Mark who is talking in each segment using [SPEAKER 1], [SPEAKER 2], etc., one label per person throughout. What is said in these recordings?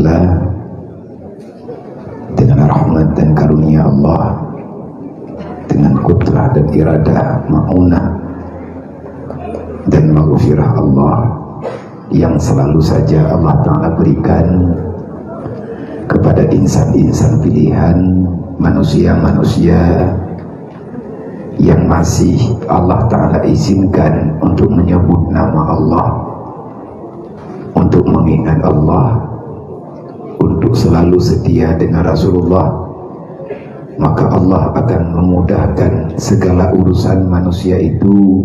[SPEAKER 1] Alhamdulillah, dengan rahmat dan karunia Allah, dengan kudrah dan iradah, ma'unah dan maghfirah Allah yang selalu saja Allah Ta'ala berikan kepada insan-insan pilihan, manusia-manusia yang masih Allah Ta'ala izinkan untuk menyebut nama Allah, untuk mengingat Allah, untuk selalu setia dengan Rasulullah. Maka Allah akan memudahkan segala urusan manusia itu,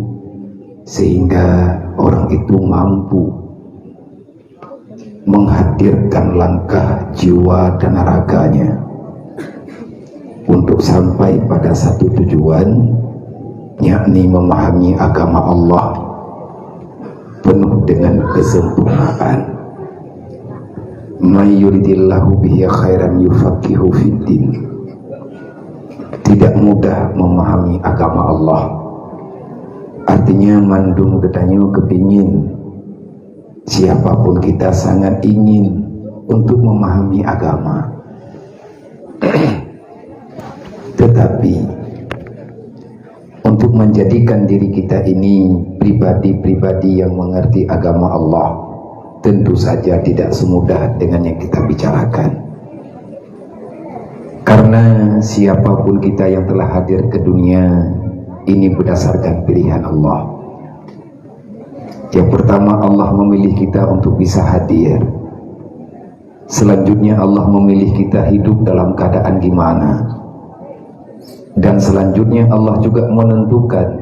[SPEAKER 1] sehingga orang itu mampu menghadirkan langkah jiwa dan raganya untuk sampai pada satu tujuan, yakni memahami agama Allah penuh dengan kesempurnaan. May yuridillahu bihi khairan yufaqihu fiddin. Tidak mudah memahami agama Allah. Artinya mandung getanyo kepingin, siapapun kita sangat ingin untuk memahami agama. Tetapi untuk menjadikan diri kita ini pribadi-pribadi yang mengerti agama Allah, tentu saja tidak semudah dengan yang kita bicarakan. Karena siapapun kita yang telah hadir ke dunia ini berdasarkan pilihan Allah. Yang pertama, Allah memilih kita untuk bisa hadir. Selanjutnya Allah memilih kita hidup dalam keadaan gimana. Dan selanjutnya Allah juga menentukan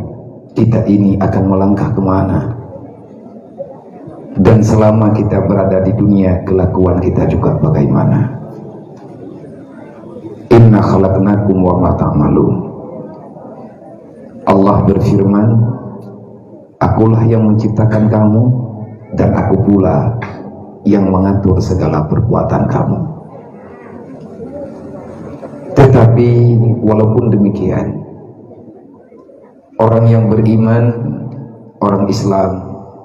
[SPEAKER 1] kita ini akan melangkah kemana. Dan selama kita berada di dunia, kelakuan kita juga bagaimana. Inna khalaqnakum wa ma ta'malun. Allah berfirman, akulah yang menciptakan kamu, dan aku pula yang mengatur segala perbuatan kamu. Tetapi walaupun demikian, orang yang beriman, orang Islam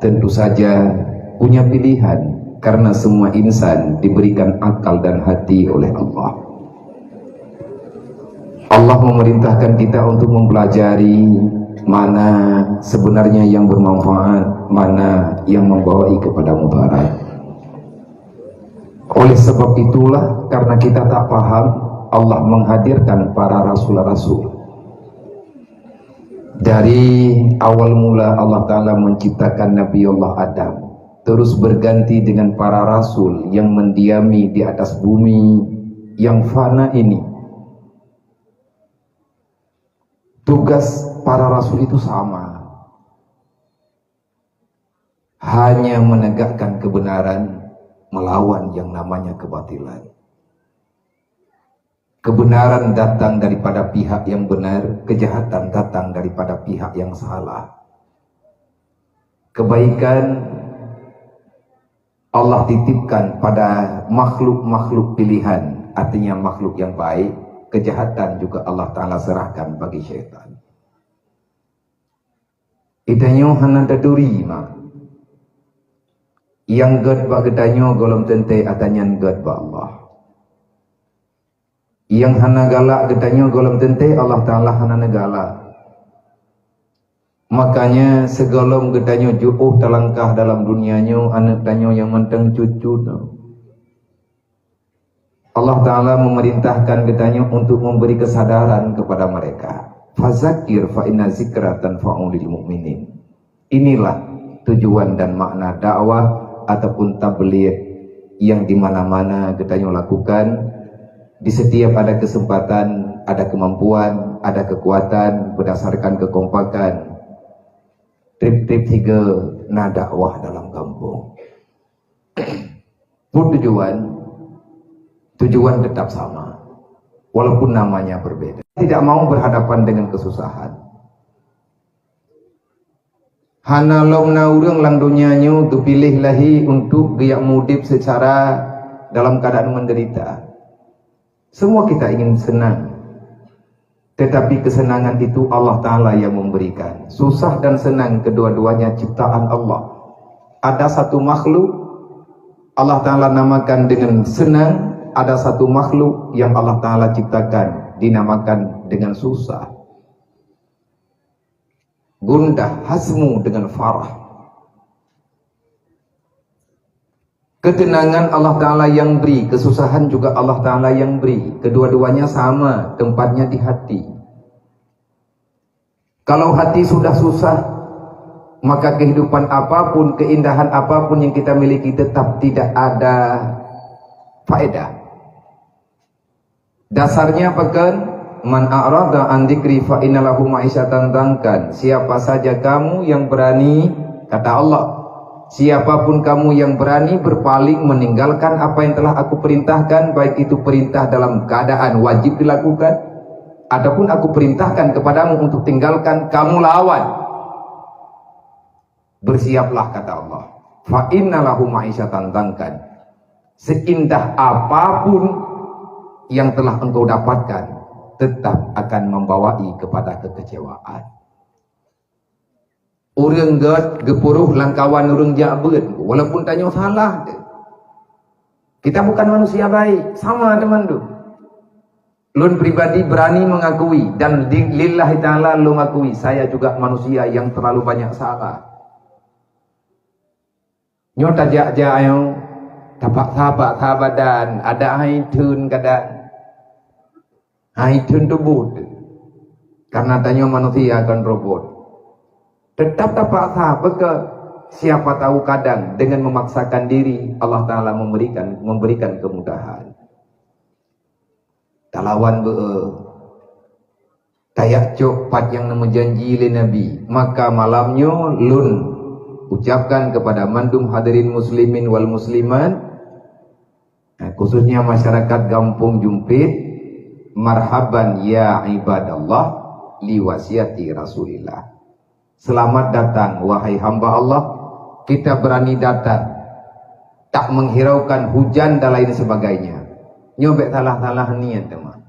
[SPEAKER 1] tentu saja punya pilihan, karena semua insan diberikan akal dan hati oleh Allah. Allah memerintahkan kita untuk mempelajari mana sebenarnya yang bermanfaat, mana yang membawa kepada mudarat. Oleh sebab itulah, karena kita tak paham, Allah menghadirkan para rasul-rasul. Dari awal mula Allah Ta'ala menciptakan Nabi Allah Adam, terus berganti dengan para rasul yang mendiami di atas bumi yang fana ini. Tugas para rasul itu sama, hanya menegakkan kebenaran, melawan yang namanya kebatilan. Kebenaran datang daripada pihak yang benar, kejahatan datang daripada pihak yang salah. Kebaikan Allah titipkan pada makhluk-makhluk pilihan, artinya makhluk yang baik. Kejahatan juga Allah Ta'ala serahkan bagi syaitan. Idanyo hana daduri ma. Yang gad ba gedanyo golom tente atanyan gad ba Allah. Yang hana galak gedanyo golom tente Allah Ta'ala hana negala. Makanya segolom gedanyo juuh telangkah dalam dunianyo, anak danyo yang menteng cucu no. Allah Ta'ala memerintahkan katanya untuk memberi kesadaran kepada mereka. Fazakir fa inna zikra tanfa'u lil mu'minin. Inilah tujuan dan makna dakwah ataupun tabligh yang dimana-mana katanya lakukan. Di setiap ada kesempatan, ada kemampuan, ada kekuatan, berdasarkan kekompakan. Trip-trip tiga na dakwah dalam kampung. Pun tujuan tetap sama, walaupun namanya berbeda. Tidak mau berhadapan dengan kesusahan. Hana laumna urang lang dunianyo tu pilih lahi untuk giyak mudip secara dalam keadaan menderita. Semua kita ingin senang, tetapi kesenangan itu Allah Ta'ala yang memberikan. Susah dan senang kedua-duanya ciptaan Allah. Ada satu makhluk Allah Ta'ala namakan dengan senang. Ada satu makhluk yang Allah Ta'ala ciptakan dinamakan dengan susah. Gundah, hasmu dengan farah. Ketenangan Allah Ta'ala yang beri, kesusahan juga Allah Ta'ala yang beri. Kedua-duanya sama, tempatnya di hati. Kalau hati sudah susah, maka kehidupan apapun, keindahan apapun yang kita miliki tetap tidak ada faedah. Dasarnya pekan, man a'rada an dzikri fa innalahu ma'isyatan dangkan. Siapa saja kamu yang berani, kata Allah, siapapun kamu yang berani berpaling meninggalkan apa yang telah aku perintahkan, baik itu perintah dalam keadaan wajib dilakukan, adapun aku perintahkan kepadamu untuk tinggalkan, kamu lawan. Bersiaplah, kata Allah. Fa innalahu ma'isyatan dangkan. Seindah apapun yang telah engkau dapatkan, tetap akan membawai kepada kekecewaan. Orang gepuruh langkawan orang jabut, walaupun tanya salah, kita bukan manusia baik, sama teman tu. Lun pribadi berani mengakui, dan lillahi ta'ala lu mengakui, saya juga manusia yang terlalu banyak salah. Nyota jak-jak yang tapak sahabat dan ada haitun kadang. Haitun tebut. Karena tanya manusia akan robot. Tetap tapak sahabat ke siapa tahu kadang dengan memaksakan diri Allah Ta'ala memberikan kemudahan. Talawan tayak copat yang janji le Nabi, maka malamnya lun ucapkan kepada mandum hadirin muslimin wal musliman, khususnya masyarakat Kampung Jumprit, marhaban ya ibadallah liwasiati Rasulillah. Selamat datang wahai hamba Allah, kita berani datang, tak menghiraukan hujan dan lain sebagainya. Nyobek salah-salah niat teman.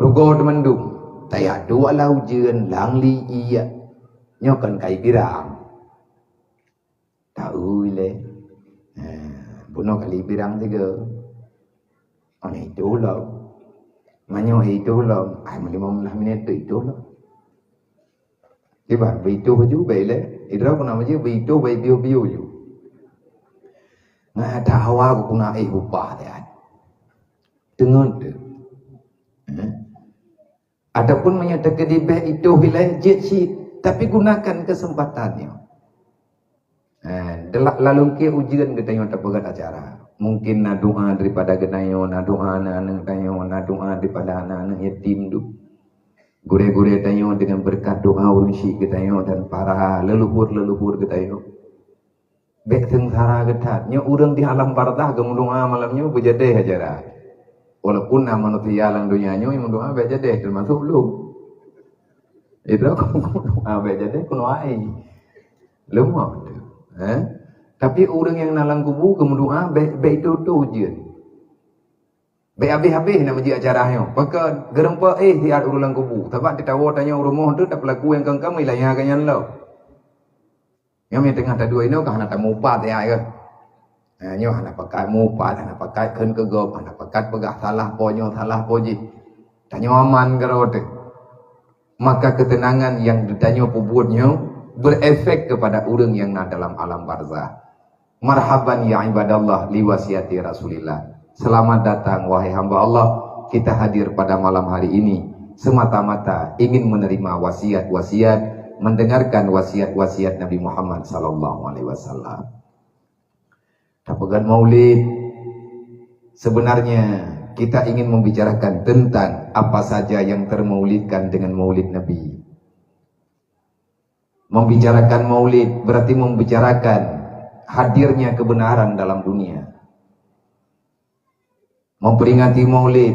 [SPEAKER 1] Rugo teman dum, tayak dua lah hujan langli iya. Nyokan kai birang. Tahu le. Bunuh kali birang juga. Orang itu lah. Mana itu lah. 15 minit itu lah. Tiba, itu baju baik le. Idra pun nama je, itu baik biu-biu je. Nah, tahu aku kena upah dia. Tengok tu. Adapun menyatakan di baik itu wilayah jid. Tapi gunakan kesempatannya. Lalu ke ujian kita yang tak pegat acara. Mungkin na doa daripada genayo, na doa anak-anak tayo, na doa daripada anak-anak yatim tu. Gure-gure tayo dengan berkat doa urunsi kita yo dan para leluhur-leluhur kita yo. Bek sengsara getat. Nya urang di alam barzah gemundoa malamnya berjadeh acara. Walaupun nama manusia alam dunianya yang mendoa berjadeh termasuk belum. Itu aku doa jadi kuno ai. Lemah tu. Tapi orang yang nalang kubu kemudian baik itu je. Baik habis-habis nak menjadi acaranya. Maka gerempa tiada urulang kubu. Sebab dia tahu tanya rumah tu tak pelaku yang kengkang wilayah kanyan lo. Yang tengah tak dua ini kah nak mupat ya ke. Nyo nak pakai mupat, nak pakai ken kegop, nak pakai pegah salah ponyo salah poji. Tanya aman karo tu. Maka ketenangan yang ditanya pubutnya berefek kepada orang yang ada dalam alam barzah. Marhaban ya ibadallah liwasiati Rasulillah. Selamat datang wahai hamba Allah, kita hadir pada malam hari ini semata-mata ingin menerima wasiat-wasiat, mendengarkan wasiat-wasiat Nabi Muhammad sallallahu alaihi wasallam. Tapagan Maulid sebenarnya kita ingin membicarakan tentang apa saja yang termaulidkan dengan maulid Nabi. Membicarakan maulid berarti membicarakan hadirnya kebenaran dalam dunia. Memperingati maulid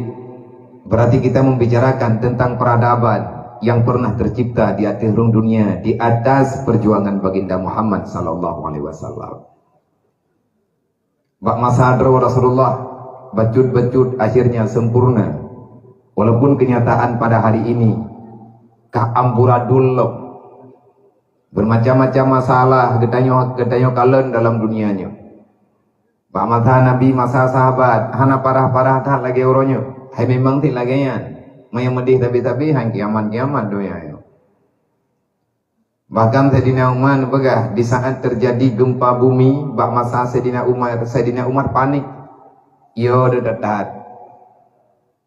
[SPEAKER 1] berarti kita membicarakan tentang peradaban yang pernah tercipta di atas dunia di atas perjuangan baginda Muhammad sallallahu alaihi wasallam. Bak masa Rasulullah bacut-bacut akhirnya sempurna. Walaupun kenyataan pada hari ini keamburadul bermacam-macam masalah getanyo kalen dalam dunianya. Pak mata Nabi masa sahabat, hana parah-parah tak lagi uronyo. Hai memang ti lagi yan. Maya medih tapi hang kiaman doya yo. Bahkan Sayyidina Umar begah di saat terjadi gempa bumi, bak masa Sayyidina Umar panik. Yo dedat.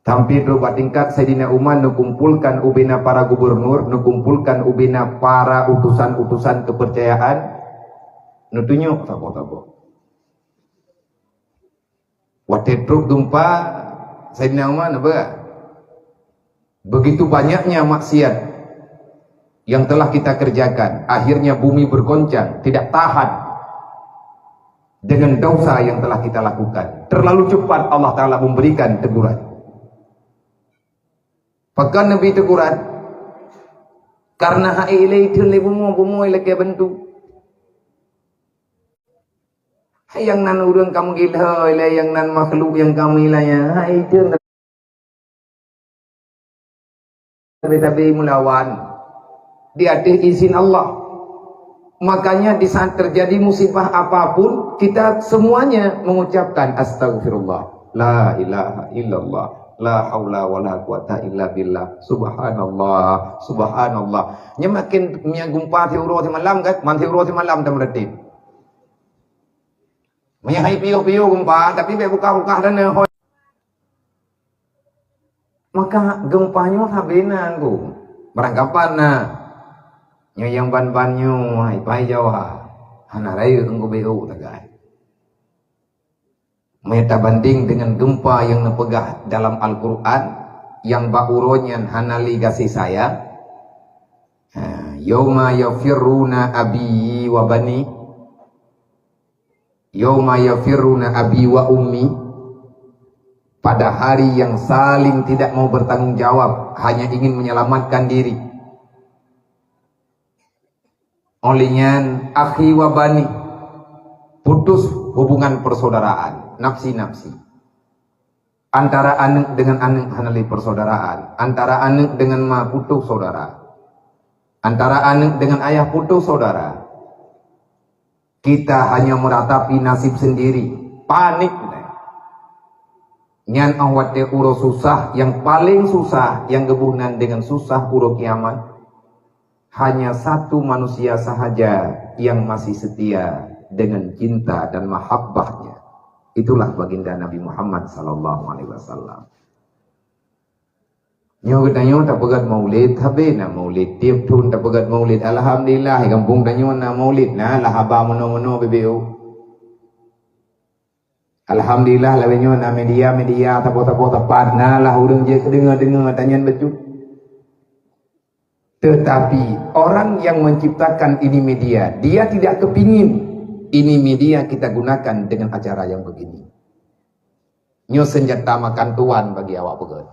[SPEAKER 1] Tampil dua tingkat Sayyidina Umar nukumpulkan ubina para gubernur, nukumpulkan ubina para utusan-utusan kepercayaan, nutunjuk tabo-tabo. Waktu truk gempa Sayyidina Umar apa? Begitu banyaknya maksiat yang telah kita kerjakan, akhirnya bumi bergoncang, tidak tahan dengan dosa yang telah kita lakukan. Terlalu cepat Allah Ta'ala memberikan teguran. Pakai Nabi teguran karena hai ilai itu lebumu ilai bentuk. Yang nan urang kamu gila, yang nan makhluk yang kamu ilahnya, hai itu tapi melawan di atas izin Allah. Makanya di saat terjadi musibah apapun, kita semuanya mengucapkan astagfirullah, la ilaha illallah, la haula wala quwata illa billah, subhanallah, subhanallah. Nya makin miagumpa ti uro ti malam kan, man ti uro ti malam tam redit. Menyahai piyo-piyo gempa, tapi be buka-buka dan hoy. Maka gempanya sabenan ku. Berangkapan na. Nya yang ban-banyo hai pai Jawa. Hana rayu engko beu tagay. Meta banding dengan gempa yang nepegah dalam Al-Qur'an yang bauronyan hanali kasih sayang. Yauma yafiruna abi wa bani. Yauma yafiruna abi wa ummi, pada hari yang saling tidak mau bertanggung jawab, hanya ingin menyelamatkan diri. Olehnya akhi wa bani, putus hubungan persaudaraan, nafsi-nafsi. Antara anak dengan anak hanali persaudaraan, antara anak dengan ma putus saudara, antara anak dengan ayah putus saudara. Kita hanya meratapi nasib sendiri, panik. Nyan awat de uro susah, yang paling susah, yang gebunan dengan susah uro kiamat. Hanya satu manusia sahaja yang masih setia dengan cinta dan mahabbahnya. Itulah baginda Nabi Muhammad sallallahu alaihi wasallam. Nyo gedanyo tak pegat maulid, habe na maulid tiap tahun tak pegat maulid. Alhamdulillah kampung danyo na maulid na lahaba mono-mono bebeu. Alhamdulillah lawenyo na media tapo-tapo tepat na lah urang je dengar tanyan becut. Tetapi orang yang menciptakan ini media, dia tidak kepingin ini media kita gunakan dengan acara yang begini. Nyo senjata makan tuan bagi awak pegat.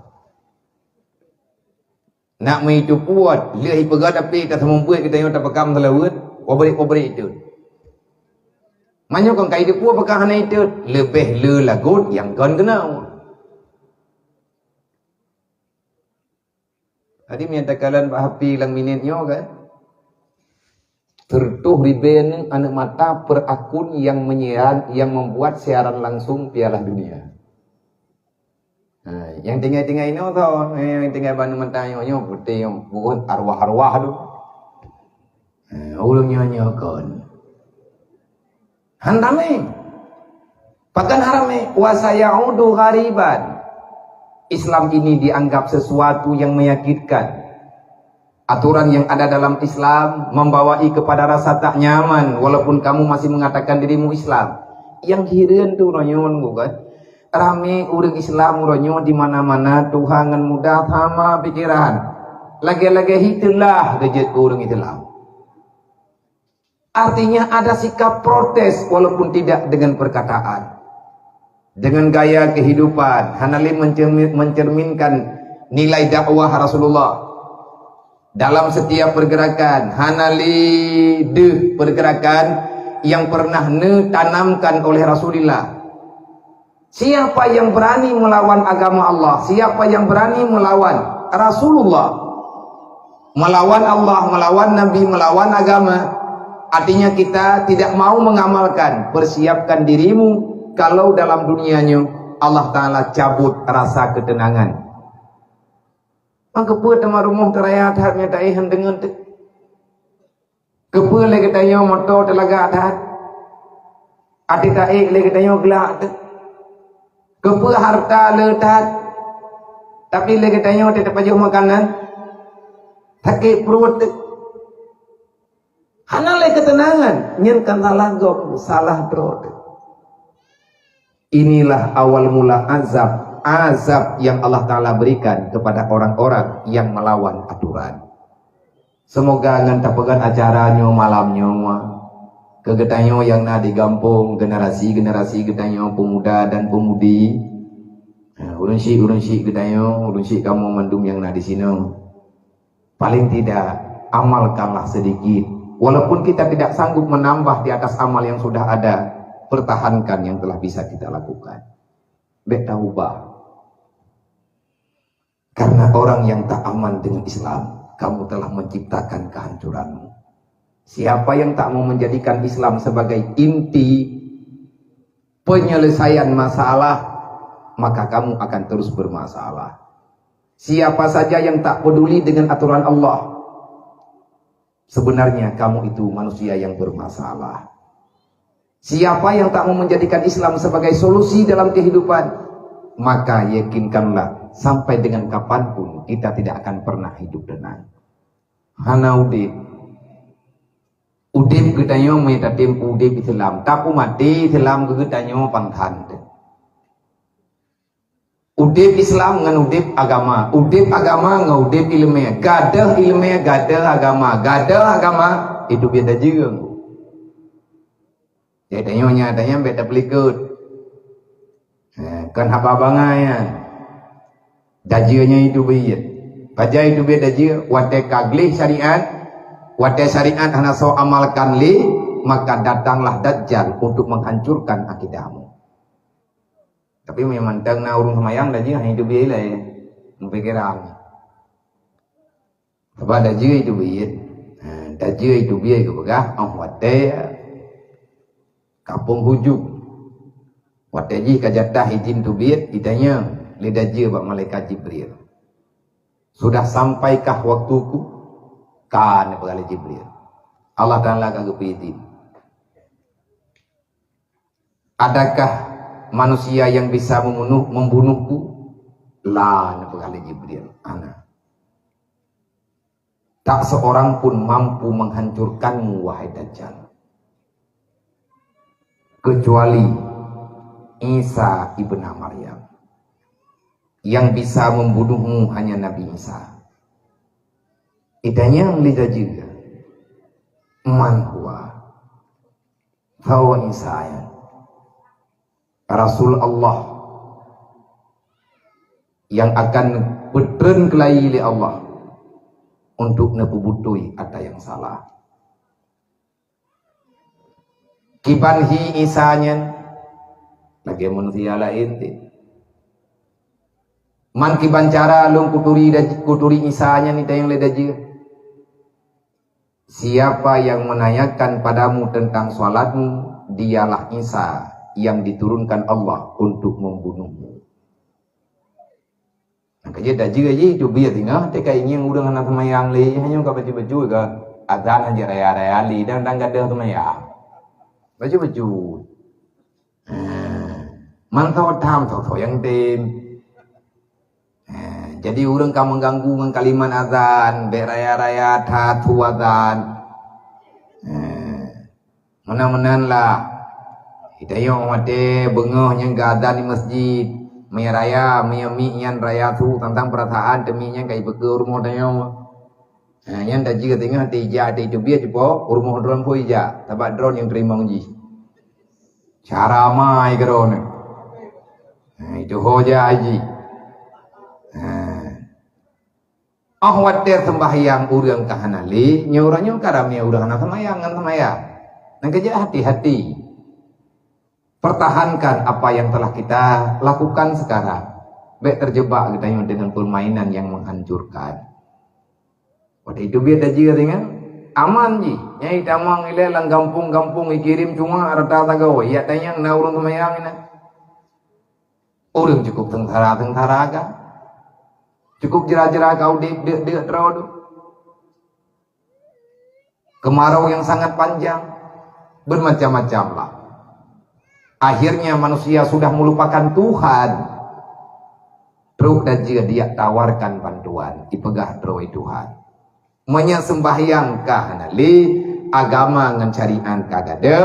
[SPEAKER 1] Nak menghidup kuat, lihat pegat tapi kata membuat kita yang tak pekam terlewat, wabrik itu. Manyo kong kai hidup kuat pekah hana itu, lebih le lagut yang kan kenal. Tadi menyatakan bahapi lang minitnya kan. Tertuh riben anak mata per akun yang menyiar, yang membuat siaran langsung Piala Dunia. Yang tinggal ini tau, yang tinggal Bandung mentahnya putih yang bukan arwah-arwah tu. Ulungnya nyokon. Handame. Pakan harame wasayaudu ghariban. Islam ini dianggap sesuatu yang menyakitkan. Aturan yang ada dalam Islam membawai kepada rasa tak nyaman walaupun kamu masih mengatakan dirimu Islam. Yang hireun tu ronyon bukan? Rame urang Islam uronyo di mana-mana tuhangan mudah sama pikiran. Lagi-lagi itulah rejek urang Islam. Artinya ada sikap protes walaupun tidak dengan perkataan. Dengan gaya kehidupan, hanali mencerminkan nilai dakwah Rasulullah. Dalam setiap pergerakan, hanali pergerakan yang pernah tanamkan oleh Rasulullah. Siapa yang berani melawan agama Allah, siapa yang berani melawan Rasulullah, melawan Allah, melawan Nabi, melawan agama, artinya kita tidak mau mengamalkan. Persiapkan dirimu, kalau dalam dunianya Allah Ta'ala cabut rasa ketenangan. Maka buat sama rumah teraya adhatnya ta'ihan dengan tu. Kepala lagi tanya motor telaga adhat. Adik taik lagi tanya gelak tu. Kepala harta letat. Tapi lagi tanya tidak pajak makanan. Sakit perut tu. Hana lagi ketenangan. Nyenkan salah gom, salah drod. Inilah awal mula azab. Azab yang Allah Ta'ala berikan kepada orang-orang yang melawan aturan. Semoga ngan tapagan acaranya malamnya kegetanyo yang na digampung generasi-generasi getanyo pemuda dan pemudi. Urun syik getanyo, urun syik kamu mandum yang na di sini. Paling tidak amalkanlah sedikit. Walaupun kita tidak sanggup menambah di atas amal yang sudah ada, pertahankan yang telah bisa kita lakukan. Bertaubat. Karena orang yang tak aman dengan Islam, kamu telah menciptakan kehancuranmu. Siapa yang tak mau menjadikan Islam sebagai inti penyelesaian masalah, maka kamu akan terus bermasalah. Siapa saja yang tak peduli dengan aturan Allah, sebenarnya kamu itu manusia yang bermasalah. Siapa yang tak mau menjadikan Islam sebagai solusi dalam kehidupan, maka yakinkanlah sampai dengan kapanpun kita tidak akan pernah hidup tenang. Hana udip getanyo meta tempu udip Islam. Tapu mati Islam getanyo pangthan. Udip Islam ngan udip agama. Udip agama ngan udip ilmiah. Gadah ilmiah, gadah agama. Gadah agama itu beda juga. Jadi nyatanya beda pelikut. Kan apa bangaya. Dajianya itu beda. Baca itu beda daji. Wate kaglih syariat. Wate syariat hana so amalkan li. Maka datanglah Dajjal untuk menghancurkan akidahmu. Tapi memang tengah urung semayang daji hanya itu beda lah ya. Mempikiran. Sebab daji itu beda. Daji itu beda ke begah. Wate kapung hujung. Wate ji kajatah izin tu beda. Itanya. Lidaji bak malaikat Jibril. Sudah sampaikah waktuku? Kan berkali Jibril. Allah Ta'ala akan izin. Adakah manusia yang bisa membunuhku? La berkali Jibril. Ana. Tak seorang pun mampu menghancurkanmu wahai Dajjal. Kecuali Isa ibn Maryam. Yang bisa membunuhmu hanya Nabi Isa. Itanya lidah juga. Man huwa. Fawa Isa ya. Rasul Allah. Yang akan betren kelai oleh Allah. Untuk nebubutui ada yang salah. Kibanhi Isanya. Lagi manusia lain. Man kiban cara lung kuturi Isanya ni tayang ledaji. Siapa yang menanyakan padamu tentang salatmu, dialah Isa yang diturunkan Allah untuk membunuhmu. Nah, kerja daji aja itu biar tinggal. Teka ingin udang anak semayang li, hanya kau baca baju ke azan aja raya li dan gadah semayang. Baca baju. Man kau tam tau yang tim. Jadi orang kamu mengganggu dengan kalimat azan, beraya-raya tatu azan. Mana-mana lah. Kita yang mati bengah yang azan di masjid, meraya, meyami yang raya tu tentang perasaan deminya kayak beker rumah tanya. Yang dah jika tengah tija itu biar cepo rumah drone pun ija, tapi drone yang terima uji. Cara mai drone. Itu hoja aji. Ahwate sembahyang urang kahanali nyuranya karamnya urang anak semayangan semayang. Nah kerja hati-hati. Pertahankan apa yang telah kita lakukan sekarang. Baik terjebak kita dengan permainan yang menghancurkan. Pada itu biar dah jika dengan aman ji. Nyai tamang ile lang kampung-kampung ikirim cuma harta tagaw. Ya tanyang na urang tumayang ina. Urang cukup tentara kan. Cukup jera-jera kau di terod. Kemarau yang sangat panjang, bermacam-macam lah. Akhirnya manusia sudah melupakan Tuhan. Terus dan jika dia tawarkan bantuan, dipegah terus Tuhan. Menyesembahyang li agama ngan carian kagade,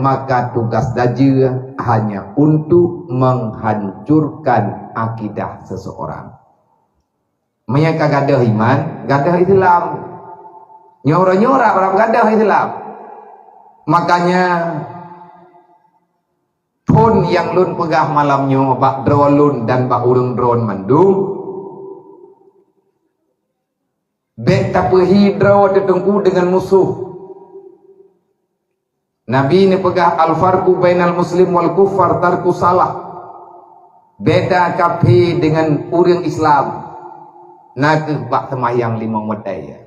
[SPEAKER 1] maka tugas daja hanya untuk menghancurkan akidah seseorang. Menya kagade iman, gadah Islam. Nyora-nyora orang gadah Islam. Makanya pun yang lun pegah malamnya bak drolun dan bak urung drone mandung bek tapehi draw tetengku dengan musuh. Nabi ni pegah al-farqu bainal muslim wal kuffar tarku salah. Beda kapi dengan urang Islam. Nak bak semayang 5 wadai.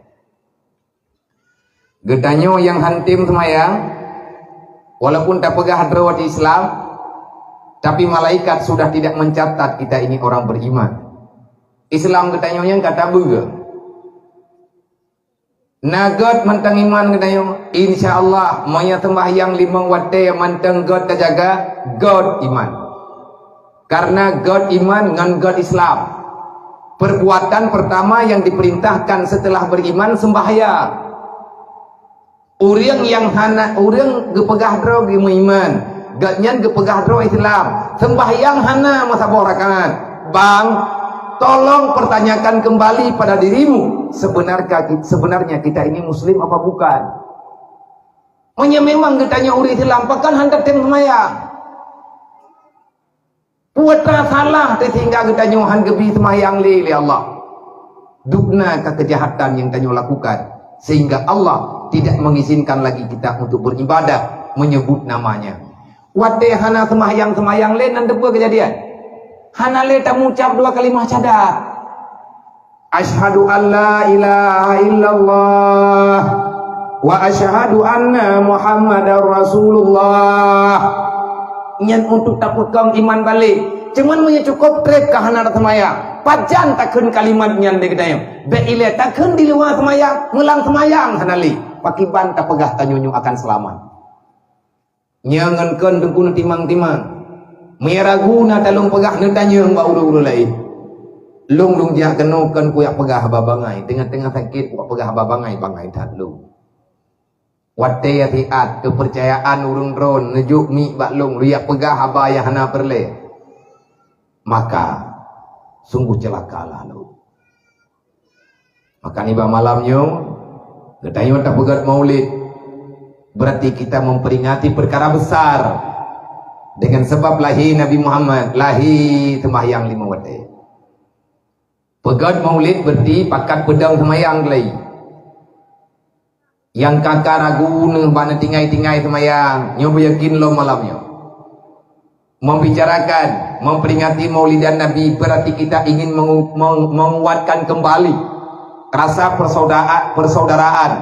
[SPEAKER 1] Gedanyo yang hantim semayang walaupun tak pegah draw di Islam, tapi malaikat sudah tidak mencatat kita ini orang beriman. Islam gedanyo yang kata buga. Nagot mentang iman gedanyo, insyaallah monya sembahyang 5 wadai mentang God terjaga, God iman. Karena God iman dengan God Islam. Perbuatan pertama yang diperintahkan setelah beriman sembahyang. Urang yang hana urang gepegah draw ge iman, gatnyan gepegah draw Islam. Sembahyang hana masa borakan. Bang, tolong pertanyakan kembali pada dirimu, sebenarnya kita ini muslim apa bukan? Memang getanya uri Islam, pakan hendak tem sembahyang. Putra salah sehingga getanya han gebi sembahyang li Allah. Dukna ke kejahatan yang tanyo lakukan sehingga Allah tidak mengizinkan lagi kita untuk beribadah menyebut namanya. Wate hana sembahyang le nan depa kejadian. Hana le tak mengucap 2 kalimah syahadat. Asyhadu an la ilaha illallah wa asyhadu anna Muhammadar Rasulullah. Nyan untuk tak pegang iman balik. Cuman punya cukup trek ke hana semayang. Pajan takkan kalimat nyan de gedayam. Be ile takkan di luar semayang, ngulang semayang hanali. Pakiban tak pegah tanyunyu akan selamat. Nyangankeun dengkuna timang-timang. Meraguna talung pegah ne tanyung ba uru-uru lain. Lung dia kenukeun kuyak pegah babangai. Tengah-tengah sakit kuyak pegah babangai bangai tat lung. Wate hati-hat kepercayaan urung drone nejuk mi baklung riak pegah abaya hana perle, maka sungguh celaka lalu. Maka niba malamnya gedayo tak pegat maulid, berarti kita memperingati perkara besar dengan sebab lahir Nabi Muhammad, lahir sembahyang 5 wate. Pegat maulid berarti pakat pedang sembahyang lagi. Yang kakak ragu bana tinggai-tinggai semayang nyoba yakin lo malamnya membicarakan memperingati maulidan Nabi, berarti kita ingin menguatkan kembali rasa persaudaraan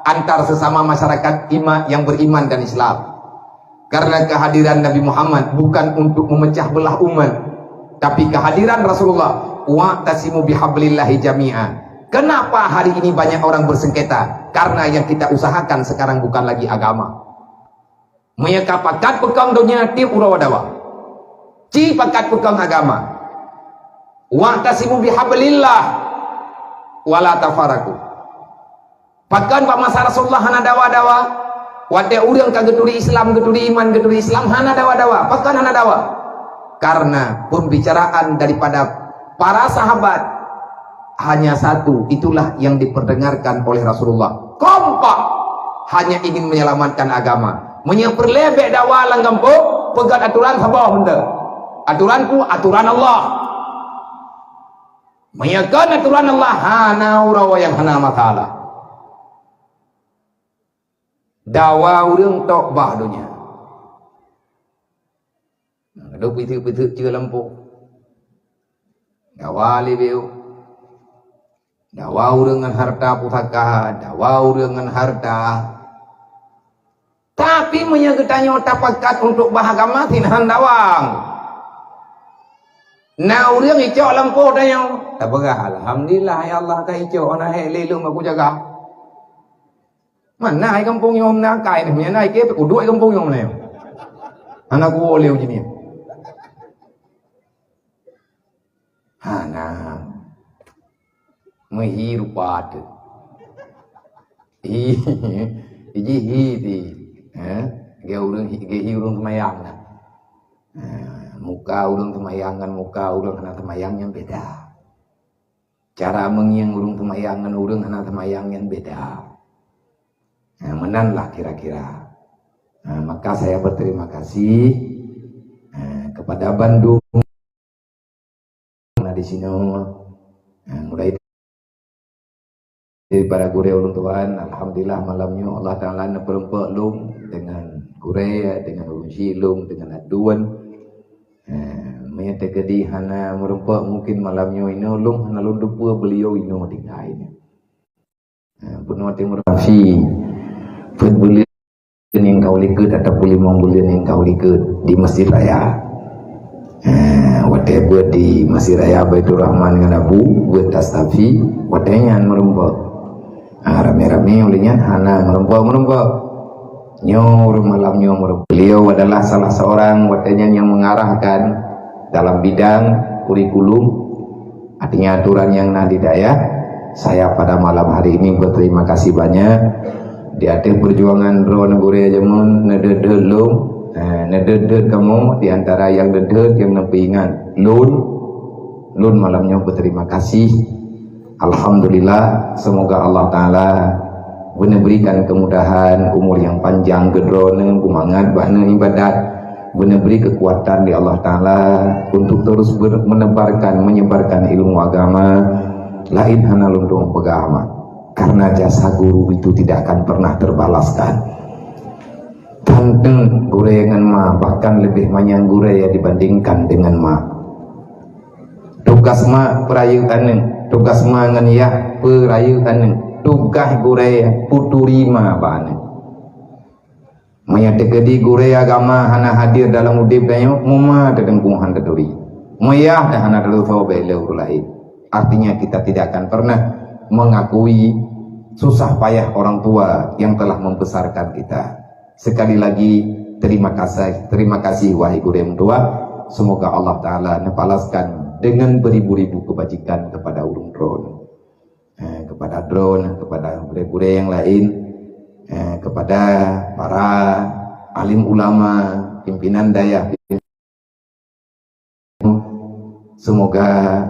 [SPEAKER 1] antar sesama masyarakat yang beriman dan Islam. Karena kehadiran Nabi Muhammad bukan untuk memecah belah umat, tapi kehadiran Rasulullah wa'tasimu bihablillahi jami'an. Kenapa hari ini banyak orang bersengketa? Karena yang kita usahakan sekarang bukan lagi agama. Mereka pakat pegang dunia tiap urawadawa. Ci pakat pegang agama. Wa'tasimu bihablillah wala tafaraku. Pakan pak masa Rasulullah hana dawa-dawa. Wate urang ka geturi Islam, geturi iman, geturi Islam hana dawa-dawa. Pakan hana dawa. Karena pembicaraan daripada para sahabat hanya satu, itulah yang diperdengarkan oleh Rasulullah. Kompak hanya ingin menyelamatkan agama. Menyeperlebek dakwah langgampo, pegat aturan sabah benda. Aturanku aturan Allah. Menyakan aturan Allah hana urawa yang hana masalah. Dakwah urang tok bah dunia. Ada pitu-pitu cia lampu. Dakwah libiu. Dakwah dengan harta pusaka, dakwah dengan harta Tapi menyagetanya tapakat untuk bahagama tinahan dawang. Nah urang icok lampu tanya. Tak berah, alhamdulillah ya Allah ka icok ana he lelum aku jaga. Mana ai kampung nyom na kai ni mana ai ke ku duit kampung nyom ni. Anak ku oleh uji ni. Ha nah. Mehi rupat. Iji hi di. Ge urang semayang nah. Muka urang semayangan muka urang hana semayangnya beda. Cara mengiang urang semayangan urang hana semayangnya beda. Menanlah kira-kira. Maka saya berterima kasih kepada Bandung. Nah di sini mulai dari para guru ulun Tuhan, alhamdulillah malamnya Allah Taala neperempak lum dengan guru dengan ulun silum dengan aduan. Menyata gedi hana merempak mungkin malamnya ini ulung hana lundupua beliau ini tinggalnya. Penuh timur rafi, bulan yang kau likut atau 5 bulan yang kau likut di Masjid Raya. Whatever di Masjid Raya Baitur Rahman dengan Abu buat tastafi, whatever merempak. Rame-rame olehnya hana merempak. Nyor malam nyor. Beliau adalah salah seorang wadahnya yang mengarahkan dalam bidang kurikulum, artinya aturan yang nadidaya. Saya pada malam hari ini berterima kasih banyak di atas perjuangan drone gure jamun nededelum, nededel kamu di antara yang dedel yang nempingan lun malamnya berterima kasih. Alhamdulillah, semoga Allah Taala berikan kemudahan, umur yang panjang, gedrone, kumangat, bahna ibadat, beri kekuatan di Allah Ta'ala untuk terus menyebarkan ilmu agama, lain hana lundung pegama. Karena jasa guru itu tidak akan pernah terbalaskan. Tanteng gureyangan ma, bahkan lebih banyak guraya dibandingkan dengan ma. Tugas ma perayaan, tugas ma ngan ya perayaan. Tugas guraya puturima bane. Maya tegedi guraya agama hana hadir dalam udip dayo muma dedengkung handa duri. Maya dah hana dalu thawabe lain. Artinya kita tidak akan pernah mengakui susah payah orang tua yang telah membesarkan kita. Sekali lagi terima kasih wahai guru yang tua. Semoga Allah Taala nepalaskan dengan beribu-ribu kebajikan kepada urung drone. Kepada drone, kepada guru-guru yang lain, kepada para alim ulama, pimpinan daya. Semoga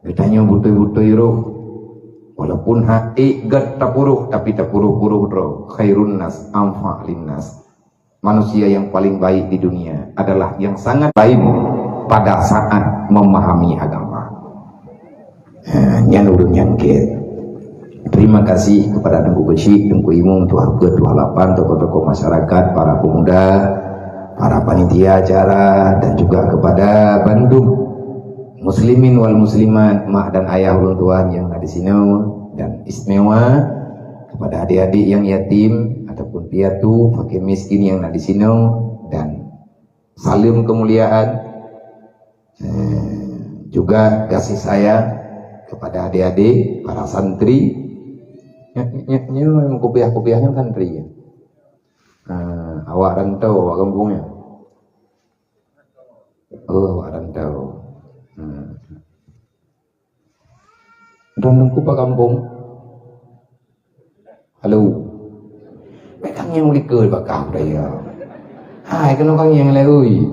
[SPEAKER 1] kitanya butuh-butuh iruh, walaupun hati gak tapuruh, tapi tapuruh-puruh bro. Khairun nas, amfa linnas. Manusia yang paling baik di dunia adalah yang sangat baik pada saat memahami agama. Terima kasih kepada Tengku Besi, Tengku Imum, Tuah Ke, Tuah Lapan, tokoh-tokoh masyarakat, para pemuda, para panitia acara, dan juga kepada Bandung muslimin wal muslimat, mak dan ayah ulun Tuhan yang ada di sini, dan istimewa kepada adik-adik yang yatim ataupun piatu, fakir miskin yang ada di sini, dan salim kemuliaan, juga kasih sayang kepada adik-adik, para santri. Ini memang kopiah-kopiahnya santri ya. Awak rantau, awak kampungnya. Oh, awak rantau. Dan nunggu pak kampung. Halo. Bekang yang likul pak kau ya. Hai, kena kang yang lelui.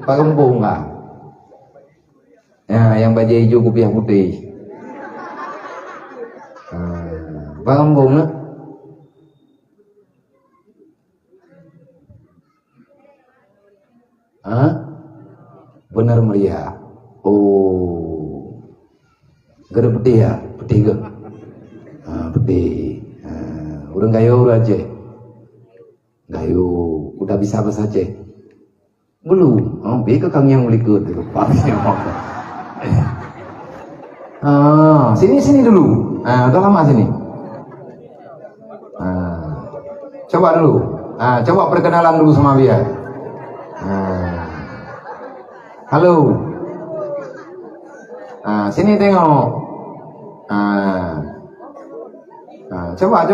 [SPEAKER 1] Pak kampung lah. Ya, yang baju hijau kopiah putih. Pak kampung lah. Benar meriah. Oh, gede putih ya, putih ke? Putih. Udah gayo aja. Gayo, udah bisa bahasa Aceh? Belum. Beka kang yang melikut lupa. Sini dulu. Udah lama sini. Coba dulu. Nah, coba perkenalan dulu sama dia. Nah. Halo. Nah, sini tengok. Coba.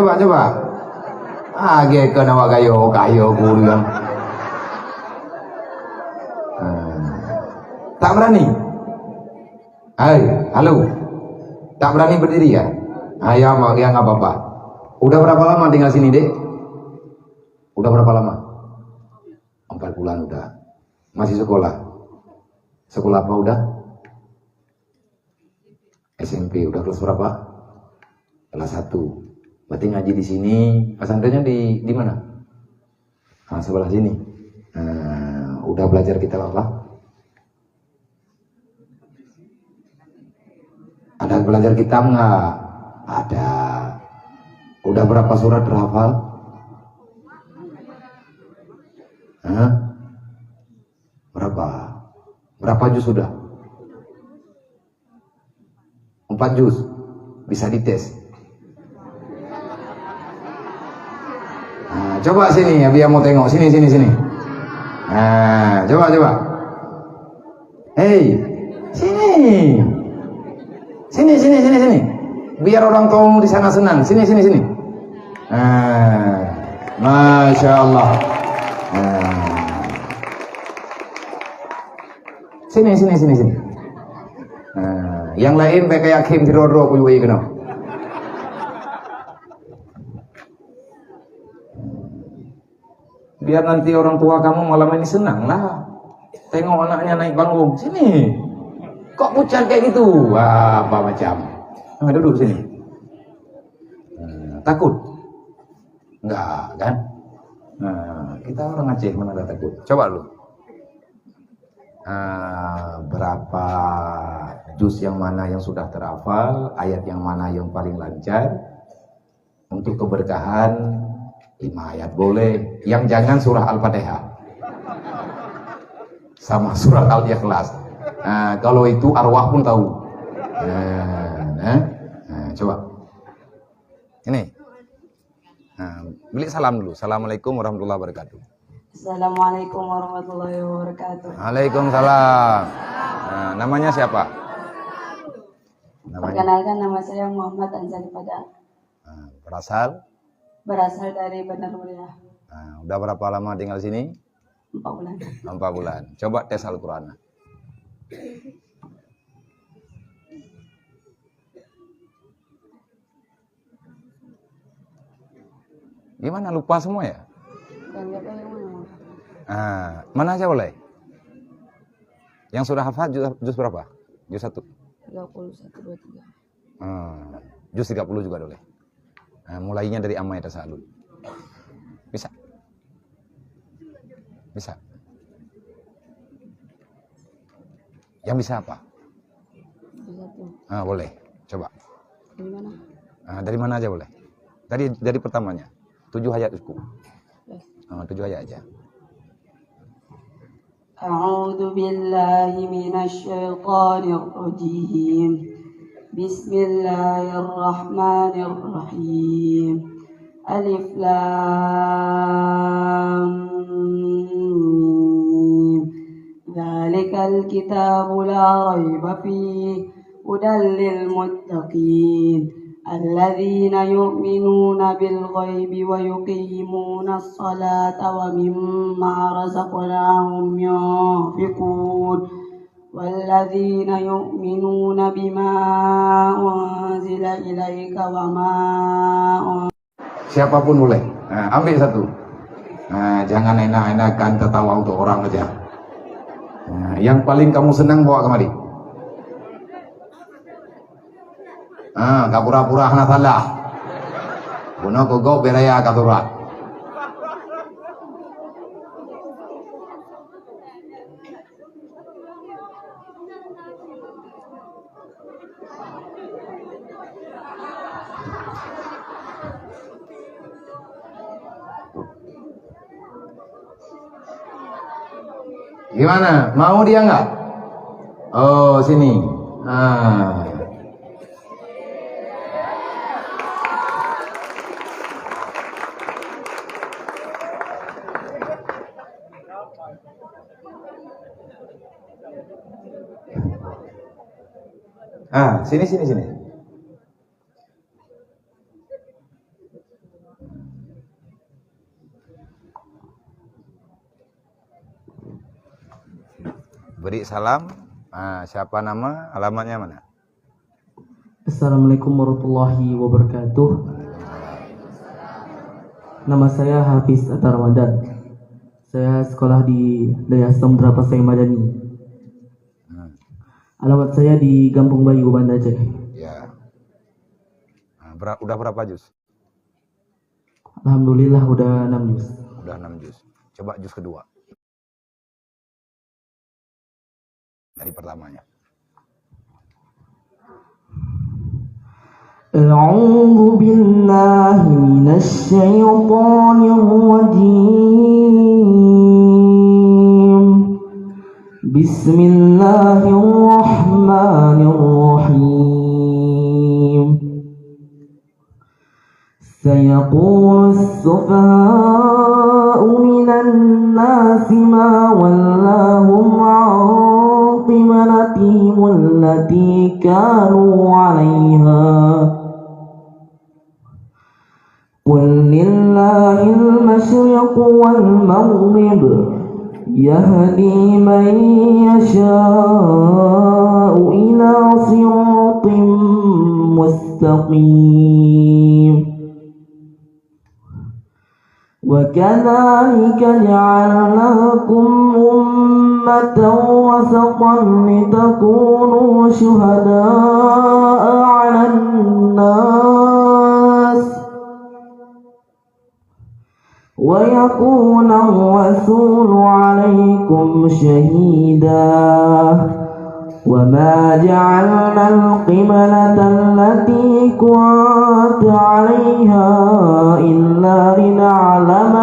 [SPEAKER 1] Ge ke nawa kayo guru kan. Tak berani. Hai, halo. Tak berani berdiri ya? Ya nggak apa-apa. Udah berapa lama tinggal sini, Dek? Udah berapa lama? 4 bulan udah. Masih sekolah? Sekolah apa udah? SMP. Udah kelas berapa? Kelas 1. Berarti ngaji di sini. Pesantrennya di mana? Nah, sebelah sini. Udah belajar kitab apa? Ada belajar kitab nggak? Ada. Udah berapa surat terhafal? Berapa juz sudah? 4 juz. Bisa dites. Nah, coba sini ya, biar mau tengok. Sini. Nah, coba. Hei, sini. Sini. Biar orang tuamu di sana senang. Sini. Masya Allah. Sini. Yang lain pakai yakin tirodro aku juga kena. Biar nanti orang tua kamu malam ini senang lah. Tengok anaknya naik panggung. Sini. Kok pucat kayak gitu? Wah, apa macam? Duduk sini. Takut? Enggak, kan? Kita orang Aceh mana ada takut? Coba lu. Berapa juz yang mana yang sudah terhafal, ayat yang mana yang paling lancar? Untuk keberkahan 5 ayat boleh. Yang jangan surah Al-Fatihah sama surah Al-Ikhlas. Kalau itu arwah pun tahu. Coba. Ini. Beli salam dulu. Assalamualaikum warahmatullahi wabarakatuh.
[SPEAKER 2] Assalamualaikum warahmatullahi wabarakatuh.
[SPEAKER 1] Waalaikumsalam. Namanya siapa?
[SPEAKER 2] Perkenalkan, nama saya Muhammad Anzali Pada. Berasal dari Bandar Mulia.
[SPEAKER 1] Udah berapa lama tinggal sini?
[SPEAKER 2] 4 bulan.
[SPEAKER 1] 4 bulan. Coba tes Al-Quran. Gimana, lupa semua ya? Mana aja boleh? Yang sudah hafal juz berapa? Juz 1?
[SPEAKER 2] 31, 23.
[SPEAKER 1] Juz 30 juga boleh. Mulainya dari amma ya tasalul. Bisa? Yang bisa apa? Boleh. Coba.
[SPEAKER 2] Dari mana?
[SPEAKER 1] Dari mana aja boleh. Dari pertamanya. 7 ayat itu. 7 ayat aja.
[SPEAKER 2] A'udzu billahi minasy syaithanir rajim. Bismillahirrahmanirrahim. Alif lam mim. Dzalikal kitabu la raiba fihi hudal lil muttaqin. الذين يؤمنون بالغيب ويقيمون الصلاة ومما رزقناهم ينفقون والذين يؤمنون بما أنزل إليك وما
[SPEAKER 1] Siapapun boleh. Ambil satu. Jangan enak-enakan tertawa untuk orang aja. Yang paling kamu senang bawa kemari. Kapura-pura hana salah. Buno kogo beraya katurat. Gimana? Mau dia nggak? Oh, sini. Sini. Beri salam. Siapa nama? Alamatnya mana?
[SPEAKER 3] Assalamualaikum warahmatullahi wabarakatuh. Nama saya Hafiz Atta Ramadan. Saya sekolah di Daya Samudra Pasai Madani. Alamat saya di Kampung Bayu, Banda Aceh.
[SPEAKER 1] Ya. Udah berapa juz?
[SPEAKER 3] Alhamdulillah udah 6 juz.
[SPEAKER 1] Udah 6 juz. Coba juz kedua. Dari pertamanya.
[SPEAKER 3] A'udzu billahi minasy syaithanir rajim. Bismillahirrahmanirrahim. Sayaqulu as-sufaha'u minan nasi ma wallahum 'an qiblatihim allati kanu 'alayha. Qul lillahil masyriqu wal maghrib. Yahdi man yasha'u ila siratin mustaqim. Wa kadzalika ja'alnakum ummatan wasatan litakunu syuhada'a 'alan nas wa yakuna ar-rasulu 'alaykum shahida. وما جعلنا القبلة التي كنت عليها إلا لنعلم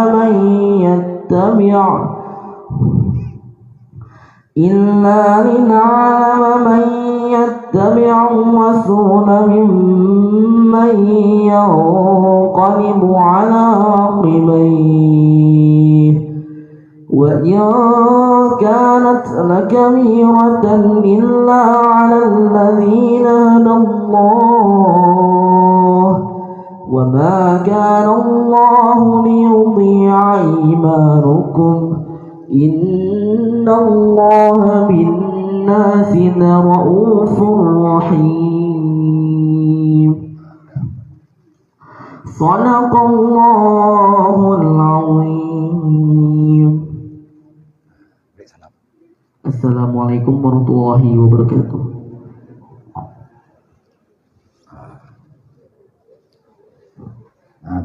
[SPEAKER 3] من يتبع الرسول ممن ينقلب على عقبيه وإن كانت لكبيرة إلا على الذين هدى الله وما كان الله ليضيع إيمانكم إن الله بالناس لرؤوف رحيم. صدق الله العظيم. Assalamualaikum warahmatullahi wabarakatuh.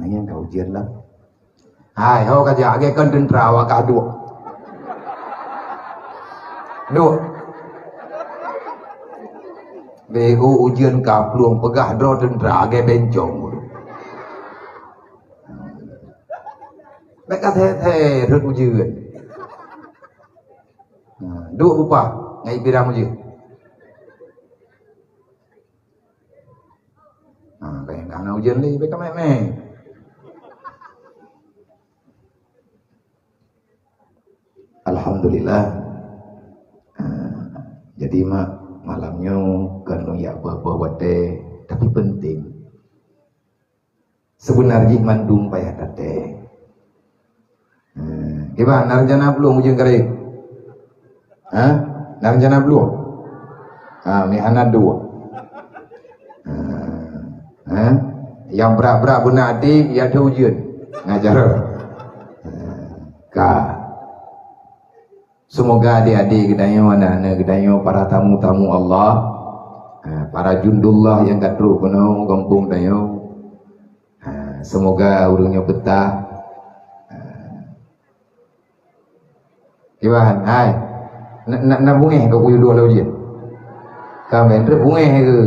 [SPEAKER 1] Ini yang kau ujian lah. Hai, kau kerja agak kan dendra awak dua. BU ujian kapluang pegah draw dendra agak bencong. Mereka teh rut ujian. Dua upah ngai birang ujian. Kayak anak ujian ni, mereka meh. Alhamdulillah. Jadi malamnya kan ya buat tapi penting. Sebenarnya mandung payah tate. Gimana narjana belum ujian kering? Narjana belum? Mi anak dua. Yang berak-berak benar adik ya ada ujian ngajar. Semoga adik-adik gedanyo anak-anak gedanyo para tamu-tamu Allah, para jundullah yang katru penuh kampung dayo. Semoga urungnya betah. Gimana? Hai. Nak bungeh kau punya dua ujian. Kau bener bungeh ke?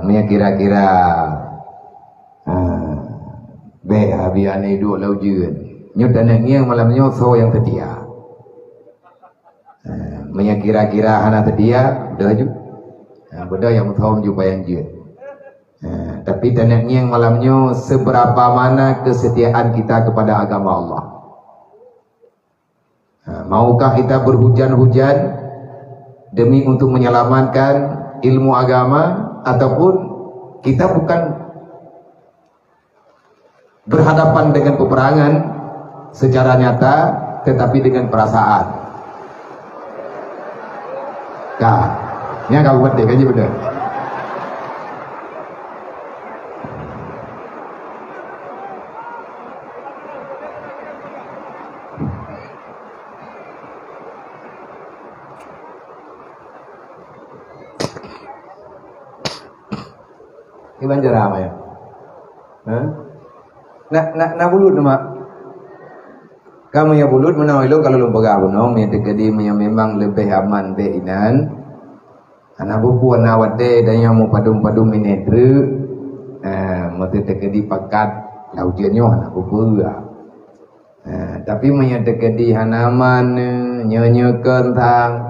[SPEAKER 1] Punya kira-kira habiane dua ujian. Nyut dan yang malamnya so yang setia. Punya kira-kira anak setia dah ju. Benda yang thom juga yang je. Tapi dan yang malamnya seberapa mana kesetiaan kita kepada agama Allah. Maukah kita berhujan-hujan demi untuk menyelamatkan ilmu agama, ataupun kita bukan berhadapan dengan peperangan secara nyata, tetapi dengan perasaan. Kak, ini kau buat deh, kan benar. Iban jarama ya. Nak bulut nama. Kamu ya bulut menawai lo kalau lo pegang bunong yang dekadi yang memang lebih aman beinan. Anak buku anak wade dan yang mau padum minedre. Mesti dekadi pakat laudiannya anak buku ya. Tapi menyedekadi hanaman nyanyikan tang.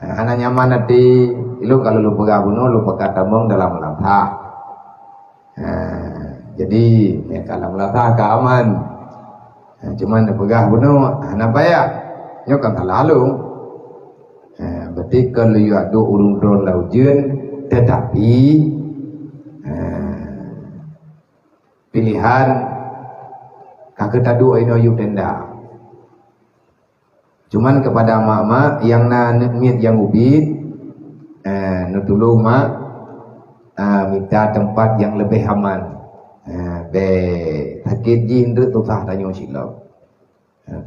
[SPEAKER 1] Anak nyaman nanti, lu kalau lu pegang bunuh, lu pegang tamong dalam melantah. Jadi, ya kalau melantah keaman. Cuman pegang bunuh, anak payah, nyokan tak lalu. Berarti kalau you ada urung drone laujen, tetapi pilihan kakek tadu ino you tenda. Cuman kepada mak-mak yang miet yang ubit, nutulung mak minta tempat yang lebih aman. Sakit jin tu susah tanya silau.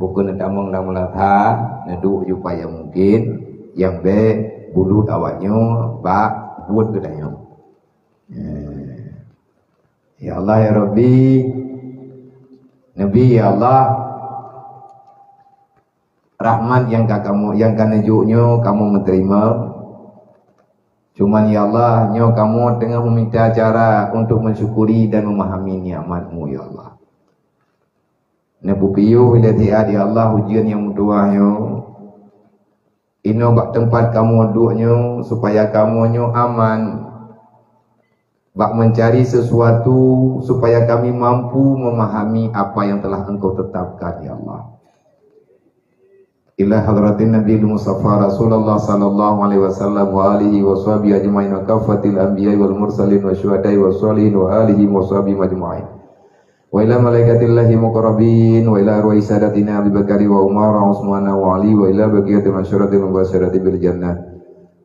[SPEAKER 1] Pukul nak tamang dalam latha, naduk supaya mungkin yang bulut awaknya bak buat kedanya. Ya Allah ya Rabbi, Nabi ya Allah, rahmat yang kamu yang kanejuknya kamu menerima. Cuman ya Allah, nyo kamu tengah meminta cara untuk mensyukuri dan memahami nikmat-Mu ya Allah. Nabu piyu bila dia ya Allah ujian yang muduahnya. Ino bak tempat kamu duduknya supaya kamu nyo aman. Bak mencari sesuatu supaya kami mampu memahami apa yang telah Engkau tetapkan ya Allah. Ila hadratin Nabi Mustafa Rasulullah sallallahu alaihi wasallam wa alihi wa sahbihi ajma'in wa kafatil anbiya'i wal mursalin wa syuhada'i wa sholihin wa alihi wa sahbihi majma'in wa ila malaikatillahi muqarrabin wa ila arwahi sadatina Abi Bakari wa Umar wa Utsman wa Ali wa ila baqiyatil masyaratil mubashirati bil jannah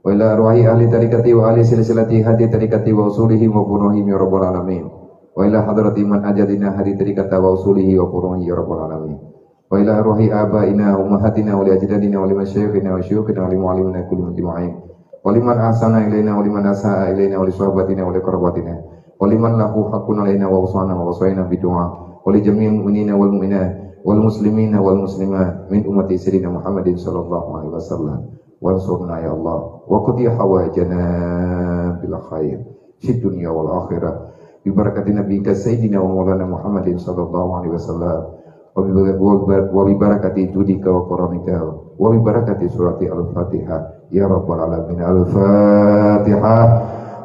[SPEAKER 1] wa ila arwahi ahli tariqati wa ahli silsilati hadi tariqati wa usulihi wa furuhihim ya rabbal alamin wa ila hadrati man ajadina hadi tariqata wa usulihi wa furuhihi ya rabbal alamin wa ila arwahi abaina wa ummahatina wa li ajdadina wa li masyayikhina wa syuyukhina wa li muallimina kulli majma'in wa liman ahsana ilaina wa liman asaa ilaina wa li sahabatina wa li qarabatina wa liman lahu haqqun alaina wa usana wa wasaina bidu'a wa li jami'il mu'minina wal mu'minat wal muslimina wal muslimat min ummati sayyidina Muhammadin sallallahu alaihi wasallam wansurna ya Allah wa qudi hawajana bil khair fid dunya wal akhirah bi barakati nabiyyika sayyidina wa maulana Muhammadin sallallahu alaihi wasallam wa bi barakati judika wa karamika wa bi barakati surati al-Fatihah ya rabbal alamin. Al-Fatihah.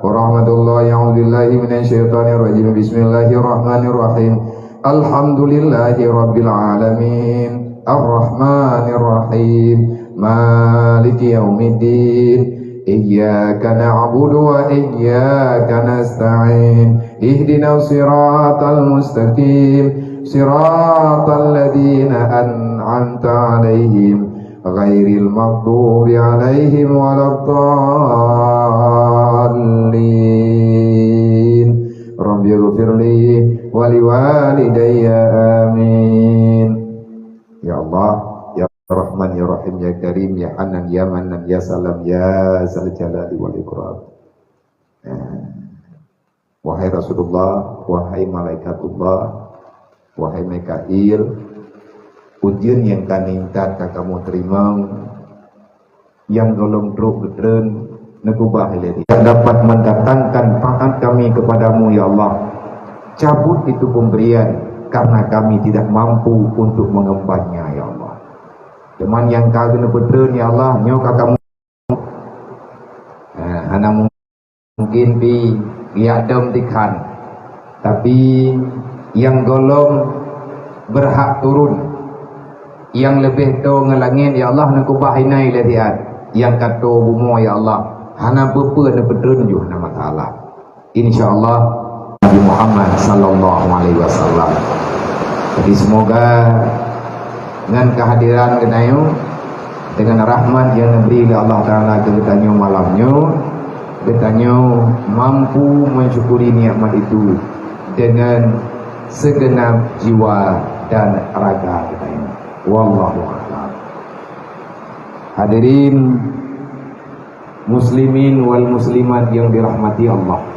[SPEAKER 1] Wa rahmatullahi a'udzubillahi minasyaitonir rajim. Bismillahirrahmanirrahim. Alhamdulillahi rabbil alamin. Ar-Rahmanir Rahim. Maliki yaumiddin. Iyyaka na'budu wa iyyaka nasta'in. Ihdinas siratal mustaqim. Siratal ladzina an'amta 'alaihim ghairil maghdubi 'alaihim waladdallin. Rabbighfirli wa liwalidayya amin. Ya Allah, ya Rahman, ya Rahim, ya Karim, ya Hanan, ya Manan, ya Salam, ya Zal Jalali wal Ikram. Wahai Rasulullah, wahai malaikatullah, wahai Mikail, ujian yang kami minta kamu terima, yang golong druk gedren negubah hilari dapat mendatangkan taat kami kepadamu ya Allah. Cabut itu pemberian karena kami tidak mampu untuk mengembangnya ya Allah. Cuman yang kagak gedren ya Allah, nyoka kamu anak mungkin di diadam dikan, tapi yang golong berhak turun yang lebih to ngelangit ya Allah nak kubahinai latihan yang kata bumo ya Allah hana bepe na pedrunjuh nama taala insyaallah Nabi Muhammad sallallahu alaihi wasallam. Jadi semoga dengan kehadiran kenayu dengan rahmat yang diberi oleh Allah taala ketanyo malamnya ketanyo mampu mensyukuri nikmat itu dengan segenap jiwa dan raga kita ini. Wallahu a'lam. Hadirin muslimin wal muslimat yang dirahmati Allah.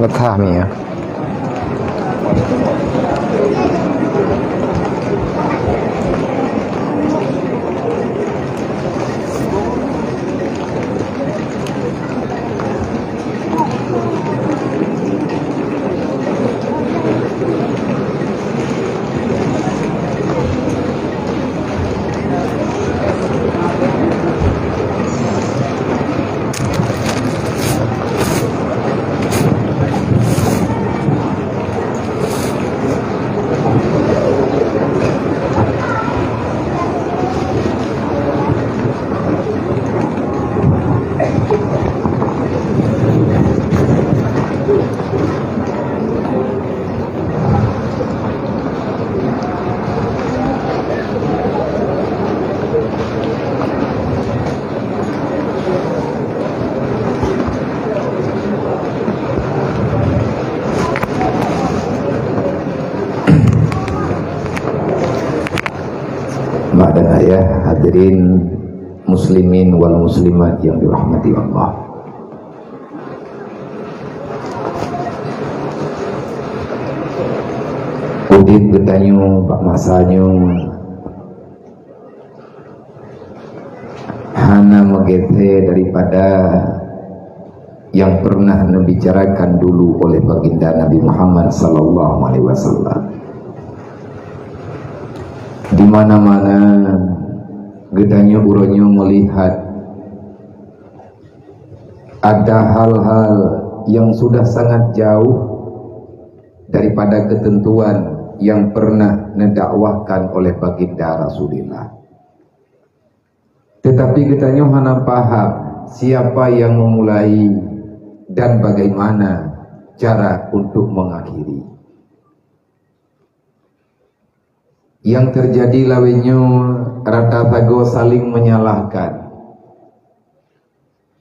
[SPEAKER 1] betah nih ya. Mak dan ayah, hadirin muslimin wal muslimat yang dirahmati Allah. Udit bertanyu, Pak Masanyu hana megete daripada yang pernah dibicarakan dulu oleh baginda Nabi Muhammad sallallahu alaihi wasallam. Di mana-mana gedanya uronyo melihat ada hal-hal yang sudah sangat jauh daripada ketentuan yang pernah didakwahkan oleh baginda Rasulullah. Tetapi gedanya hana paham siapa yang memulai dan bagaimana cara untuk mengakhiri. Yang terjadi lawenyo rata tago saling menyalahkan.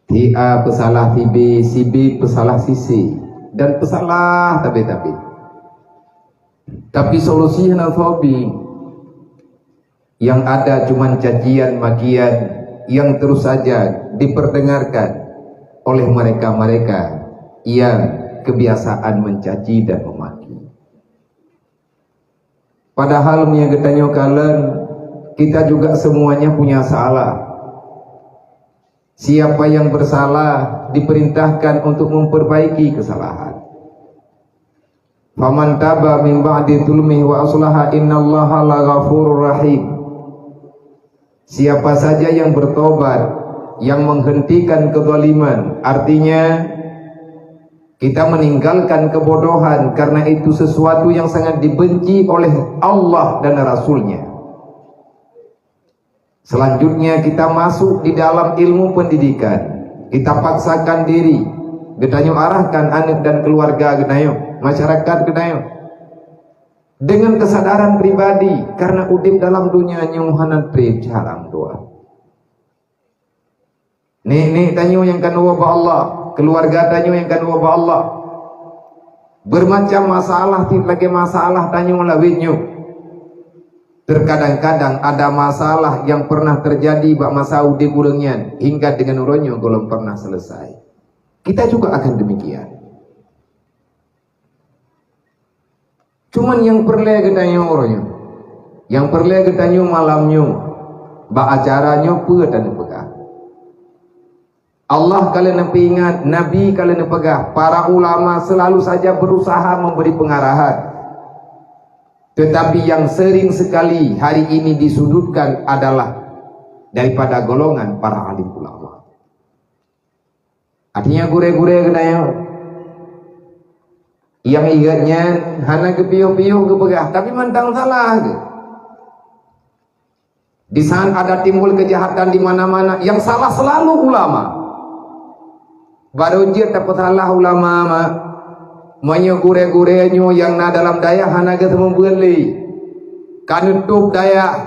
[SPEAKER 1] Tia pesalah tibi, si B pesalah sisi, dan pesalah tapi. Tapi solusi hanafobi yang ada cuman cacian makian yang terus saja diperdengarkan oleh mereka-mereka yang kebiasaan mencaci dan memaki. Padahal menyagetanya kalian kita juga semuanya punya salah. Siapa yang bersalah diperintahkan untuk memperbaiki kesalahan. Faman taba min ba'di zulmihi wa aslaha innallaha laghafurur rahim. Siapa saja yang bertobat, yang menghentikan kezaliman, artinya kita meninggalkan kebodohan karena itu sesuatu yang sangat dibenci oleh Allah dan Rasulnya. Selanjutnya kita masuk di dalam ilmu pendidikan. Kita paksakan diri. Gedanyo arahkan anak dan keluarga gedanyo, masyarakat gedanyo. Dengan kesadaran pribadi karena udip dalam dunia nyuhanan trip jarang doa. Nih tanyo yang kedua ba Allah. Keluarga tanyo yang kedua ba Allah. Bermacam masalah lagi masalah tanyo lawinyo. Terkadang-kadang ada masalah yang pernah terjadi bak masa udip urangnya hingga dengan uronyo belum pernah selesai. Kita juga akan demikian. Cuman yang perlu gedanyo uronyo. Yang perlu gedanyo malamnyo. Bak acaranya pe dan pegah. Allah kalian ingat, Nabi kalian pegah, para ulama selalu saja berusaha memberi pengarahan. Tetapi yang sering sekali hari ini disudutkan adalah daripada golongan para alim ulama. Artinya gure-gure kedayo. Yang ingatnya hana kepiuh-piuh kepegah, tapi mantang salah ke. Di saat ada timbul kejahatan di mana-mana, yang salah selalu ulama. Baru dia dapat salah ulama mah manya gure-gurenyo yang na dalam daya hana kita membeli kanutup daya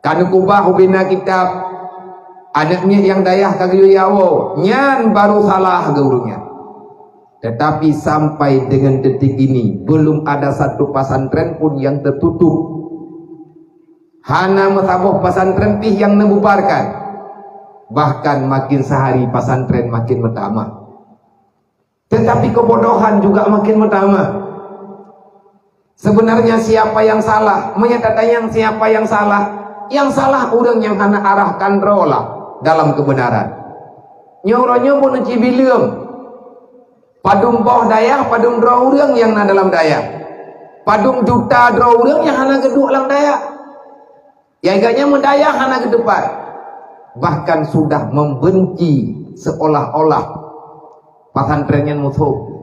[SPEAKER 1] kanukubah ubina kitab anaknya yang daya kagyu yawo nyan baru salah gaurungnya. Tetapi sampai dengan detik ini belum ada satu pesantren pun yang tertutup. Hana metaboh pesantren pih yang membubarkan. Bahkan makin sehari pesantren makin bertambah. Tetapi kebodohan juga makin bertambah. Sebenarnya siapa yang salah? Menyatakan siapa yang salah? Yang salah orang yang hana arahkan rola dalam kebenaran. Nyoronya pun cibilium. Padung bawah daya, padung draw orang yang na dalam daya. Padung juta draw orang yang hana geduk dalam daya. Yang agaknya mendaya hana ke depan. Bahkan sudah membenci seolah-olah pesantrennya musuh.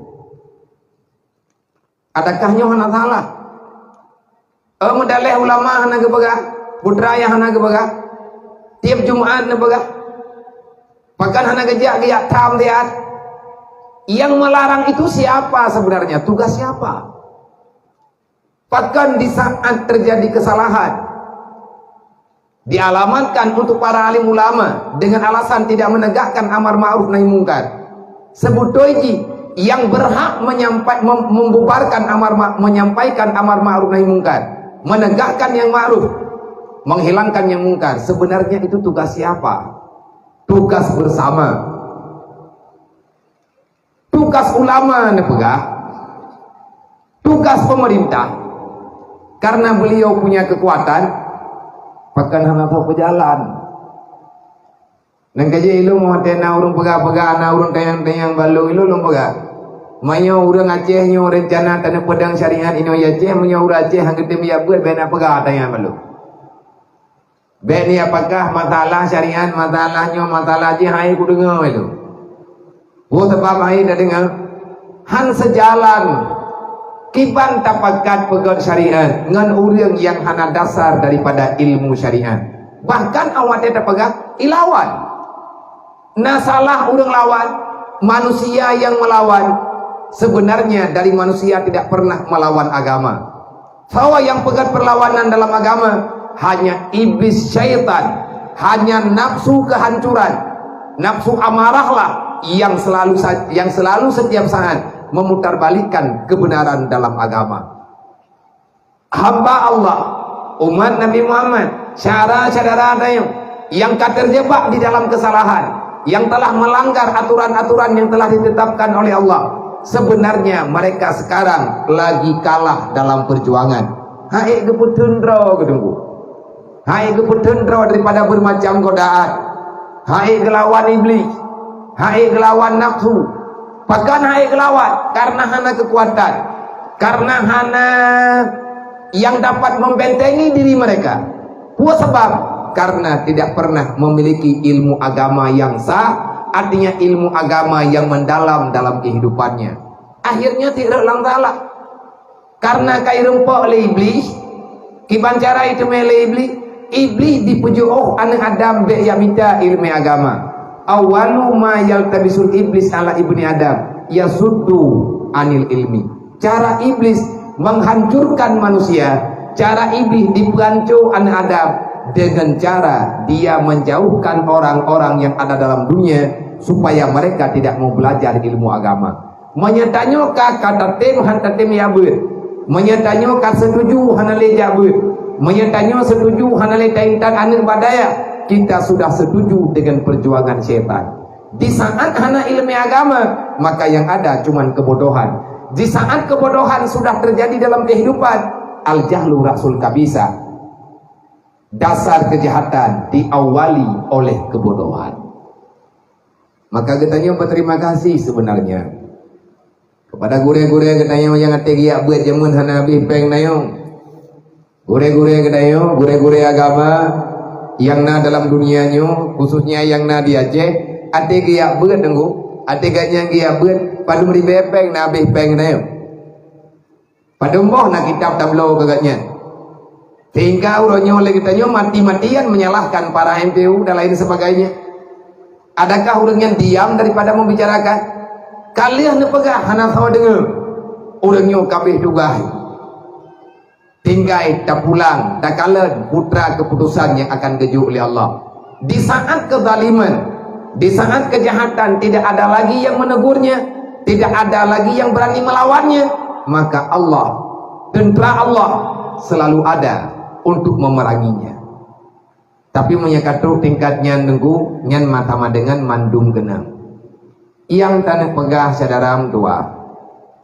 [SPEAKER 1] Adakah nyo hana salah? Medalih ulama hana ke begah, putra yang hana ke begah. Tiap Jumat na begah. Bahkan hana gejak tam tiat. Yang melarang itu siapa sebenarnya? Tugas siapa? Bahkan di saat terjadi kesalahan dialamatkan untuk para alim ulama dengan alasan tidak menegakkan amar ma'ruf nahi mungkar. Sebutoiji yang berhak membubarkan menyampaikan amar ma'ruf nahi mungkar, menegakkan yang ma'ruf, menghilangkan yang mungkar. Sebenarnya itu tugas siapa? Tugas bersama. Tugas ulama negara, tugas pemerintah. Karena beliau punya kekuatan, bahkan hana tahu berjalan. Nang kaji ilu mau tena urung pegah-pegah, ana urung tayang-tayang balu ilu lu pegah. Mayo urang Aceh nyo rencana tanah pedang syariat ino ya Aceh, menyo urang Aceh hang gede ya buat bena pegah tayang balu. Be ni apakah masalah syariat, masalahnya masalah Aceh hai ku dengar itu. Oh sebab hai dah dengar. Han sejalan kiban tapakat pegat syariat ngan urang yang hana dasar daripada ilmu syariat. Bahkan awak dia pegang ilawan. Nah salah urang lawan, manusia yang melawan. Sebenarnya dari manusia tidak pernah melawan agama. Bahwa yang pegat perlawanan dalam agama hanya iblis syaitan, hanya nafsu kehancuran, nafsu amarahlah yang selalu setiap saat memutarbalikkan kebenaran dalam agama. Hamba Allah, umat Nabi Muhammad, saudara-saudara yang terjebak di dalam kesalahan, yang telah melanggar aturan-aturan yang telah ditetapkan oleh Allah, sebenarnya mereka sekarang lagi kalah dalam perjuangan. Hai keputundro kedungku, hai keputundro daripada bermacam godaan, hai gelawan iblis, hai gelawan nafsu, bahkan hai gelawan karena hana kekuatan, karena hana yang dapat membentengi diri mereka. Buat sebab karena tidak pernah memiliki ilmu agama yang sah, artinya ilmu agama yang mendalam dalam kehidupannya. Akhirnya tidak lang salah. Karena kai rumpok le iblis, kiban cara itu mele iblis dipujuh anak Adam be ya minta ilmu agama. Awalu ma yaltabisul iblis ala ibni Adam yasuddu anil ilmi. Cara iblis menghancurkan manusia, cara iblis dibancu anak Adam dengan cara dia menjauhkan orang-orang yang ada dalam dunia supaya mereka tidak mau belajar ilmu agama. Menyatanyokah kata tim hantar tim ya ber, menyatanyokah setuju hanale jabut, menyatanya setuju hanale taintan anak badaya. Kita sudah setuju dengan perjuangan setan. Di saat hana ilmu agama, maka yang ada cuman kebodohan. Di saat kebodohan sudah terjadi dalam kehidupan, al-jahlu rasul kabisa. Dasar kejahatan diawali oleh kebodohan. Maka katanya berterima kasih sebenarnya kepada gure-gure katanya yang ategia buat jamun hana habis peng nayong. Gure-gure katanya, gure-gure agama yang na dalam dunianya, khususnya yang na di Aceh, ategia buat nenggu, ateganya gia buat pada beri bepeng na habis peng nayong. Pada moh na kitab tablo kagaknya. Sehingga uronya oleh kitanya mati-matian menyalahkan para MPU dan lain sebagainya. Adakah orang yang diam daripada membicarakan? Kalian nepegah hana sawa dengar. Orangnya kabeh dugah. Tinggai tak pulang, tak kala putra keputusan yang akan keju oleh Allah. Di saat kezaliman, di saat kejahatan tidak ada lagi yang menegurnya, tidak ada lagi yang berani melawannya, maka Allah, tentera Allah selalu ada untuk memeranginya. Tapi menyakatu tingkatnya nenggu nyan matama dengan mandung genang. yang tanah pegah sadaram tua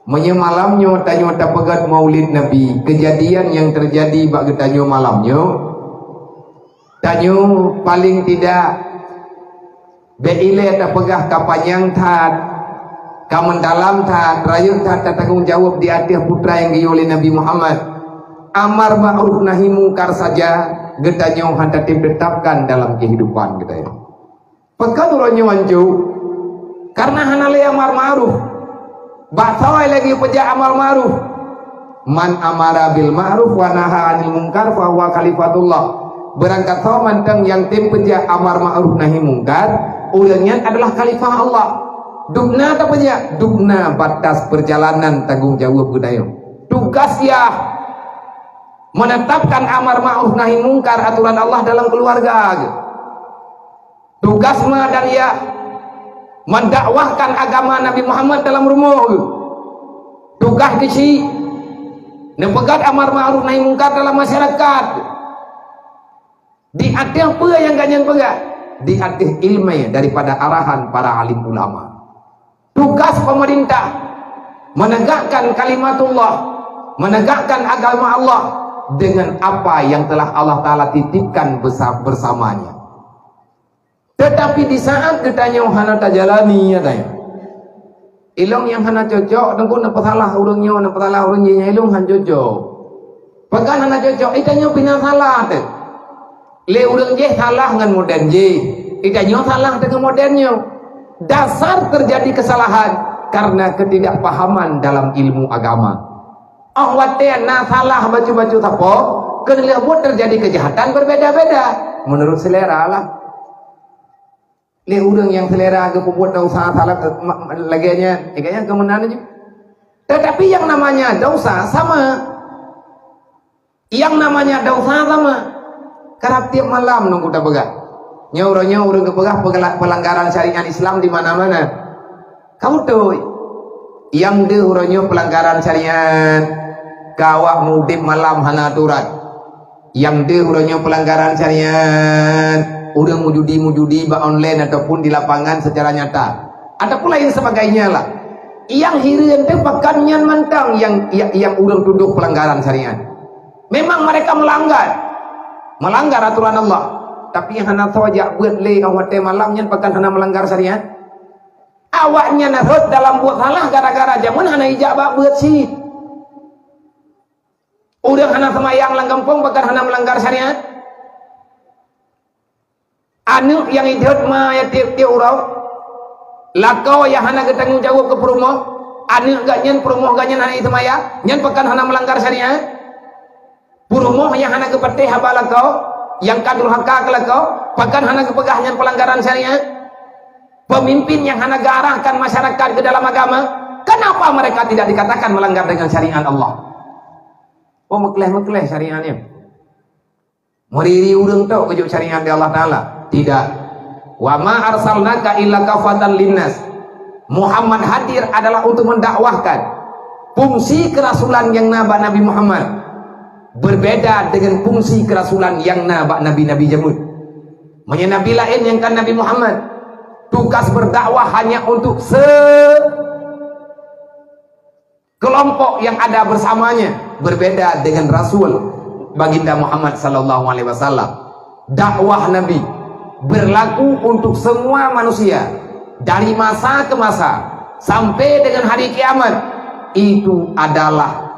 [SPEAKER 1] menyemalamnya tanyo tak pegat maulid Nabi, kejadian yang terjadi bagi tanyo malamnya tanyo paling tidak beile tak pegah kapanyang tat kamen dalam tat rayut tat tanggung jawab di atas putra yang oleh Nabi Muhammad amar ma'ruf nahi mungkar saja getanyo hantar ditetapkan dalam kehidupan kita ya. Pekan uronyo anju karena hanale amar ma'ruf batawai lagi peja amal ma'ruf man amara bil ma'ruf wa naha 'anil munkar fa huwa khalifatullah. Berangkat tau manteng yang tim peja amar ma'ruf nahi munkar ulangnya adalah khalifah Allah. Dugna tak peja dugna batas perjalanan tanggung jawab budaya tugas ya menetapkan amar ma'ruf nahi munkar aturan Allah dalam keluarga. Tugas ma dan ya mendakwahkan agama Nabi Muhammad dalam rumah. Tugas kisi nepegat amar ma'ruf nahi munkar dalam masyarakat. Di atas apa yang ganyan pegat? Di atas ilmu daripada arahan para alim ulama. Tugas pemerintah menegakkan kalimatullah, menegakkan agama Allah dengan apa yang telah Allah Ta'ala titipkan bersamanya. Tetapi di saat ketanya hana tajalani ya tanya ilong yang hana cocok tengku nampak salah urangnya nampak salah urangnya ilong han cocok pekan hana cocok itanya pina salah te le urang je salah dengan modern je itanya salah dengan modernnya. Dasar terjadi kesalahan karena ketidakpahaman dalam ilmu agama. Wate na salah baju-baju tapo kena buat terjadi kejahatan berbeda-beda menurut selera lah. Le urang yang selera ke buat dosa salah laginya kayaknya kemenan aja. Tetapi yang namanya dosa sama. Yang namanya dosa sama. Karena tiap malam nunggu tak begah. Nyauranya urang ke begah pelanggaran syariat Islam di mana-mana. Kamu tuh yang urangnya pelanggaran syariat kawak mudib malam hana aturan yang urangnya pelanggaran syariat udah mujudi ba online ataupun di lapangan secara nyata ataupun lain sebagainya lah yang hirian teh pakannya mantang yang udah duduk pelanggaran syariat. Memang mereka melanggar aturan Allah, tapi yang hana saja buat le awak teh malamnya pakan hana melanggar syariat awaknya narot dalam buat salah gara-gara jamun hana ijabah buat sih udah hana semayang langgampung pakan hana melanggar syariat. Anu yang idhot ma ya tiap-tiap urau lakau ya hana ketanggung jawab ke perumoh anu gak nyen perumoh gak nyen hana itu maya nyen pekan hana melanggar syariat perumoh yang hana kepetih haba lakau yang kadurhaka ke lakau pekan hana kepegah nyen pelanggaran syariat pemimpin yang hana garahkan masyarakat ke dalam agama kenapa mereka tidak dikatakan melanggar dengan syariat Allah? Mekleh syariatnya meriri urang tau kejuk syariat di Allah Ta'ala. Tidak. Wa ma arsalnaka illa kafatan linnas. Muhammad hadir adalah untuk mendakwahkan. Fungsi kerasulan yang naba Nabi Muhammad berbeda dengan fungsi kerasulan yang naba Nabi-Nabi jamud. Nabi lain yang kan Nabi Muhammad tugas berdakwah hanya untuk kelompok yang ada bersamanya, berbeda dengan Rasul baginda Muhammad sallallahu alaihi wasallam. Dakwah Nabi berlaku untuk semua manusia dari masa ke masa sampai dengan hari kiamat. Itu adalah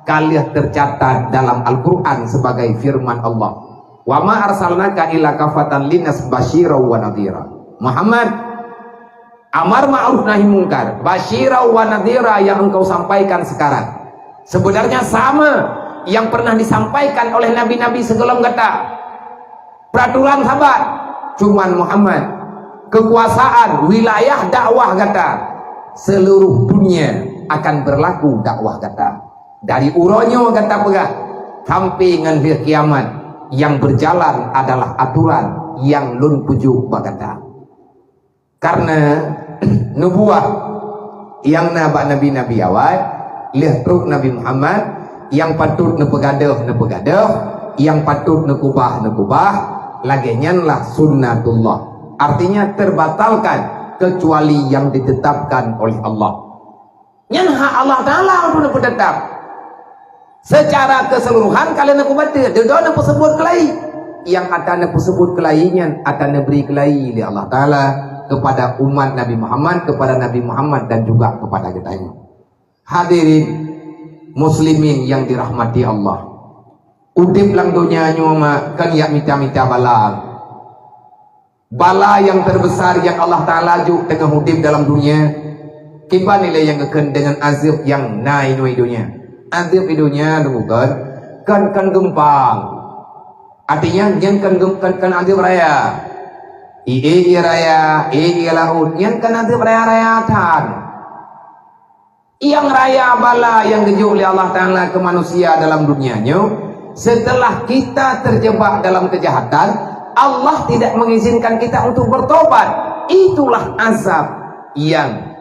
[SPEAKER 1] kalian tercatat dalam Al-Quran sebagai firman Allah, wa ma arsalnaka illa kafatan linnas basyira wa nadhira. Muhammad, amar ma'ruf nahi munkar, basyira wa nadhira yang engkau sampaikan sekarang sebenarnya sama yang pernah disampaikan oleh nabi-nabi sebelum kata. Peraturan sahabat cuman Muhammad kekuasaan wilayah dakwah kata seluruh dunia akan berlaku dakwah kata dari uronyo kata pegah sampai dengan hari kiamat yang berjalan adalah aturan yang lun pujuk kata karena nubuah yang nabak nabi-nabi awal lihat truk Nabi Muhammad yang patut nepegadah yang patut nekubah laginya lah sunnatullah artinya terbatalkan kecuali yang ditetapkan oleh Allah. Yang hak Allah Ta'ala untuk tetap. Secara keseluruhan kalian aku baca, dia nak sebut kelai. Yang akan sebut kelainya akan beri kelai oleh Allah Ta'ala kepada umat Nabi Muhammad, kepada Nabi Muhammad dan juga kepada kita. Hadirin muslimin yang dirahmati Allah. Udip lang dunia nyoma kan ya mita-mita bala. Bala yang terbesar yang Allah Ta'ala juk tengah udip dalam dunia. Kipa nilai yang keken dengan azab yang naik dunia. Azab dunia bukan kan gempang. Artinya yang kan azab raya. Ie raya, laut. Yang kan azab raya tan. Yang raya bala yang gejuk oleh Allah Ta'ala ke manusia dalam dunianya. Setelah kita terjebak dalam kejahatan, Allah tidak mengizinkan kita untuk bertobat. Itulah azab yang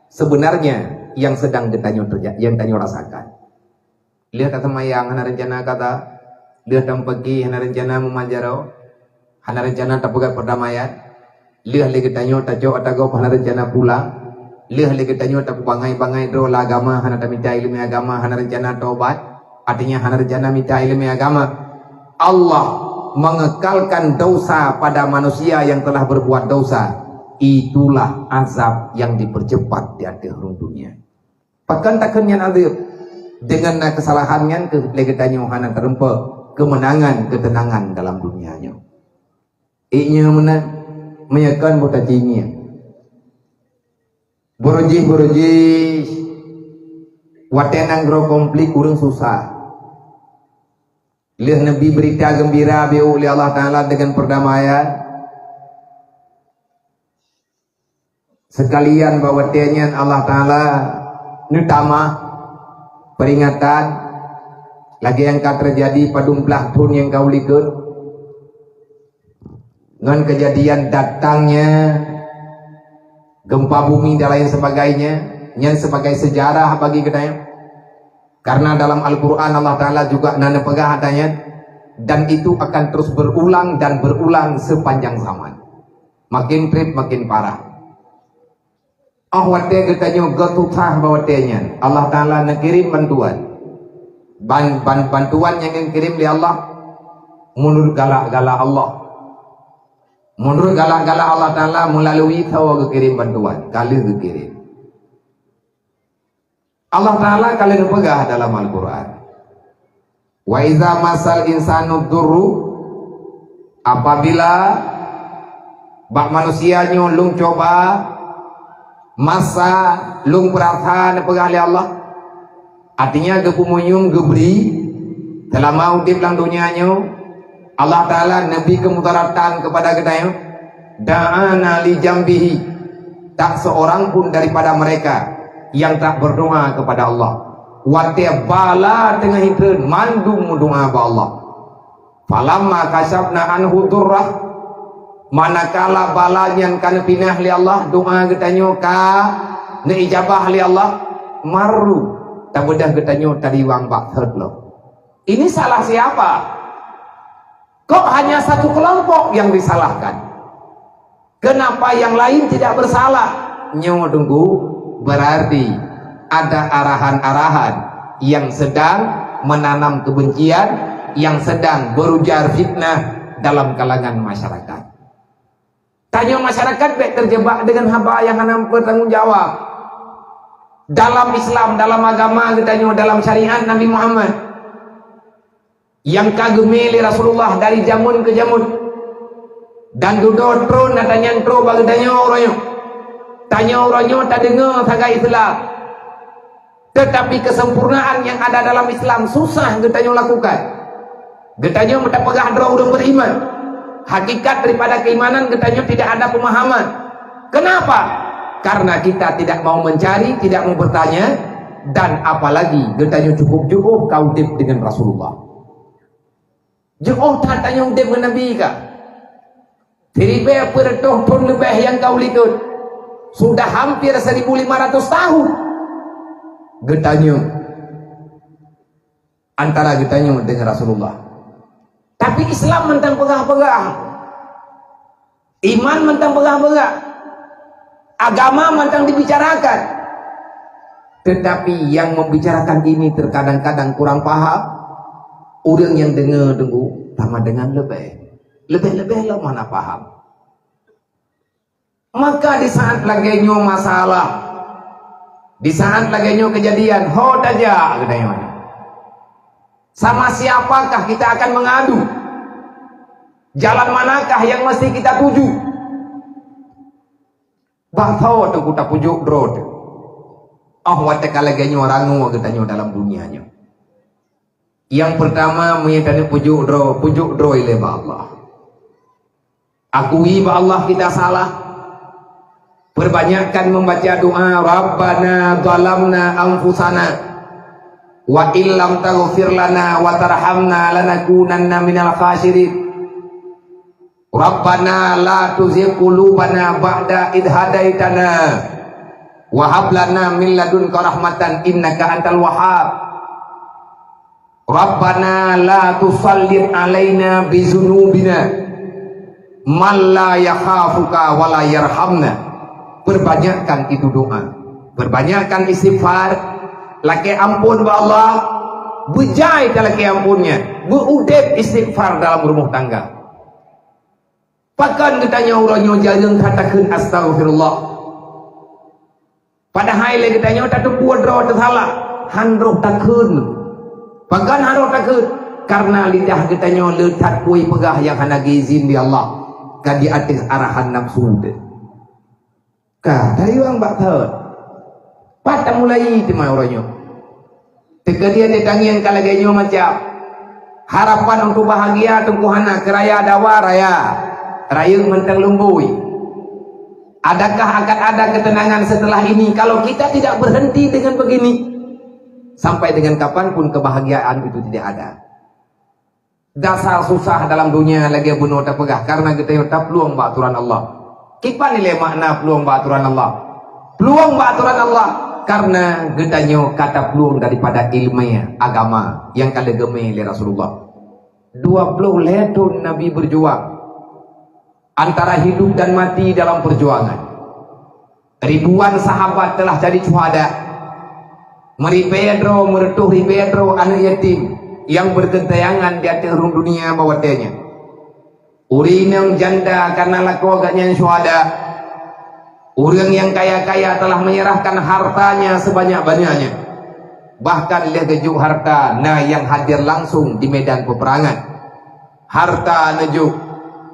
[SPEAKER 1] sebenarnya yang sedang yang tanyo rasakan. Lihat kata mayang hana rencana kata, lihat dan pergi hana rencana memanjaro, hana rencana tapegat perdamaian. Lihat lagi tanyo tajo atago hana rencana pulang. Lihat lagi tanyo tapu bangai do agama hana tamita ilmu agama hana rencana tobat. Artinya hana rencana minta ilmu agama. Allah mengekalkan dosa pada manusia yang telah berbuat dosa. Itulah azab yang dipercepat di akhir dunia. Pakan takkannya azab dengan kesalahannya kelegedanya hana terempa kemenangan ketenangan dalam dunianya. Inya mana menyakan botacinya. Borojih watenang gro komplik kurang susah. Lihat Nabi berita gembira oleh Allah Ta'ala dengan perdamaian. Sekalian bahwa tianyan Allah Ta'ala nutama peringatan lagi yang akan terjadi pada umplah tahun yang kau likut dengan kejadian datangnya gempa bumi dan lain sebagainya yang sebagai sejarah bagi kita. Karena dalam Al-Quran Allah Ta'ala juga nana pegah hatanya. Dan itu akan terus berulang dan berulang sepanjang zaman. Makin trip makin parah. Watnya katanya getutah bawatnya. Allah Ta'ala nakirim bantuan. Bantuan yang dikirim oleh Allah menurut galak-galak Allah. Menurut galak-galak Allah Ta'ala melalui tawa kekirim bantuan. Kali kekirim. Allah Ta'ala kalian pegah dalam Al-Quran. Wa iza masal insanu durru, apabila bak manusianya lung coba masa lung perasaan pegah oleh Allah. Artinya gepumunyung geberi telah mau di belang dunianya. Allah Ta'ala Nabi kemudaratan kepada kita. Da'ana li jambihi, tak seorang pun daripada mereka yang tak berdoa kepada Allah. Watia bala tengah hidun mandung doa kepada Allah. Falamma kasyafna anhu durrah, manakala balanya kan pinah li Allah doa getanyo ka ne ijabah li Allah maru tak bedah getanyo tadi wang bakhad lo. Ini salah siapa? Kok hanya satu kelompok yang disalahkan? Kenapa yang lain tidak bersalah? Nyo tunggu. Berarti ada arahan-arahan yang sedang menanam kebencian, yang sedang berujar fitnah dalam kalangan masyarakat. Tanya masyarakat baik terjebak dengan hamba yang hendak bertanggung jawab. Dalam Islam, dalam agama, ditanya dalam syariat Nabi Muhammad yang kagemeli Rasulullah dari jamun ke jamun. Dan duduk tron natanya tro bagi tanya orangnya. Tanya orangnya tak dengar sagai Islam. Tetapi kesempurnaan yang ada dalam Islam susah getanya lakukan. Getanya minta pegah orang beriman. Hakikat daripada keimanan getanya tidak ada pemahaman. Kenapa? Karena kita tidak mau mencari, tidak mau bertanya, dan apalagi getanya cukup kau dip dengan Rasulullah. Jauh tak tanya dip dengan Nabi kah? Teribe pertoh pun lebih yang kau likut. Sudah hampir 1500 tahun getanya antara getanya dengan Rasulullah. Tapi Islam mentang pegah-pegah, iman mentang pegah-pegah. Agama mentang dibicarakan, tetapi yang membicarakan ini terkadang-kadang kurang paham. Orang yang dengar sama dengan lebih lah mana paham. Maka di saat lagi masalah, di saat lagi kejadian, ho aja katanya mana. Sama siapakah kita akan mengadu? Jalan manakah yang mesti kita tuju? Bahawa tu kita pujuk drod. Wate kalaganya orang katanya dalam dunianya. Yang pertama menyatakan pujuk dro ile ba Allah. Akui ba Allah kita salah. Perbanyakkan membaca doa Rabbana zalamna anfusana wa illam taghfir lana wa tarhamna lanakunanna minal khasirin. Rabbana la tuzigh qulubana ba'da idh hadaitana wa hab lana min ladunka rahmatan innaka antal wahhab. Rabbana la tusallit alaina bizunubina man la yakhafuka wa la yarhamna. Perbanyakkan itu doa, perbanyakkan istighfar. Laki ampun ba Allah, bejai laki ampunnya, beudep istighfar dalam rumah tangga. Pakan katanya orangnya jalan katakan astagfirullah. Padahal katanya tak buat roh tersalah, handroh takun. Pakan handroh takun karena lidah katanya letak kue pegah yang hendak izin di Allah. Kan di atas arahan nafsu. Kah dari orang bakal. Patah mulai tema orangnya. Tekadian ditangian kalaganya macam harapan untuk bahagia tungkuhana keraya dawa raya. Raya mentang lumbui. Adakah akan ada ketenangan setelah ini kalau kita tidak berhenti dengan begini? Sampai dengan kapanpun kebahagiaan itu tidak ada. Dasar susah dalam dunia lagi bunuh tak pegah karena kita tak peluang aturan Allah. Kipan nilai makna peluang aturan Allah? Peluang aturan Allah karena getanyo kata peluang daripada ilmu agama yang kala gemei oleh Rasulullah. 20 tahun Nabi berjuang antara hidup dan mati dalam perjuangan. Ribuan sahabat telah jadi syuhada. Meripedro meretuh ripedro anak yatim yang bergentayangan di atas dunia bawatnya. Urin yang janda karena laku agaknya syuhada. Orang yang kaya-kaya telah menyerahkan hartanya sebanyak-banyaknya. Bahkan lihat kejuk harta yang hadir langsung di medan peperangan. Harta nejuk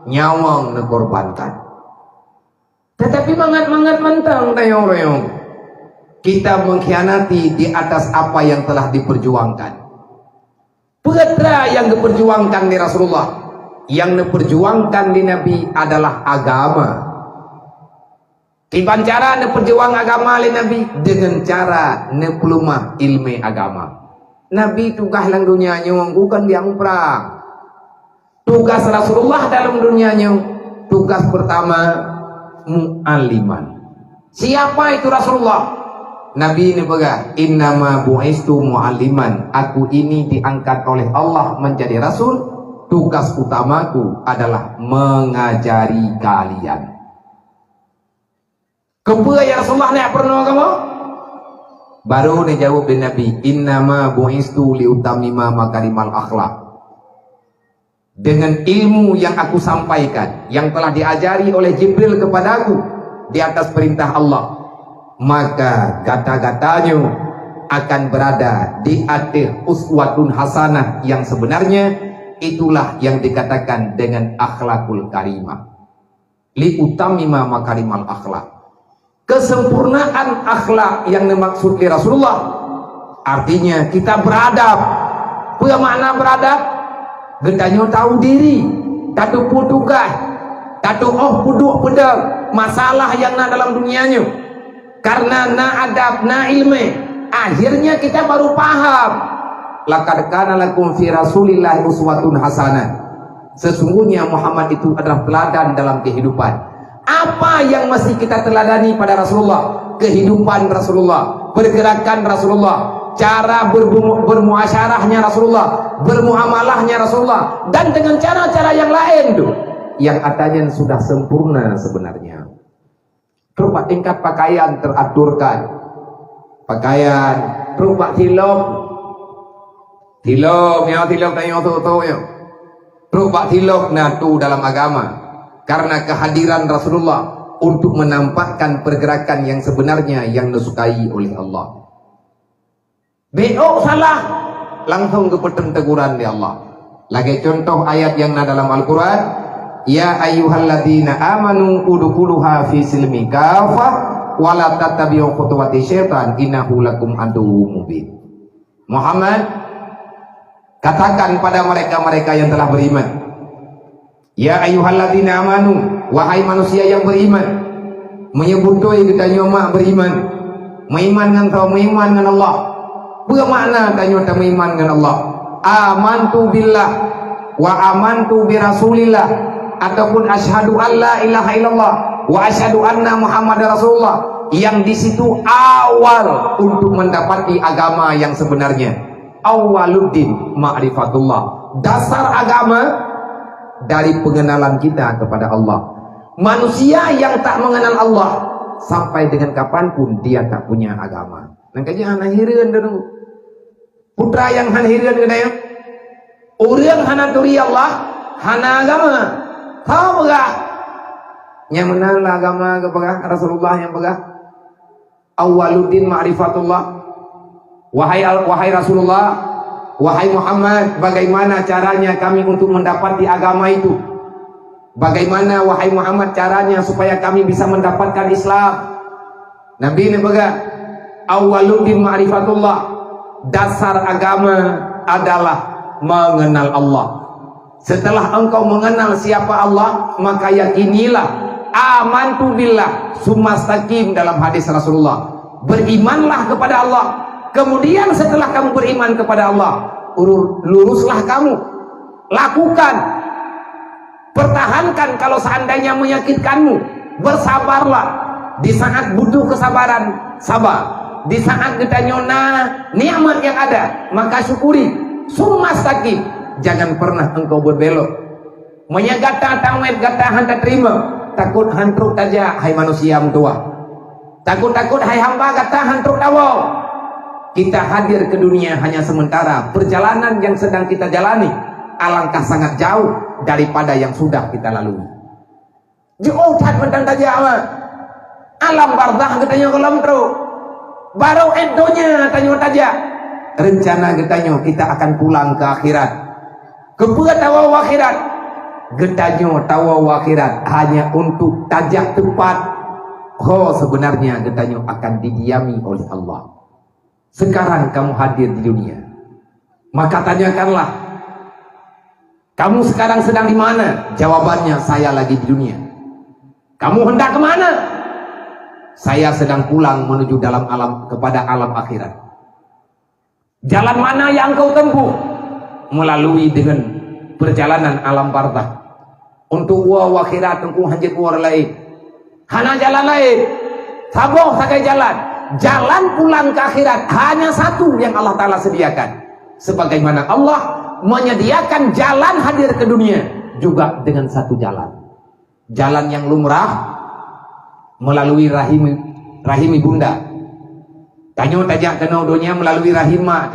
[SPEAKER 1] nyawang dikorbankan. Tetapi mangat-mangat mentang tayong-tayong kita mengkhianati di atas apa yang telah diperjuangkan. Putra yang diperjuangkan di Rasulullah, yang diperjuangkan di Nabi adalah agama. Tiban cara diperjuang agama oleh Nabi dengan cara nepelumah ilmu agama. Nabi tugas lang dunia nyong bukan diang perang. Tugas Rasulullah dalam dunianya, tugas pertama mu'alliman. Siapa itu Rasulullah? Nabi ini pegah, innama bu'istu mu'alliman. Aku ini diangkat oleh Allah menjadi Rasul. Tugas utamaku adalah mengajari kalian. Kepada ya Rasulullah nak pernah kamu? Baru dia jawab dengan Nabi, innama bu'istu liutamima makarimal akhlak. Dengan ilmu yang aku sampaikan, yang telah diajari oleh Jibril kepadaku di atas perintah Allah, maka kata-katanya akan berada di atas uswatun hasanah yang sebenarnya. Itulah yang dikatakan dengan akhlakul karimah. Liutamima makarimal akhlak. Kesempurnaan akhlak yang dimaksud oleh Rasulullah artinya kita beradab. Apa makna beradab? Gendanya tahu diri, tatu putugas, tatu puduk pedang masalah yang na dalam dunianya. Karena na adab, na ilmu, akhirnya kita baru paham. Laqad kana lakum fi Rasulillah uswatun hasanah. Sesungguhnya Muhammad itu adalah teladan dalam kehidupan. Apa yang mesti kita teladani pada Rasulullah? Kehidupan Rasulullah, pergerakan Rasulullah, cara bermuasyarahnya Rasulullah, bermuamalahnya Rasulullah, dan dengan cara-cara yang lain tuh yang katanya sudah sempurna sebenarnya. Rupa tingkat pakaian teraturkan. Pakaian, rupa tilok ya, tilok tanya tu ya. Rupa tilok natu dalam agama. Karena kehadiran Rasulullah untuk menampakkan pergerakan yang sebenarnya yang disukai oleh Allah. Beok salah, langsung kepetan teguran di Allah. Lagi contoh ayat yang ada dalam Al-Quran, ya ayyuhalladzina amanu udkhuluha fi silmi kafah wa la tattabi'u khutuwati syaitan innahu lakum aduwwum mubin. Muhammad, katakan pada mereka-mereka yang telah beriman, ya ayyuhalladzina amanu, wahai manusia yang beriman. Menyebut doi kita nyomak beriman, meiman dengan Allah. Bermakna tanya ta meiman dengan Allah. Amantu billah wa amantu bi rasulillah, ataupun asyhadu alla ilaha illallah wa asyhadu anna muhammadar rasulullah, yang di situ awal untuk mendapati agama yang sebenarnya. Awaluddin ma'rifatullah, dasar agama dari pengenalan kita kepada Allah. Manusia yang tak mengenal Allah sampai dengan kapanpun dia tak punya agama. Nangkanya anak hireun dulu. Putra yang han hireun gede. Urang hana turi Allah, hana agama. Tahu begah? Yang mengenal agama kepada Rasulullah yang begah. Awaluddin ma'rifatullah. Wahai Rasulullah, wahai Muhammad, bagaimana caranya kami untuk mendapati agama itu? Bagaimana wahai Muhammad caranya supaya kami bisa mendapatkan Islam? Nabi ini begah. Awaluddin ma'rifatullah. Dasar agama adalah mengenal Allah. Setelah engkau mengenal siapa Allah, maka yakinilah amantu billah sumastaqim dalam hadis Rasulullah. Berimanlah kepada Allah. Kemudian setelah kamu beriman kepada Allah, luruslah kamu. Lakukan. Pertahankan kalau seandainya menyakitkanmu. Bersabarlah. Di saat butuh kesabaran, sabar. Di saat kita nyona nikmat yang ada, maka syukuri. Sumastaqim. Jangan pernah engkau berbelok. Menyagata tawet gata hanta terima. Takut hantruk saja hai manusia tua. Takut-takut hai hamba gata hantruk tawau. Kita hadir ke dunia hanya sementara. Perjalanan yang sedang kita jalani alangkah sangat jauh daripada yang sudah kita lalui. Jauh tak mentang tajam. Alam barzah katanya kolam teruk. Baru endonya tanya taja. Rencana getanyo kita akan pulang ke akhirat. Kebuat tawa akhirat. Getanyo tawa akhirat hanya untuk tajak tempat. Oh sebenarnya getanyo akan didiami oleh Allah. Sekarang kamu hadir di dunia. Maka tanyakanlah. Kamu sekarang sedang di mana? Jawabannya saya lagi di dunia. Kamu hendak kemana? Saya sedang pulang menuju dalam alam kepada alam akhirat. Jalan mana yang kau tempuh? Melalui dengan perjalanan alam barzah. Untuk wa akhirat engkau hanjit war lain. Hana jalan lain. Saboh sakai jalan. Jalan pulang ke akhirat hanya satu yang Allah Ta'ala sediakan. Sebagaimana Allah menyediakan jalan hadir ke dunia juga dengan satu jalan. Jalan yang lumrah melalui rahim ibunda. Tanyo tajak kena dunia melalui rahimah.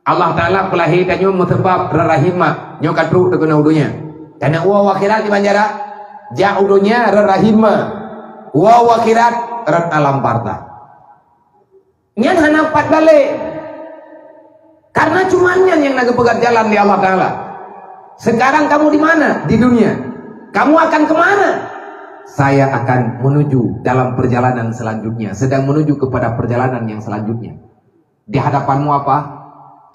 [SPEAKER 1] Allah Ta'ala pelahir tanyo mesebab rahimah. Nyo katruk kena dunia. Karena wa akhirat di banjara jauh dunia rahimah. Wa akhirat alam barzah. Nyan hana empat balik. Karena cuma nyan yang naga pegat jalan di Allah Ta'ala. Sekarang kamu di mana? Di dunia. Kamu akan kemana? Saya akan menuju dalam perjalanan selanjutnya. Sedang menuju kepada perjalanan yang selanjutnya. Di hadapanmu apa?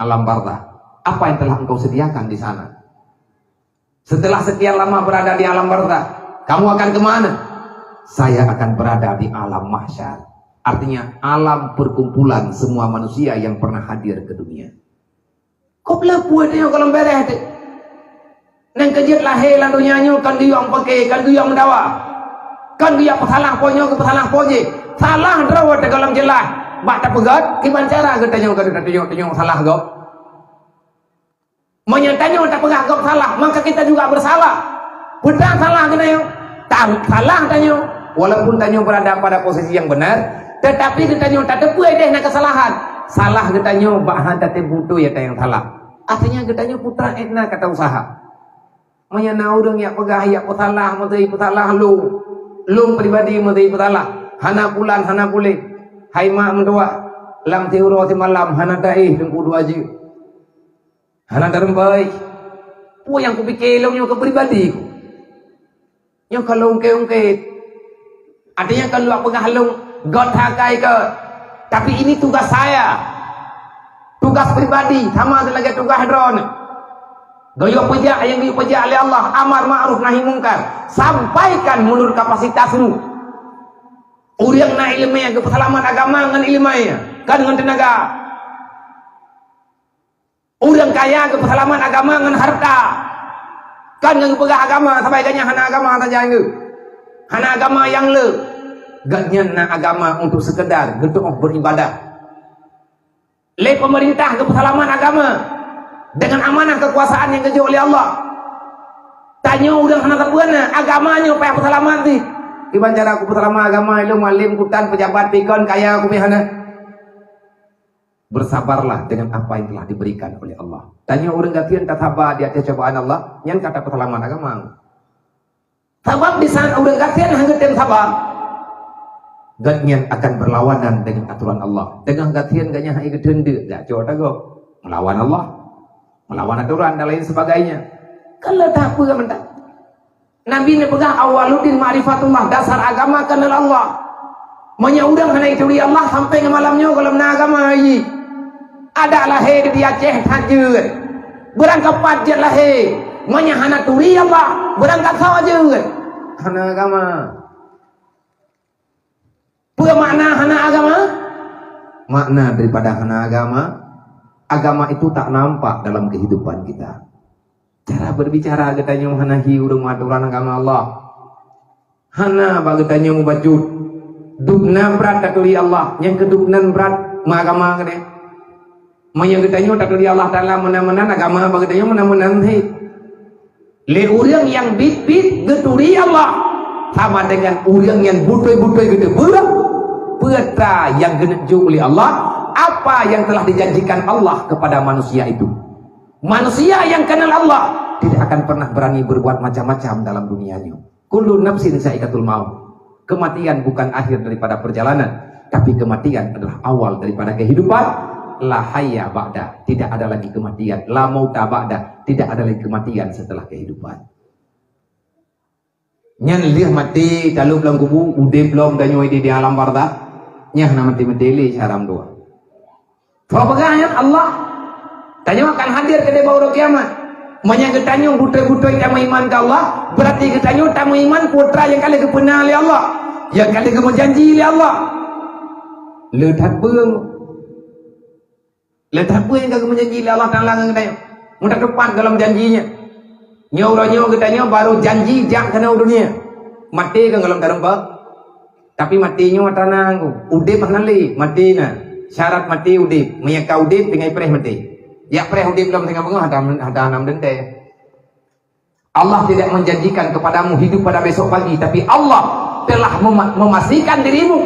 [SPEAKER 1] Alam barzah. Apa yang telah engkau sediakan di sana? Setelah sekian lama berada di alam barzah, kamu akan kemana? Saya akan berada di alam mahsyar. Artinya alam perkumpulan semua manusia yang pernah hadir ke dunia. Kau belah puatnya kalau beres tu. Neng kejut lahir lang dunia nyo kan dia yang pakai, kan dia yang mendawa. Kan dia pesalah ponyo ke pesalah ponye. Salah drawat dalam jelas. Bak tak pegat, gimana cara kita tanya salah kau? Menyatanya tak pegat kau salah, maka kita juga bersalah. Betul salah kita yang tak salah tanya. walaupun tanya berada pada posisi yang benar, tetapi katanya tak ada deh nak kesalahan. Salah katanya bahan tadi butuh ya yang salah. Artinya katanya putra etna kata usaha. Maya na orang yang pegah ya putalah, mesti putalah lum pribadi mesti putalah. Hana pulan hana pule. Hai mak mentua lam tiuro ti malam hana dai dengku dua ji. Hana dalam baik. Pu yang kupikir long ke pribadi ku. Yang kalau ungke artinya kalau pegah long God hakai ke. Tapi ini tugas saya. Tugas pribadi sama lagi tugas drone. Gaya pejak yang gaya pejak oleh Allah, amar ma'ruf nahi mungkar. Sampaikan menurut kapasitasmu. Urang na ilmu yang kepesalaman agama dengan ilmunya, kan dengan tenaga. Urang kaya kepesalaman agama dengan harta, kan dengan pegah agama. Sampaikannya hana agama saja yang hana agama yang le. Gaknya na agama untuk sekedar gedung beribadah. Le pemerintah kepesalaman agama dengan amanah kekuasaan yang kejo oleh Allah. Tanya udah hana kebuana agamanya upaya pesalaman ti. Gimana cara aku pesalaman agama itu malim kutan pejabat pikon kaya aku mihana. Bersabarlah dengan apa yang telah diberikan oleh Allah. Tanya orang gatian tak sabar di atas cobaan Allah, yang kata pesalaman agama. Sebab di sana orang gatian hanggetin sabar. Gatnya akan berlawanan dengan aturan Allah. Dengan gatian gaknya hai gedende, gak coba go melawan Allah, melawan aturan dan lain sebagainya. Kalau tak apa mentak. Nabi ni pegang awaluddin ma'rifatullah, dasar agama kenal Allah. Menyaudang hana itu di Allah sampai ke malamnya kalau na agama ini. Ada lahir di Aceh tajud. Berangkat pajak lahir. Menyahana turi Allah, berangkat saja. Hana agama. Apa makna hana agama? Makna daripada hana agama, agama itu tak nampak dalam kehidupan kita. Cara berbicara katanya hana hiurung aturan agama Allah. Hana bagatanya mubajud. Dugna berat takuli Allah, yang kedugnan berat agama kene. Maya katanya takuli Allah Taala menan-menan agama bagatanya menan-menan hai. Le urang yang bit-bit geturi Allah sama dengan urang yang butoy-butoy gede berat. Putra yang geneju oleh Allah, apa yang telah dijanjikan Allah kepada manusia itu. Manusia yang kenal Allah tidak akan pernah berani berbuat macam-macam dalam dunianya. Kullu nafsin sa'iqatul maut. Kematian bukan akhir daripada perjalanan, tapi kematian adalah awal daripada kehidupan. La hayya ba'da, tidak ada lagi kematian. La mauta ba'da, tidak ada lagi kematian setelah kehidupan. Nyan liah mati kalau belum kubu udah belum danyo di alam barzakh. Nyah nama timedeli haram dua. Kalau pegangnya Allah tanya akan hadir ke bawah kiamat. Menyang ketanya butai-butai tamu iman ke Allah, berarti ketanya tamu iman putra yang kali kebenar oleh Allah, yang kali kemenjanji oleh Allah. Letak yang kali kemenjanji oleh Allah Taala ketanya. Mudah tepat dalam janjinya. Nyauranya ketanya baru janji jak kena dunia. Mati kan dalam darah. Tapi matinya tanang udip hanali mati na syarat mati udip menyeka udip dengan preh mati ya preh udip dalam tengah bengah ada enam dente. Allah tidak menjanjikan kepadamu hidup pada besok pagi, tapi Allah telah memastikan dirimu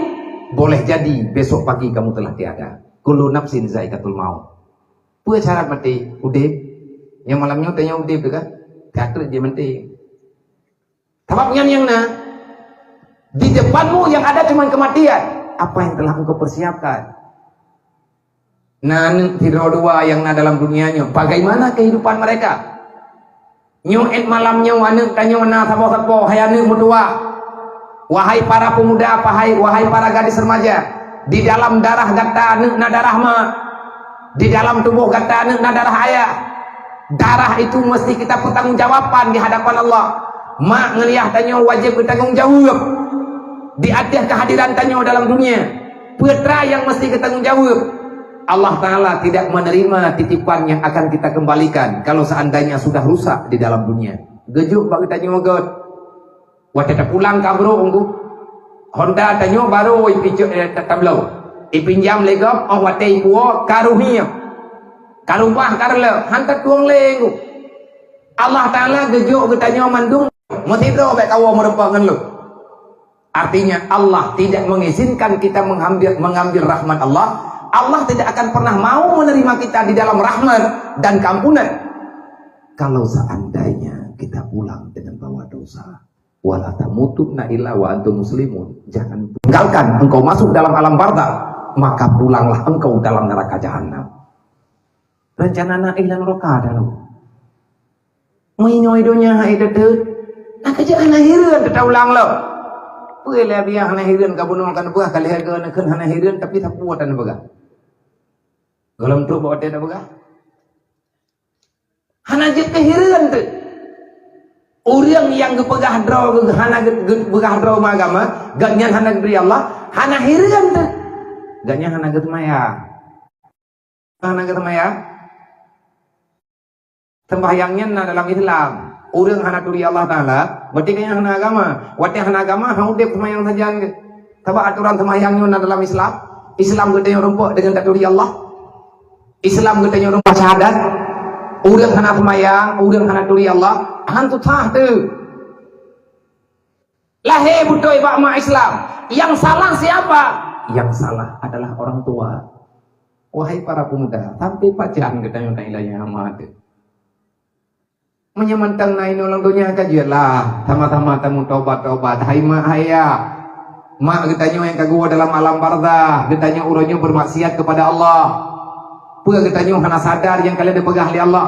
[SPEAKER 1] boleh jadi besok pagi kamu telah tiada. Kullu nafsin za'iqatul maut. Punya syarat mati udip yang malamnya tanya udip tu kan tak dia mati. Sebabnya yang na di depanmu yang ada cuma kematian. Apa yang telah engkau persiapkan? Nah, tidur dua yang ada dalam dunianya. Bagaimana kehidupan mereka? Nyu'id malamnya wane tanya wana sabo-sabo hayane mutua. Wahai para pemuda, wahai para gadis remaja, di dalam darah gata na darah ma. Di dalam tubuh gata na darah ayah. Darah itu mesti kita pertanggungjawaban di hadapan Allah. Mak ngeliah tanya wajib bertanggung jawab. Di atas kehadiran tanya dalam dunia, putra yang mesti bertanggung jawab. Allah Ta'ala tidak menerima titipan yang akan kita kembalikan kalau seandainya sudah rusak di dalam dunia. Gejuk bagi tanya God. Waktu pulang ka bro unggu. Honda tanya baru ipicu tablau. Ipinjam legop oh watei kuo karuhia. Karupah karle hantar tuang lenggu. Allah Ta'ala gejuk tanya mandung. Mesti tu baik kau merempah dengan lu. Artinya Allah tidak mengizinkan kita mengambil rahmat Allah. Allah tidak akan pernah mau menerima kita di dalam rahmat dan keampunan kalau seandainya kita pulang dengan bawa dosa. Wala tamutunna illa wa antum muslimun. Jangan tinggalkan engkau masuk dalam alam barzakh, maka pulanglah engkau dalam neraka jahanam. Rencana nak ilan roka dah lu. Moino-idonya hai dedet. Nak kerja anak hiran tetap ulang lo. Boleh biar anak hiran kabunongkan buah kali harga nak anak hiran tapi tak puas dan begah. Kalau tu bawa dia dah begah. Hana jet kehiran tu. Orang yang gepegah draw hana begah draw agama, ganyan hana beri Allah, hana hiran tu. Ganyan hana getmaya. Hana getmaya. Sembahyangnya dalam Islam. Orang hana turi Allah Ta'ala, berarti kaya hana agama. Wati hana agama, haudip sembahyang saja. Sebab aturan sembahyangnya dalam Islam. Islam katanya rumput dengan tak turi Allah. Islam katanya rumput syahadat. Orang hana sembahyang, orang hana turi Allah. Hantu tah tu. Lahir butuh ibak Islam. Yang salah siapa? Yang salah adalah orang tua. Wahai para pemuda, sampai pacaran katanya tak ilahnya amat. Menyemantang naik nolong dunia kajilah sama-sama temu tobat-tobat. Hai mak haya mak katanya yang kagua dalam alam barzakh, katanya urangnya bermaksiat kepada Allah. Pula katanya hana sadar yang kalian dipegang oleh Allah.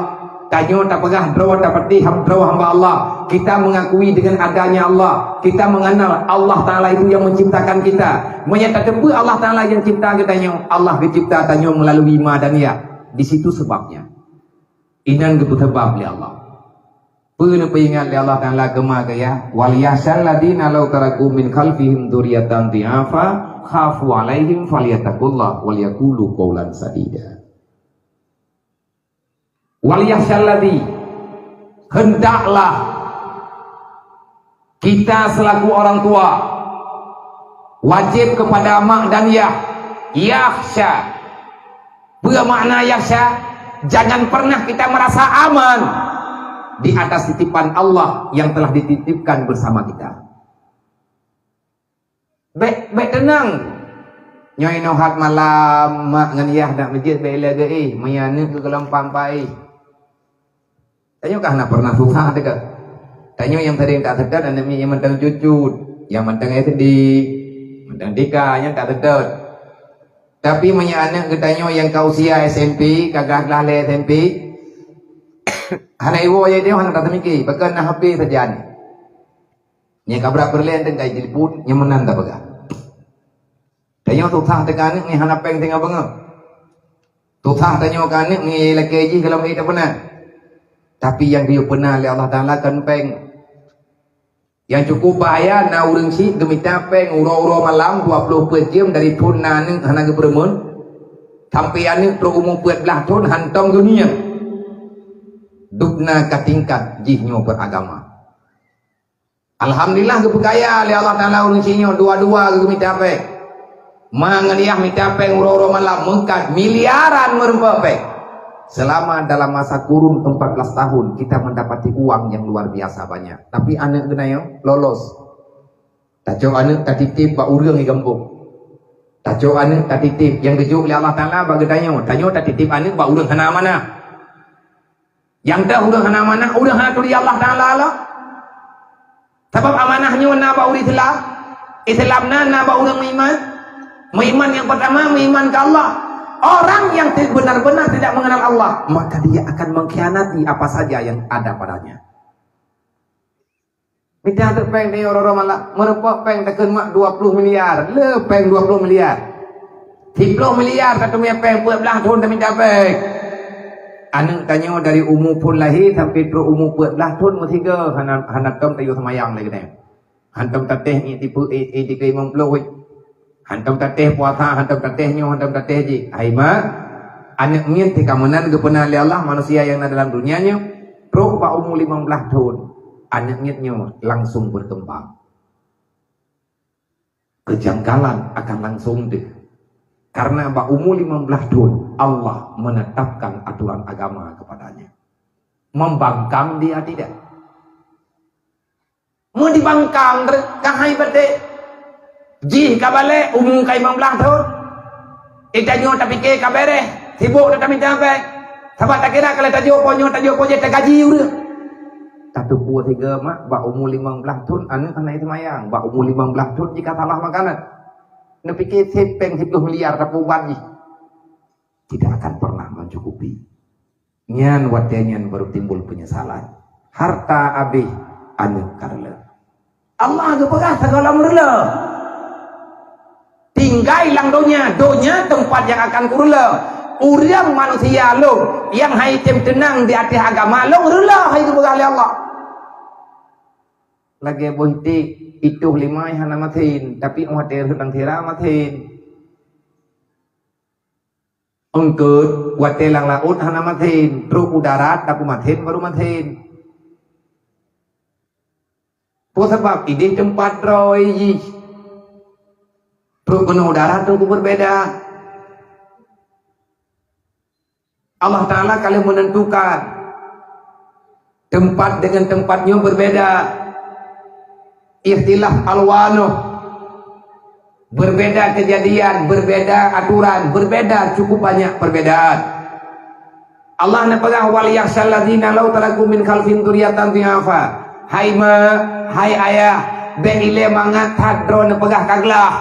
[SPEAKER 1] Tanya tak pegah draw dapati draw hamba Allah. Kita mengakui dengan adanya Allah. Kita mengenal Allah Ta'ala itu yang menciptakan kita. Menyatakan Allah Ta'ala yang cipta katanya. Allah dicipta tanya melalui ma dan ya. Di situ sebabnya. Inan sebab oleh Allah. Pernah peringat Allah Ta'ala kema kaya wal yashal ladina law taraku min khalfihim dzurriatan dhi'afa khafu alaihim falyattaqullah wal yaqulu qawlan sadida. Wal yashal ladhi, hendaklah kita selaku orang tua wajib kepada mak dan ya yakhsha. Bermakna yakhsha, jangan pernah kita merasa aman di atas titipan Allah yang telah dititipkan bersama kita. Baik tenang. Nyoi nohat malam mak ngan yah dak masjid baik lagi mayane ke kelempang pai. Tanya kah nak pernah susah dekat. Tanya yang tadi tak sedar dan yang mentang cucut, yang mentang SD, mentang dika yang tak sedar. Tapi mayane katanya yang kau usia SMP, kagak lah le SMP. Hana iwo ya dia hana tak mikir, bahkan nak HP saja ni. Nya kabrak berlian dan kai telepon yang menan tak baga. Tanya tu thah tekan ni hana peng tengah bangga. Tu thah tanya kan ni lagi ji kalau kita pernah. Tapi yang dia pernah oleh Allah Ta'ala kan peng. Yang cukup bahaya na urang si gemita peng uro-uro malam 24 jam dari pun na ni hana ke permun. Sampai ane pro umum 14 tahun hantam dunia. Dukna ke tingkat jihnyo beragama. Alhamdulillah kepekaya oleh Allah Ta'ala urunsinya dua-dua ke minta apa mangaliah minta apa uro-uro malam mengkat miliaran merempapek. Selama dalam masa kurun 14 tahun kita mendapati uang yang luar biasa banyak. Tapi anak genayo lolos. Tajo anak tak titip ba urang di kampung. Tajo anak tak titip yang gejuk oleh Allah Ta'ala bagi tanyo tak titip anak ba urang hana mana. Yang dah udah hana amanah, udah hana tuli Allah Ta'ala lah. Sebab amanahnya na ba uri Islam. Islamna na ba urang meiman. Meiman yang pertama meiman ke Allah. Orang yang benar-benar tidak mengenal Allah, maka dia akan mengkhianati apa saja yang ada padanya. Kita ada peng ni orang-orang malah merepok peng tekan mak 20 miliar. Le peng 20 miliar. 10 miliar satu punya peng 14 tahun dah minta peng. Anak tanya dari umur pun lahir sampai pro umur 14 tahun mesti ke hanak tom tayo semayang lagi ni. Hantam tateh ni tipu 50. Hantam tateh puasa, hantam tatehnya, hantam tateh ji. Hai mak, anak ni tikamanan ke pernah oleh Allah manusia yang ada dalam dunianya pro ba umur 15 tahun. Anaknya langsung berkembang. Kejanggalan akan langsung deh. Karena ba umur 15 tahun Allah menetapkan aturan agama kepadanya. Membangkang dia tidak. Mau dibangkang kahai bade Jih ka balik umur ka 15 tahun. Itanyo tak fikir ka beres. Sibuk tak minta apa. Sebab tak kira kalau tajuk ponyo tak gaji udah. Satu buah tiga mak bak umur 15 tahun anak itu semayang. Bak umur 15 tahun jika salah makanan. Nak fikir sepeng 10 miliar rapuan ni. Tidak akan pernah mencukupi. Nyan watenyan baru timbul penyesalan. Harta abih anu karla. Allah ke pegah segala merla. Tinggal lang donya tempat yang akan kurla. Urang manusia lo yang hai tem tenang di atas agama lo rela hai tu pegah oleh Allah. Lagi bohti itu lima hana matin tapi umatir hutang tira matin. Engkut watelang laut hana matin, truk udara tapi matin baru matin. Po sebab ide tempat roy. Truk udara itu berbeda. Allah Ta'ala kalau menentukan tempat dengan tempatnya berbeda. Ikhtilaf alwanuh. Berbeda kejadian, berbeda aturan, berbeda cukup banyak perbedaan. Allah nak pegang wal yakhshal ladzina law taraku min khalfihim dzurriyyatan dhi'afa. Hai ma, hai ayah, be ile mangat hadro nak pegah kaglah.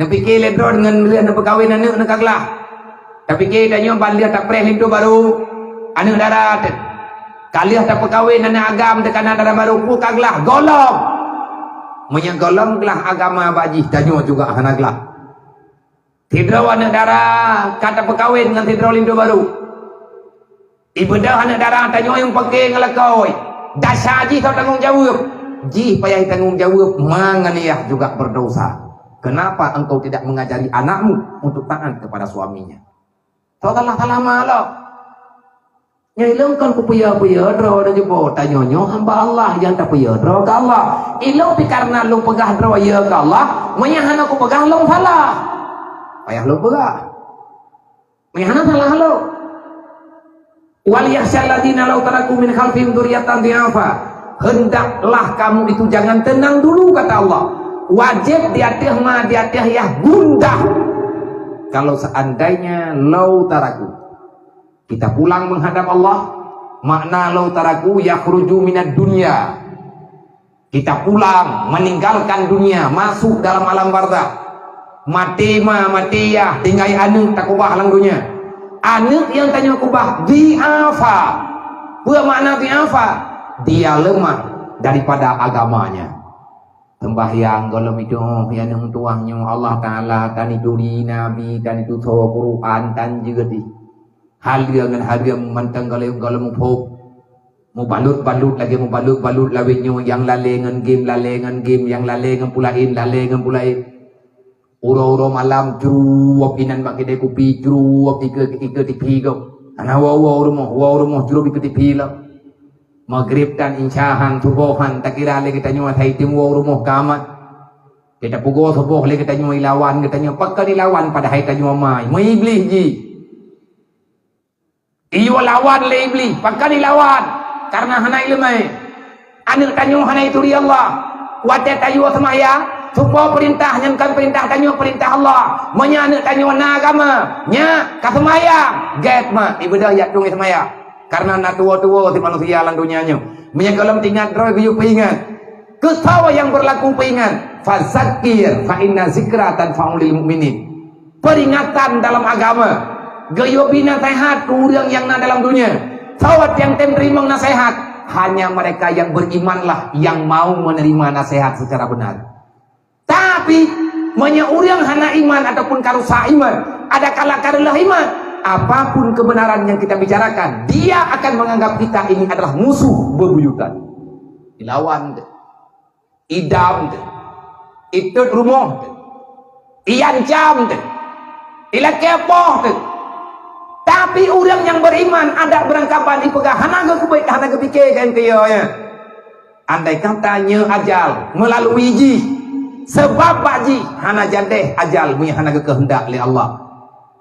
[SPEAKER 1] Nak fikir le dro dengan dia nak perkahwin anak nak kaglah. Tapi kita nyo balia tak preh itu baru anak darat. Kaliah tak perkahwin anak agam dekat darat baru ku kaglah golong. Menyegolong gelah agama baji tanyo juga hanaglah. Tidro anak darah kata perkahwin dengan tidro lindo baru. Ibadah anak darah tanyo yang pakai ngelakoi. Dasar ji tau tanggung jawab. Ji payah tanggung jawab manganiah juga berdosa. Kenapa engkau tidak mengajari anakmu untuk taat kepada suaminya? Tahu salah malah. Nyilong kan kupuya-puya dro dan jebo tanyonyo hamba Allah yang tak puya dro ke Allah. Ilong pi karena lu pegah dro ya ke Allah, menyahana ku pegah long salah. Payah lu pegah. Menyahana salah lu. Wal yakhshal ladzina law taraku min khalfihim dzurriyyatan dhi'afa. Hendaklah kamu itu jangan tenang dulu kata Allah. Wajib di atas ya gundah. Kalau seandainya law taraku kita pulang menghadap Allah, makna law taraku yakhruju minad dunya. Kita pulang meninggalkan dunia, masuk dalam alam barzakh. Mati ya, tinggal anu tak kubah lang dunia. Anu yang tanya kubah di'afa. Apa makna di'afa? Dia lemah daripada agamanya. Sembahyang golom itu yang tuahnya Allah Ta'ala tan itu di Nabi tan itu Quran tan juga di harga dengan harga mantang kalau mau balut lagi mau balut lawinnya yang lalengan game yang lalengan pulain uro malam jurup inan mak kedai kopi jurup ika tipi kau ana wow rumah jurup ika tipi lah maghrib dan insyahan subuhan tak kira lagi kita nyawa thai tim wow rumah kamat kita pukul subuh lagi kita nyawa ilawan kita nyawa pakka dilawan pada hai kita nyawa mai iblis ji iyo lawan le iblis pakka dilawan karena hana ilmu anu tanyo hana itu ri Allah wate tayu semaya supaya perintah nyangkan perintah tanyo perintah Allah menyana tanyo na agama nya ka semaya get ma ibadah ya tung semaya karena na tua-tua di manusia lang dunianya menyagalam tingat roy biyu peingat ketawa yang berlaku peingat fazakir fa inna zikratan fa'ulil mu'minin peringatan dalam agama gayobina nasihat ke orang yang na dalam dunia. Sawat yang terima nasihat hanya mereka yang berimanlah yang mau menerima nasihat secara benar. Tapi menya orang hana iman ataupun karusa iman, ada kala karulah iman, apapun kebenaran yang kita bicarakan, dia akan menganggap kita ini adalah musuh bebuyutan. Dilawan, idam, itu rumah, iancam, ilah kepoh. Tapi orang yang beriman ada berangkapan ipegah hanaga kubaik hanaga pikir kan kaya andai katanya ajal melalui ji sebab ji hana jadeh ajal punya hanaga kehendak oleh Allah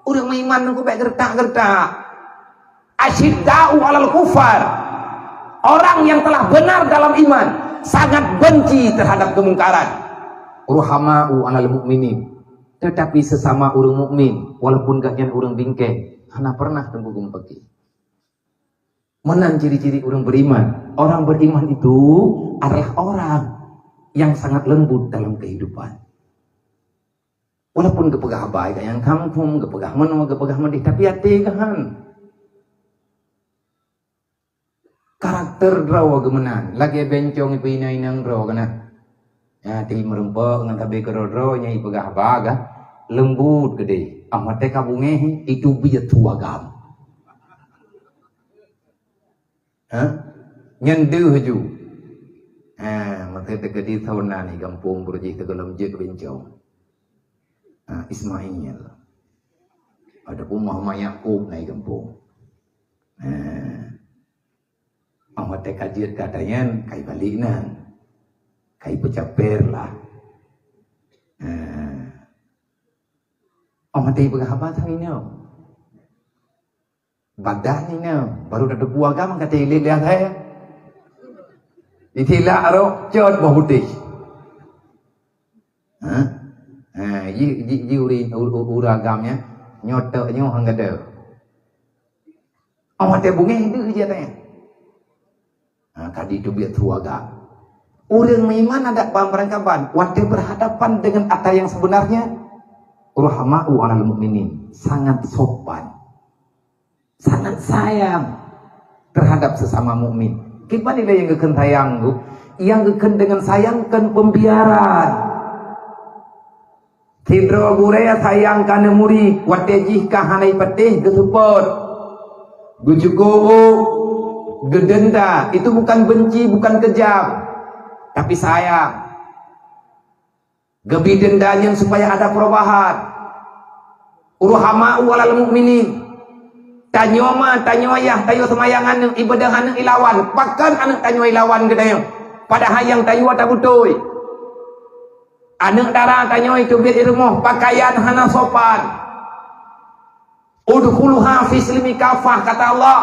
[SPEAKER 1] orang beriman kubaik gertak asyidda'u alal kufar orang yang telah benar dalam iman sangat benci terhadap kemungkaran ruhama'u 'alal mu'minin. Tetapi sesama orang mukmin, walaupun gak nyan orang bingkai, hana pernah tembugum pergi. Menan ciri-ciri orang beriman. Orang beriman itu adalah orang yang sangat lembut dalam kehidupan. Walaupun kepegah baik yang kampung, kepegah mana, kepegah mandi, tapi hati kan. Karakter draw gemenan, lagi bencong ipu inang draw kana. Ya tinggi merempok ngan tabe kero nyai pegah baga, lembut gede. Amat teka bungehi itu biat tuagam. Nyenduh ju. Mata tegedi tahun nani kampung berjih tegelam jet bencong. Ismail. Ada pun Muhammad Yakub naik kampung. Amat tekajir katanya kai balinan, kai pecaper lah. Amat teh berapa tahun ini? Badan ini baru ada buah agama kata lihat saya. Itilah arok cot bahutih. Ji uragamnya nyoteknya hanggada. Amat teh bunga itu je tanya. Kadi itu biar tuaga. Orang beriman ada pamrangkaban. Waktu berhadapan dengan apa yang sebenarnya, ruhama'u 'alal mu'minin, sangat sopan, sangat sayang terhadap sesama mukmin. Kita nilai yang geken sayang, yang geken dengan sayangkan pembiaran. Tidro guraya sayangkan muri, watejih kahanai petih gesupot, gujugo. Gedenda itu bukan benci, bukan kejam, tapi sayang. Gebi dendanya supaya ada perubahan. Ruhama'u 'alal mu'minin. Tanyoma, tanyoyah, tayo semayangan ibadahan ilawan. Pakan anak tanyo ilawan gedaya. Pada hayang tayo tak butuh. Anak darah tanyo itu biar rumah pakaian hana sopan. Udkhuluha fi silmi kafah kata Allah.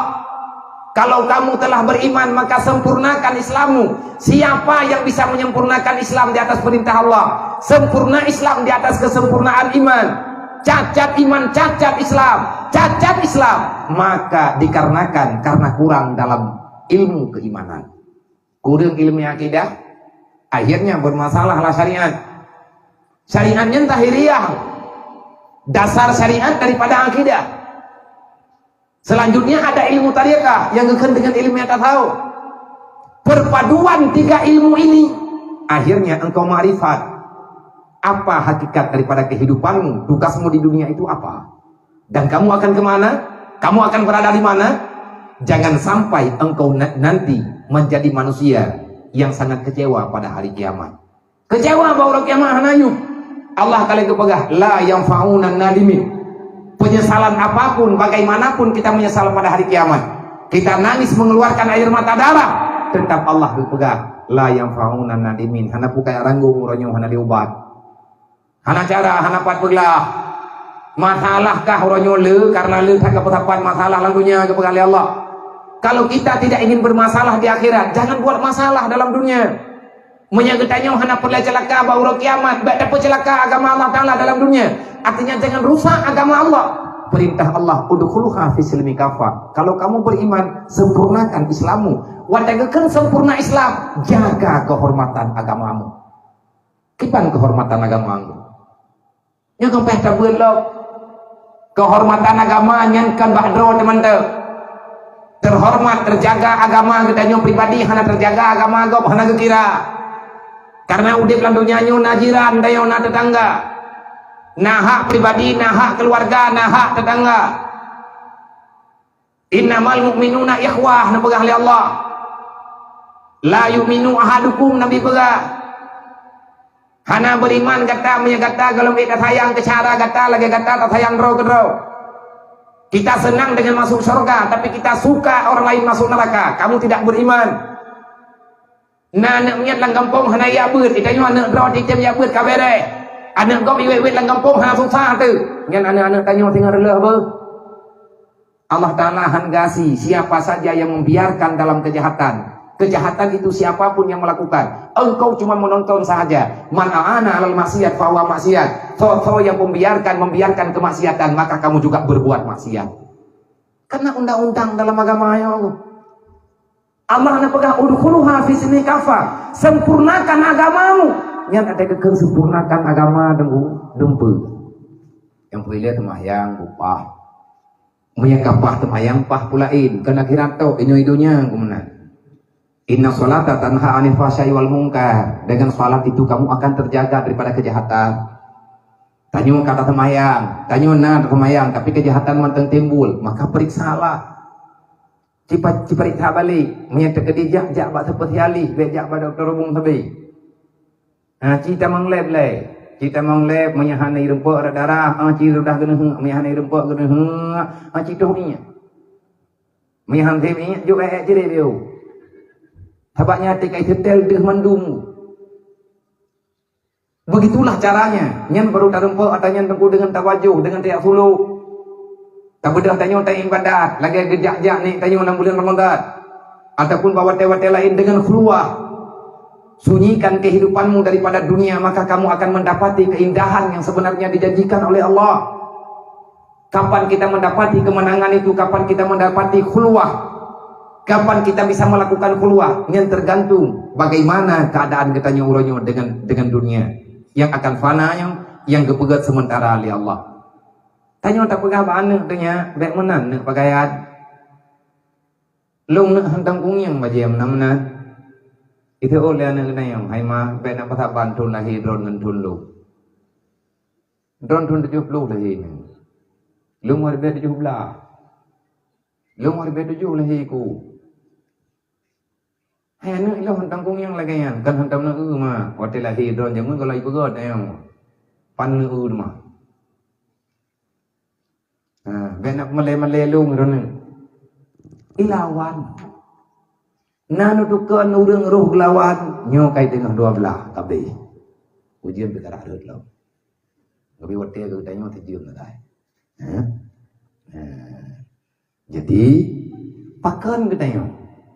[SPEAKER 1] Kalau kamu telah beriman maka sempurnakan Islammu. Siapa yang bisa menyempurnakan Islam di atas perintah Allah? Sempurna Islam di atas kesempurnaan iman. Cacat iman, cacat Islam, cacat Islam. Maka dikarenakan karena kurang dalam ilmu keimanan, kurang ilmu akidah, akhirnya bermasalahlah syariat. Syariatnya tahiriah, dasar syariat daripada akidah. Selanjutnya ada ilmu tariqah yang geken dengan ilmu yang tak tahu. Perpaduan tiga ilmu ini, akhirnya engkau ma'rifat apa hakikat daripada kehidupanmu, tugasmu di dunia itu apa, dan kamu akan kemana, kamu akan berada di mana. Jangan sampai engkau nanti menjadi manusia yang sangat kecewa pada hari kiamat. Kecewa bahwa kiamat hanayuk. Allah kali kepegah la yang fa'unan nadimin. Penyesalan apapun, bagaimanapun kita menyesal pada hari kiamat, kita nangis mengeluarkan air mata darah, tetap Allah berpegang la yang fa'unan nadimin. Hana pukai ranggung ronyo hana diobat, hana cara hana pat belah. Masalahkah ronyo le karena le tak kepetapan masalah langgunya kepegang Allah. Kalau kita tidak ingin bermasalah di akhirat, jangan buat masalah dalam dunia. Menyagetanya hana perlu celaka baru kiamat, tak dapat celaka agama Allah Ta'ala dalam dunia. Artinya jangan rusak agama Allah. Perintah Allah udkhuluha fi silmi kafah. Kalau kamu beriman, sempurnakan Islammu. Wadagekeun sempurna Islam, jaga kehormatan agamamu. Kipan kehormatan agamamu? Nya kempeh tabeun lo. Kehormatan agama nyankan bahdro teman teu. Terhormat, terjaga agama kita nyo pribadi hana terjaga agama gop hana kira. Karena udip lan dunya nyo najiran dayona tetangga. Nahak pribadi, nahak keluarga, nahak tetangga. Innamal mu'minuna ikhwah, napegah oleh Allah. La yu'minu ahadukum, Nabi pegah. Hana beriman kata menyakata kalau kita sayang ke cara kata lagi kata tak sayang roh ke roh. Kita senang dengan masuk surga, tapi kita suka orang lain masuk neraka. Kamu tidak beriman. Nah, anak miat lang kampung hana ya beut, itanya anak roh dicem ya beut kabere. Anak kau iwet-iwet lang kampung hana susah tu. Ngan anak-anak tanya tinggal relah apa? Allah Ta'ala hangasi siapa saja yang membiarkan dalam kejahatan, Kejahatan itu siapapun yang melakukan, engkau cuma menonton saja. Man a'ana 'alal maksiat fa huwa maksiat. So yang membiarkan kemaksiatan, maka kamu juga berbuat maksiat. Karena undang-undang dalam agama Allah. Allah nak pegang udkhuluha fi sini kafa. Sempurnakan agamamu. Yang ada kekeng sempurnakan agama dempu. Yang boleh temayang upah. Menyakapah temayang pah pulain. Kena kira tau inyo-idonya kemenang. Inna sholata tanha 'anil fahsya'i wal munkar. Dengan salat itu kamu akan terjaga daripada kejahatan. Tanyo kata temayang, tanyo na temayang, tapi kejahatan manteng timbul, maka periksalah. Cipariksa balik, menyata kedijak jak bak seperti alih, bejak bak doktor umum tabi. Cita mengleb leh. Cita mengleb menyahanai rempuk darah, cita dah kena menyahanai rempuk kena cita ni. Menyahan ni juga jadi dia. Habaknya tikai setel deh mandum. Begitulah caranya. Nyan baru tarumpa atanya tempu dengan tawajuh, dengan tiap sulu. Tak bedah tanya tak ibadat, lagi gejak-jak ni tanya 6 bulan Ramadan. Ataupun bawa tewate lain dengan khuluwah. Sunyikan kehidupanmu daripada dunia, maka kamu akan mendapati keindahan yang sebenarnya dijanjikan oleh Allah. Kapan kita mendapati kemenangan itu? Kapan kita mendapati khuluwah? Kapan kita bisa melakukan khuluwah? Yang tergantung bagaimana keadaan kita nyuruhnya dengan dunia yang akan fana, yang kepegat sementara oleh Allah. Tanya tak pegah mana tanya baik menan nak pakaian. Long nak hentang kungyang baje menan. Itu oleh anak kena yang hai mah baik nak pasal bantun lahir drone ngentun lu. Drone tun 70 lahir. Lu mau lebih 17. Lu mau lebih 7 lahir ku. Hai anak ilah hentang kungyang lagi yang kan hentang nak mah. Hotel lahir drone jangan kalau ibu god yang pan mah. Benak melelung rene. Ilawan. Nanu tukan urang roh gelawan nyo kai tengah 12 kabeh. Ujian perkara rut law. Tapi wate ke tanyo tejum dai. Jadi pakan ke tanyo.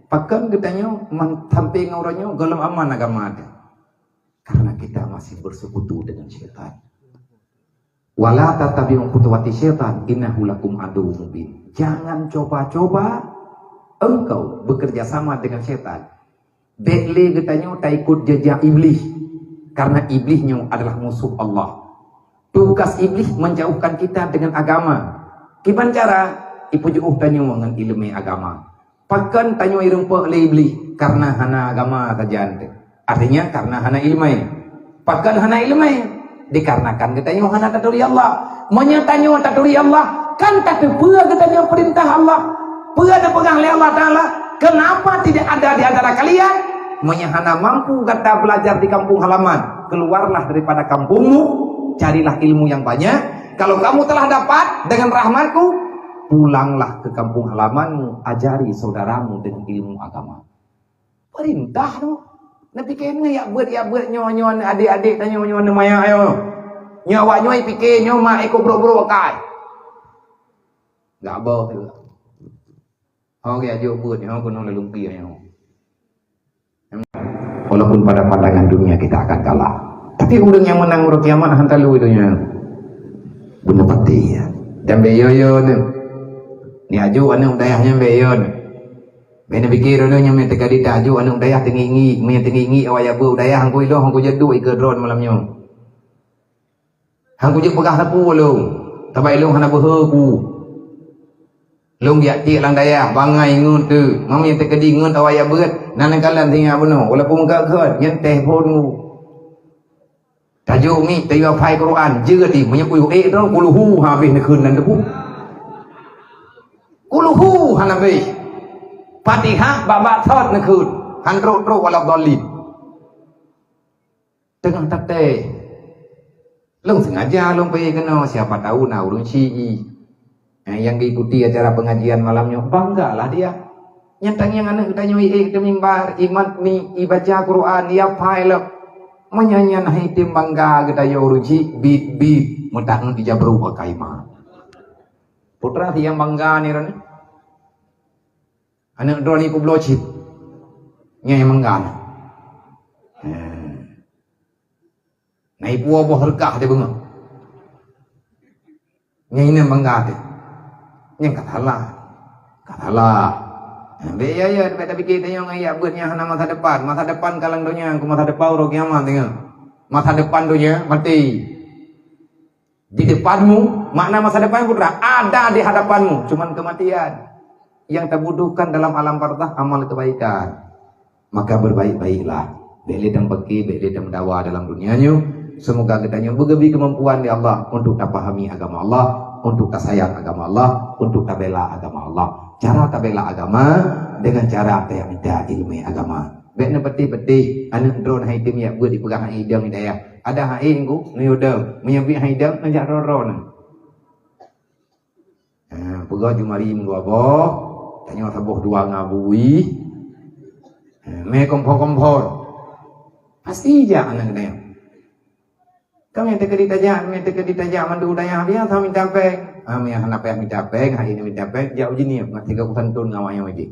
[SPEAKER 1] Pakan ke tanyo sampai ngauranyo dalam aman agama ada. Karena kita masih bersekutu dengan syaitan. Wala tatabi'u khutuwati syaitan innahu lakum aduwwun mubin. Jangan coba-coba engkau bekerja sama dengan syaitan. Bekle katanya tak ikut jejak iblis. Karena iblisnya adalah musuh Allah. Tugas iblis menjauhkan kita dengan agama. Kiban cara ipujuh tanya dengan ilmu agama. Pakan tanya irumpa le iblis karena hana agama saja ante. Artinya karena hana ilmu. Pakan hana ilmu dikarenakan katanya hana taturi Allah. Menyatanya taturi Allah kan tak pura katanya perintah Allah. Pura ada pegang oleh Allah Ta'ala. Kenapa tidak ada di antara kalian menyahana mampu kata belajar di kampung halaman? Keluarlah daripada kampungmu, carilah ilmu yang banyak. Kalau kamu telah dapat dengan rahmatku, pulanglah ke kampung halamanmu, ajari saudaramu dengan ilmu agama. Perintah tu. Nak fikir ni ya buat nyon adik-adik tanya nyon maya ayo. Nyawa nyoi fikir nyo mak eko bro-bro kai. Enggak boh tu. Hang ya jo buat hang kono lumpi ayo. Walaupun pada pandangan dunia kita akan kalah, tapi urang yang menang urang kiamat hantalu itu nya. Benar pasti ya. Dan beyo ni. Ni aju anu dayahnya beyo. Bena fikir ono nya men tekadi taju anu dayah tengingi, men tengingi awaya bu dayah hang kuilo hang kujadu ke drone malamnya. Hang kujuk pegah sapu lu. Tabai lu hana behe ku. Long yak ti lang dayah bangai ngun tu. Mam yang tekadi ngun awaya beut, nan kalan tinga beno. Walaupun ka keut yen teh pun ku. Taju mi tayu phai Quran jeut di menyepui do kuluhu habis ni keun nan debu. Kuluhu hana be. Fatihah babak thot nak kun han ro wala dolin tengah takte long sengaja long pergi kena siapa tahu nak urung ci yang diikuti acara pengajian malamnya banggalah dia nyantang yang anak tanya ke mimbar iman mi ibaca Quran ya file menyanyian hitim bangga kita yo urung ci bit mutang dijabru pakai mah putra yang bangga ni ran anak drone ku blocit Nya yang menggan. Nai puo boh rekah dia bengah. Nya ini menggan. Nya katalah. Be ya beta pikir tanya ngai abutnya hana masa depan kalang dunia ku masa depan ro kiamat tengah. Masa depan dunia mati. Di depanmu, makna masa depan putra ada di hadapanmu, cuman kematian. Yang terbutuhkan dalam alam barzakh amal kebaikan. Maka berbaik-baiklah. Beli dan pergi, beli dan mendakwah dalam dunianya. Semoga kita bergebi kemampuan di Allah untuk tak pahami agama Allah, untuk tak sayang agama Allah, untuk tak bela agama Allah. Cara tak bela agama dengan cara tak minta ilmu agama. Bekna peti-peti anak drone hai tim ya buat dipegang hai idam hidayah. Ada hai ku ni udam, menyabik hai idam ngajak roron. Pegah jumari dua boh, tanya sabuh dua ngabui. Me kompor. Pasti ja anak dia. Kami teka ditajak mandu daya dia sama minta peng. Yang hendak peng minta peng, hari ini minta peng, jauh jenis ngat 3 santun ngawanya lagi.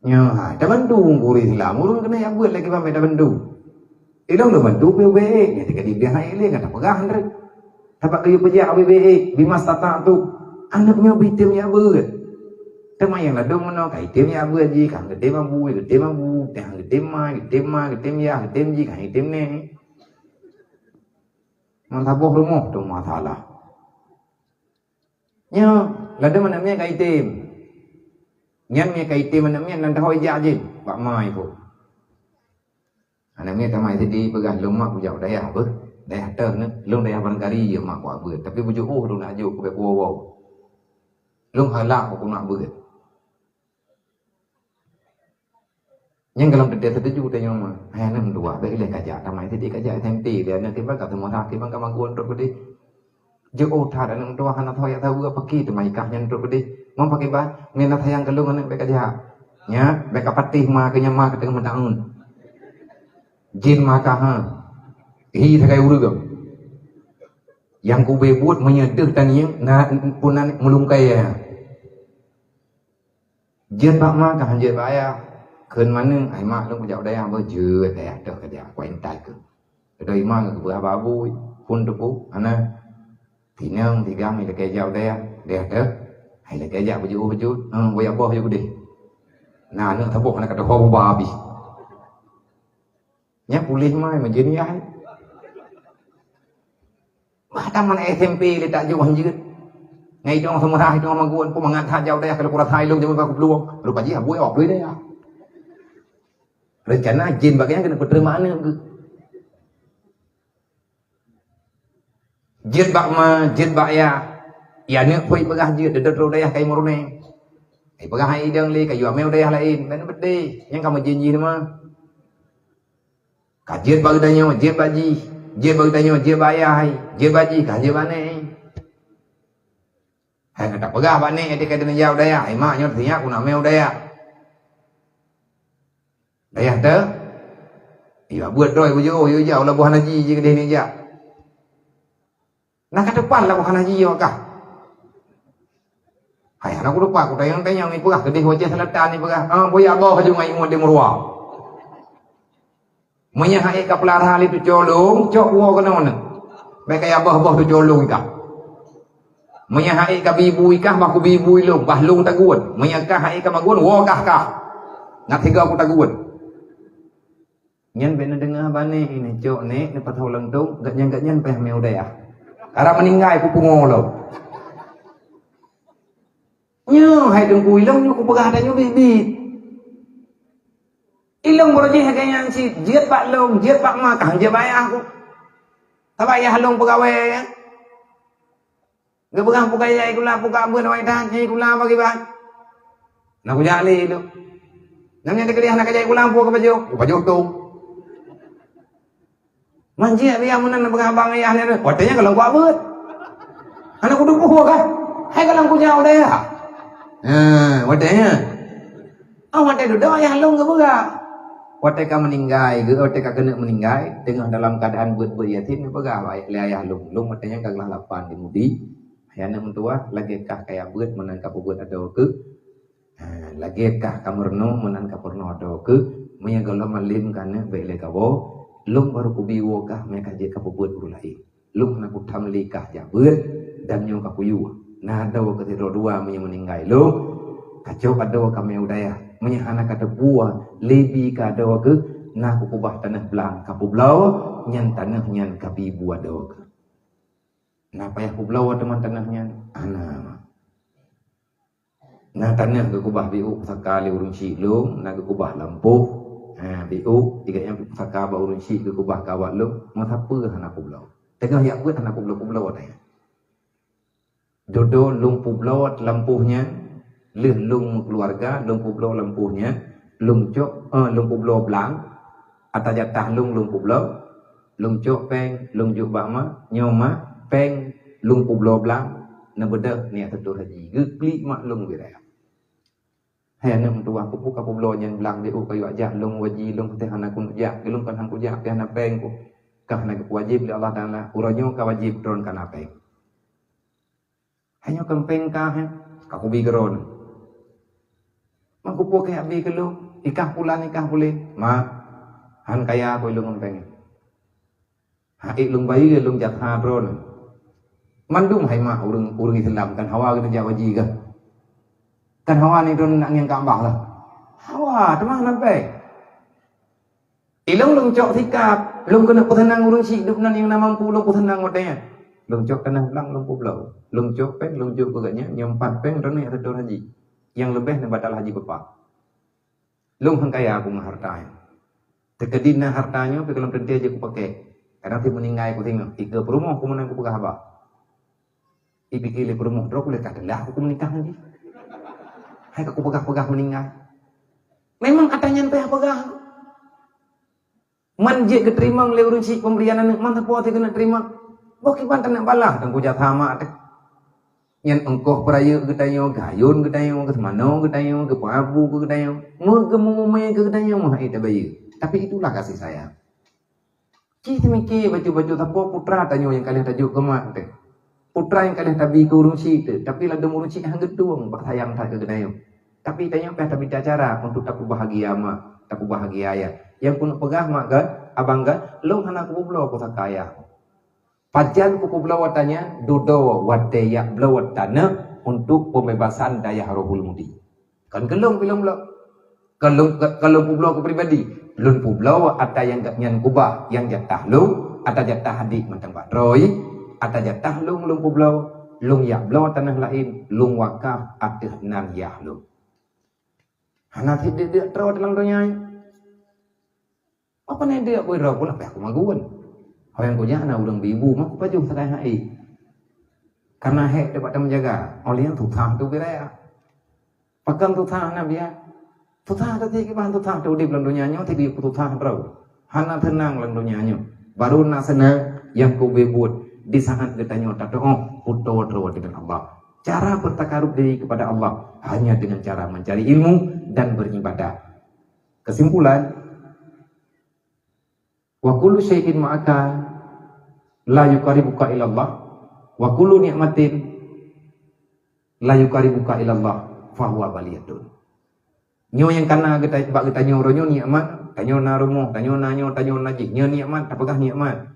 [SPEAKER 1] Nya, dah bantu nguri Islam, urung kena yang buat lagi pamai dah bantu. Idong dah bantu PUBE, dia teka dia hai le ngata pegah ndre. Dapat kayu pejak PUBE, bimas tata tu. Anaknya bitim ya ber. Tema yang ladong mano kai tim ya ber ji, kang gede mambu, teh gede ya, gede ji, kai tim ne. Mantaboh rumah tu masalah. Nya, ladong manamnya kai tim. Nyan me kai tim manamnya nan dah hoi je, pak mai pun. Anaknya tamai tadi pegah lemak bujau daya apa? Daya ter ne, long daya barangkali ya mak buat ber. Tapi bujuk dong nak aju ke wow. Long halak aku nak ber. Yang dalam kedai setuju tanya mah, hai nan dua, baik le kajak tamai tadi kajak tempe dia nak tiba kat semua tak tiba kat manggon terus gede. Je otak anak tua anak tua yang tahu apa ki temai kah yang terus gede. Mau pakai bah, ngena sayang kelung anak baik kajak. Ya, baik patih mah kenya mah keteng mendaun. Jin maka ha. Hi thakai urugam. Yang ku bebut menyedeh tanya na punan melungkai ya. Jin pak mah kah je bayar. Keun mana ai mak long bujau daya ber je daya dah kerja kuentai ke. Dari mak ke berapa abu pun tu ana tinang tiga mi le kejau daya dah. Hai le kejak baju. Boy abah je gede. Nah nak tabuk nak kata kau babi. Nya pulih mai majin ya. Bahkan mana SMP le tak jauh anjir. Ngai dong semua hai dong maguan pun mangat ha jauh daya kalau kurang hai long jangan aku peluang. Lu paji abui ok dulu daya. Rencana jin bagian kena terima mana ke? Jin bak ma, jin bak ya. Ya ni pui pegah jin dedet ro daya kai morone. Ai pegah hai dang le kayu amel daya lain. Ben bede. Yang kamu jin mah. Kajian bagi tanya, jin baji. Jin bagi tanya, jin bayar hai. Jin baji kajian mana? Hai kata pegah bak ni edik kena jauh daya. Ai mak nyot siap aku nak mel daya. Daya dah. Iya buat doi bujo yo jauh lah buah haji je kedai ni je. Nak ke depan lah buah haji yo kah. Hai anak aku lupa aku tayang ni pegah kedai wajah selatan ni pegah. Boy abah haju ngai mu de murwa. Munya hai ka pelarah ali tu colong, cok wo kena mana. Baik kaya abah tu colong ikah. Munya hai ka bibu ikah baku bibu ilung, bahlung taguan. Munya ka hai ka magun wo kah. Nak tiga aku taguan. Nyan bena dengar bane ini cok ni patau lengtung gak nyan peh meu daya. Karena meninggal ku pungolo. Nyo hai dengku ilong nyo ku pegah danyo bibit. Ilong boroje haganya si jiat pak long, jiat pak ma kang je bayar aku. Ta bayar long pegawai ya. Ge pegang pegawai kula buka beun wai dan nyai kula bagi bah. Nak ku jali tu. Namanya dikeliah nak kajai kula pu ke baju tu. Manjia dia menan pengabang ayah ni. Watanya kalau ku abut. Anak ku dupuh kah? Hai kalau ku jauh dah ya. Watanya. Watai duduk ayah long ke buka. Watai ka meninggal ke, watai ka kena meninggal tengah dalam keadaan buat yatim ni pegah baik le ayah long. Long watanya kaglah lapan di mudi. Ayah nak mentua lagi kah kaya buat menangkap buat ada ke. Lagi kah kamurno menan kapurno do ke menyagala malim kana bele kawo lum baru kubiwo kah mereka je kapubuat urulai lum nak utam likah jabut dan nyong kapuyu nah ada waktu dua meninggai lo kacau ada kami udaya menyahana kata buah lebih kada ke nah kubah tanah belang kapublau nyan tanah nyan kapi buah do ke nah payah kublau teman tanahnya ana nah tanah ke kubah biu sakali urun silung nah ke kubah lampuh biu tiga yang sakaba urun si ke kubah kawat lu matapa hana kublau tengah yak buat hana kublau ada ya dodo lung kublau lampuhnya leh lung keluarga lung kublau lampuhnya lung cok lung kublau belang atau jatah lung kublau lung cok peng lung juk bakma nyoma peng lung kublau belang na beda ni atau haji gekli mak lung biraya hai anak tua aku buka kublau yang belang dia kayu ajak lung waji lung teh anak kun jak gelung kan hang ku jak teh anak peng ku kah nak wajib li Allah Taala uranyo ka wajib tron kana peng hanya kempeng kah ka ku bigeron mangku poke abi kelu ikah pula nikah boleh ma han kaya ko lung kempeng ha lung bayi lung jatha tron mandum hai ma urang Islam kan hawa kena jak waji kah kan hawa ni don nak ngeng Kaabah lah. Hawa temah nampai. Ilung lung cok sikap, lung kena putenang urang si hidup nan yang na mampu lung putenang watanya. Lung cok kena belang lung pulau. Lung cok peng lung juk agaknya nyempat peng rene atau haji. Yang lebih na batal haji bepa. Lung hang kaya aku harta. Tekedina hartanya pe kalau tentia je aku pakai. Kadang ti meninggai aku tengok 3 perumah aku menang aku pegah apa. Ipikir le perumah drok le katalah aku menikah lagi. Hai aku pegah-pegah meninggal. Memang katanya pegah-pegah. Man je keterima oleh urun si pemberian anak man tapo te kena terima. Boki bantan nak balah tangku jatama teh. Nyen engkoh peraya ke tayo gayun ke tayo ke mano ke tayo ke pabu ke tayo. Megemu ke tayo mah ita bayi. Tapi itulah kasih sayang. Ci mikir baju-baju tapo putra tanyo yang kalian tajuk ke mak teh. Putra yang kalian tabi ke urun si tu, tapi lah demu urun si hang geduang bak sayang tak ke gedayo. Tapi tanya apa tabi cara untuk tak bahagia mak, tak bahagia ayah. Yang pun pegah mak kan, abang kan, lu hana ku blau ku sakaya. Pajan ku blau watanya dodo wadeya blau watana untuk pembebasan daya rohul mudi. Kan gelung bilang blau. Kalau ku blau ku pribadi, lun ku blau ada yang nyan kubah, yang jatah lu, ada jatah hadik macam Pak Roy. Atau jatah lung kublau, lung yak blau tanah lain, lung wakaf atih nan yah lung. Hana tidak dia terus dalam dunia. Apa ni dia boleh rau pula aku maguan. Orang yang kuja na udang bibu mak paju sakai hai. Karena hek dapat menjaga. Oleh yang tutah tu biraya. Pakan tutah na biar. Tutah tadi ke bahan tutah tu di dalam dunia nyo ti tutah rau. Hana tenang dalam dunia nyo. Baru nak senang yang ku bebut. Di saat kita nyata puto dengan Allah. Cara bertakarub diri kepada Allah hanya dengan cara mencari ilmu dan beribadah. Kesimpulan, wa kullu syai'in ma'aka la yuqaribuka ila Allah wa kullu ni'matin la yuqaribuka ila Allah fa huwa baliyatun. Nyo yang kana kita bak kita nyo ronyo nikmat, tanyo na rumo, tanyo na nyo, tanyo na ji, nyo nikmat apakah nikmat?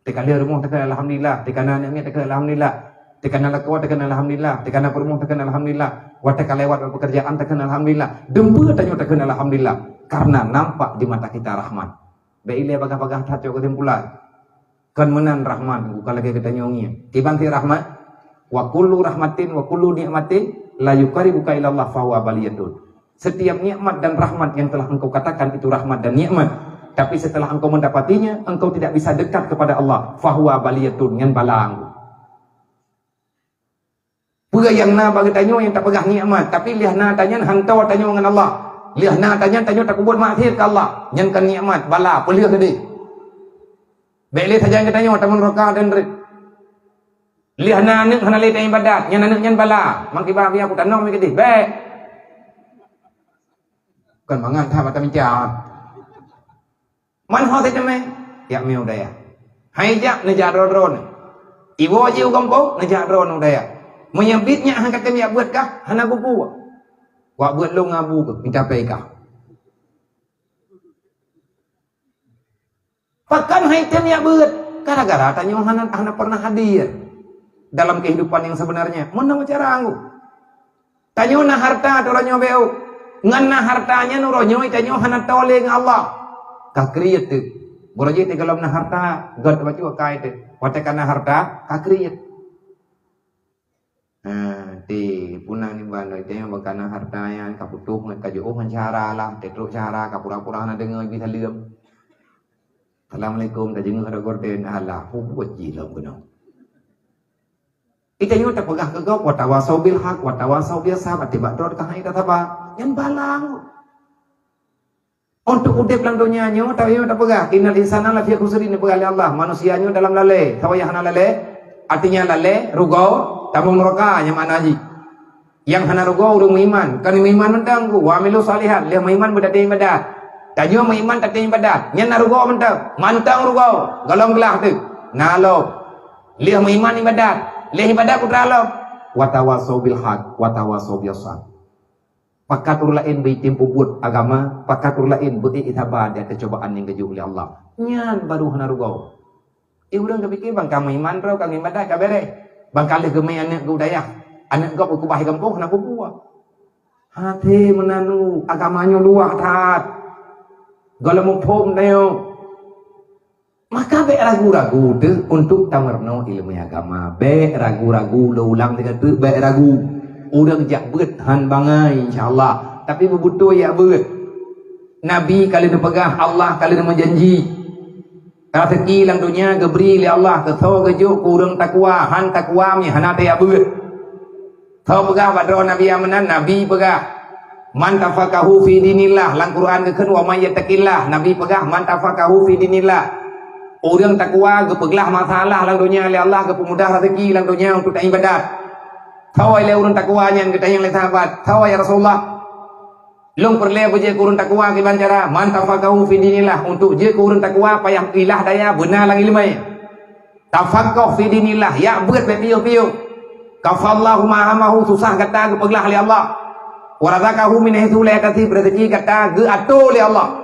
[SPEAKER 1] Tekana rumah tekan alhamdulillah, tekana nikmat tekan alhamdulillah, tekana lakwa tekan alhamdulillah, tekana perumah tekan alhamdulillah, wa tekan lewat pekerjaan tekan alhamdulillah. Dempu tanyo tekan alhamdulillah karena nampak di mata kita rahmat. Beile bagah-bagah taco kesimpulan. Kan menan rahman bukan lagi kita nyongi. Tibanti rahmat wa kullu rahmatin wa kullu nikmatin la yuqaribuka ila Allah fa huwa baliyatun. Setiap nikmat dan rahmat yang telah engkau katakan itu rahmat dan nikmat. Tapi setelah engkau mendapatinya, engkau tidak bisa dekat kepada Allah. Fahuwa baliyatun yang balang. Pura yang na bagi tanyo yang tak pegah nikmat, tapi lihat na tanya hantau tanyo dengan Allah. Lihat na tanya tanyo tak buat maksiat ke Allah. Yang kan nikmat bala pelih tadi. Baik lihat saja yang tanyo tamun roka dan rit. Lihat na nek hana lihat ibadat, yang nek yang bala. Mangkiba biar aku tanong mi kedih. Baik. Kan mangan tha mata mencah. Man ho te me ya meu daya hai jak ne ja ron iwo jiu kompo ne ja ron daya menyebitnya hang kata ya buat kah hana buku Wak buat lu ngabu ke minta peka. Pakan haitan ya buat gara-gara tanya hana pernah hadir dalam kehidupan yang sebenarnya. Mana cara anggu? Tanya na harta toranyo beu. Ngan na hartanya nuronyo tanya hana tole ng Allah. Kakriyat tu. Boroje te galam na harta god bacu kai tu. Watakan na harta kakriyat. Di punang ni ban doi tanya bakana harta yang kaputuh ngan kajuh ngan cara lah, tetruk cara kapura-pura na dengar bisa liam. Assalamualaikum dah jenguk ada gorden Allah buat jilam kena. Ita nyu tak pegah ke kau watawasau bil haq watawasau biasa tiba dor ka ita apa? Yang balang. Untuk udip lang dunia nyu tak nyu tak pegah innal insana la fi khusrin pegali Allah manusia nyu dalam lale tawayahna lale artinya lale rugau tamu neraka nya mana haji. Yang hana rugau urang iman kan iman mentang wa amilu salihat dia iman berdati ibadat. Tanya mengiman tak ibadat. Nya narugo mantang rugo. Galong gelah tu. Nalo. Liah mengiman ibadat. Liah ibadat kudralo. Watawasau bil haq, watawasau bil sabr. Pakatur lain bertimpu buat agama, pakatur lain beti itabar dan kecobaan yang keju oleh Allah. Nyan baru narugo. Urang kepikir bang kami iman bro kami ibadat kabere. Bang kalih gemai anak budaya. Anak gop ku bahi kampung nak buat. Hati menanu agamanya luar tat. Kalau mau pom neo, maka be ragu-ragu tu untuk tamarno ilmu agama. Be ragu-ragu lo ulang dengan tu be ragu. Orang jak bet han bangai insyaallah. Tapi bebutuh ya bet. Nabi kali dia pegah Allah kali dia menjanji. Rezeki lang dunia gebri li Allah ke tho ke juk urang takwa han takwa mi hana te ya bet. Tho pegah badro Nabi amanan Nabi pegah. Man tafaqahu fi dinillah lang Quran keun wa may yattaqillah Nabi pegah man tafaqahu fi dinillah orang takwa gepeglah masalah lang dunia oleh Allah gepemudah rezeki lang dunia untuk tak ibadat thawai le urang takwa nyan kita yang le sahabat thawai ya Rasulullah long perle beje urang takwa ke bancara man tafaqahu fi dinillah untuk je urang takwa payah ilah daya benar lang ilmu tafaqah fi dinillah ya beut be piu-piu kafallahu ma'amahu susah kata gepeglah oleh Allah warazakahu min haitsu la yahtasib rezeki kata ge atur oleh Allah.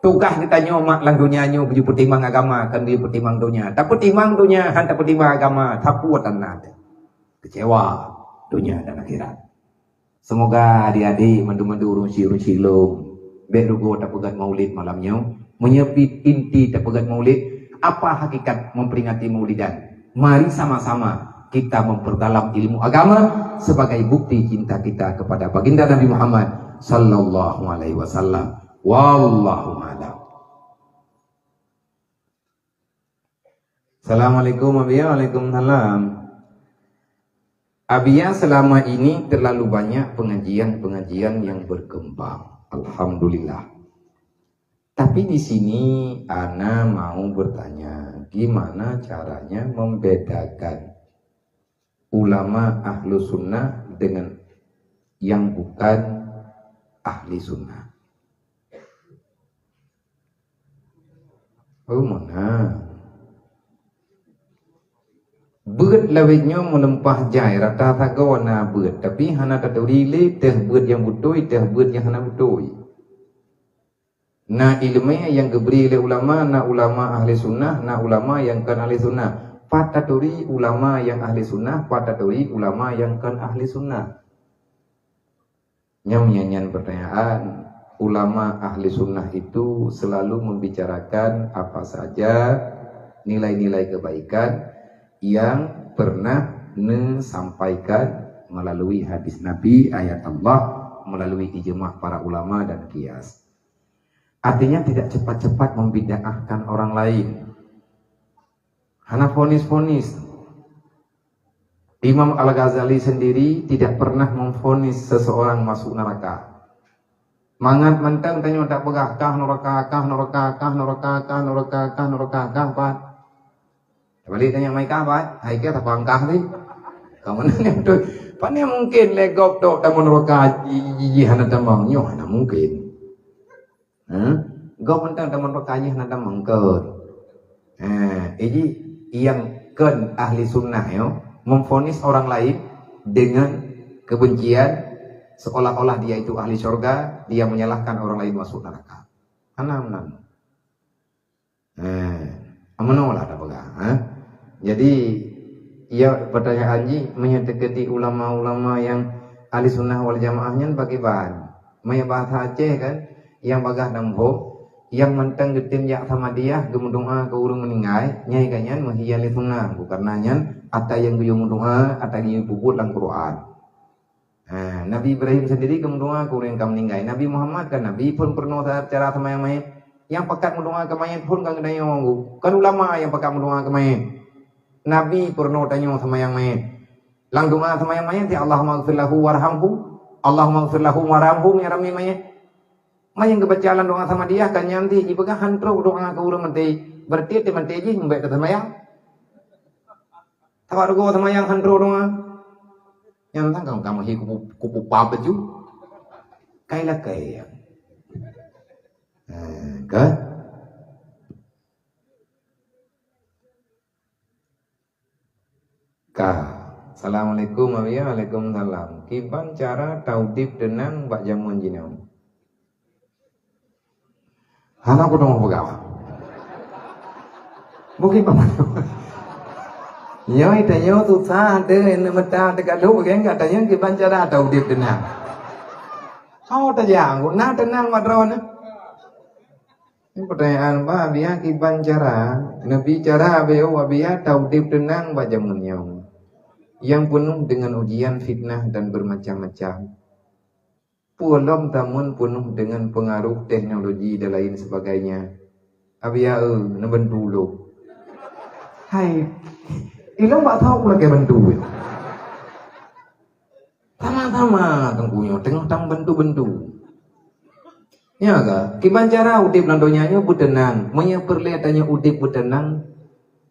[SPEAKER 1] Tugas kita nyomak lang dunia nyo baju pertimbang agama kan dia pertimbang dunia. Tak pertimbang dunia han tak pertimbang agama tak puas tanat. Kecewa dunia dan akhirat. Semoga adik-adik mandu-mandu urun-urun silum berugo tak pegat maulid malamnya menyebut inti tak pegat maulid apa hakikat memperingati maulidan. Mari sama-sama kita memperdalam ilmu agama sebagai bukti cinta kita kepada baginda Nabi Muhammad sallallahu alaihi wasallam. Wallahu a'lam. Assalamualaikum Abia. Waalaikumsalam. Abia selama ini terlalu banyak pengajian-pengajian yang berkembang. Alhamdulillah. Tapi di sini ana mau bertanya, gimana caranya membedakan ulama ahlu sunnah dengan yang bukan ahli sunnah? Oh mana? Beut lawitnya melempah jai rata thagawana beut tapi hana taturi le teh beut yang butoi teh beut yang hana butoi. Na ilmu yang diberi oleh ulama, na ulama ahli sunnah, na ulama yang kan ahli sunnah. Pataturi ulama yang ahli sunnah, pataturi ulama yang kan ahli sunnah. Nyanyian pertanyaan, ulama ahli sunnah itu selalu membicarakan apa saja nilai-nilai kebaikan yang pernah disampaikan melalui hadis Nabi, ayat Allah, melalui ijma' para ulama dan qiyas. Artinya tidak cepat-cepat membid'ahkan orang lain. Hana fonis-fonis. Imam Al-Ghazali sendiri tidak pernah memfonis seseorang masuk neraka. Mangat mentang tanya tak pegah kah neraka kah neraka kah neraka kah neraka kah neraka kah Pak. Balik tanya mai kah Pak. Hai ke tak bangkah ni. Kamu nanya tu. Pana mungkin legop tok tamu neraka jiji hana tamang nyo hana mungkin. Gop mentang tamu neraka jiji hana tamang ke. Ini yang kan ahli sunnah yo memfonis orang lain dengan kebencian seolah-olah dia itu ahli surga, dia menyalahkan orang lain masuk neraka. Anak-anak. Menolak tak pegang. Jadi ia pertanyaan Haji menyedekati ulama-ulama yang ahli sunnah wal jamaahnya bagi bahan. Maya bahasa Aceh kan, yang bagah nampo, yang menteng getin yak sama dia, gemundoa ke urung meninggai, nyai kanyan mahiyali sunnah, bukan nanyan, ata yang guyung doa, ata yang puput lang Quran. Nabi Ibrahim sendiri gemundoa ke urung kam meninggai. Nabi Muhammad kan Nabi pun pernah cara sama yang mayat. Yang pakat mendoa ke mayat pun kan kena yang kan ulama yang pakat mendoa ke mayat. Nabi pernah tanya sama yang mayat. Lang doa sama yang mayat ya Allahumma ighfir lahu warhamhu. Allahumma ighfir lahu warhamhu ya rami mayat. Mayat kebacalan doa sama dia kan nyanti ibaga hantro doa ke urang menti. Berarti te menti ji mbek ke sama yang. Tawar go sama yang hantro doa. Yang tang kamu hi kupu papaju. Kaila kaya. Kan? Assalamualaikum warahmatullahi wabarakatuh. Kiban cara taudib denang bak jamuan jinau. Hana aku dong pegawa. Mungkin apa? Nhớ ta nhớ tu sa te mà ta te cả lúc cái katanya kiban cara taudib denang. Kau ta jang, na tenang madron. Ini pertanyaan Pak Abiyah kiban cara Nabi cara Abiyah taudib tenang baca munyong yang penuh dengan ujian, fitnah dan bermacam-macam. Pulang tamun penuh dengan pengaruh teknologi dan lain sebagainya. Abiyah nebentu lo. Hai, ilang tak tahu lagi bentu. Sama-sama tengkunya tengah tang bentu-bentu. Ya ga, kiban cara udip nandonya butenang, menya perlihatannya udip butenang,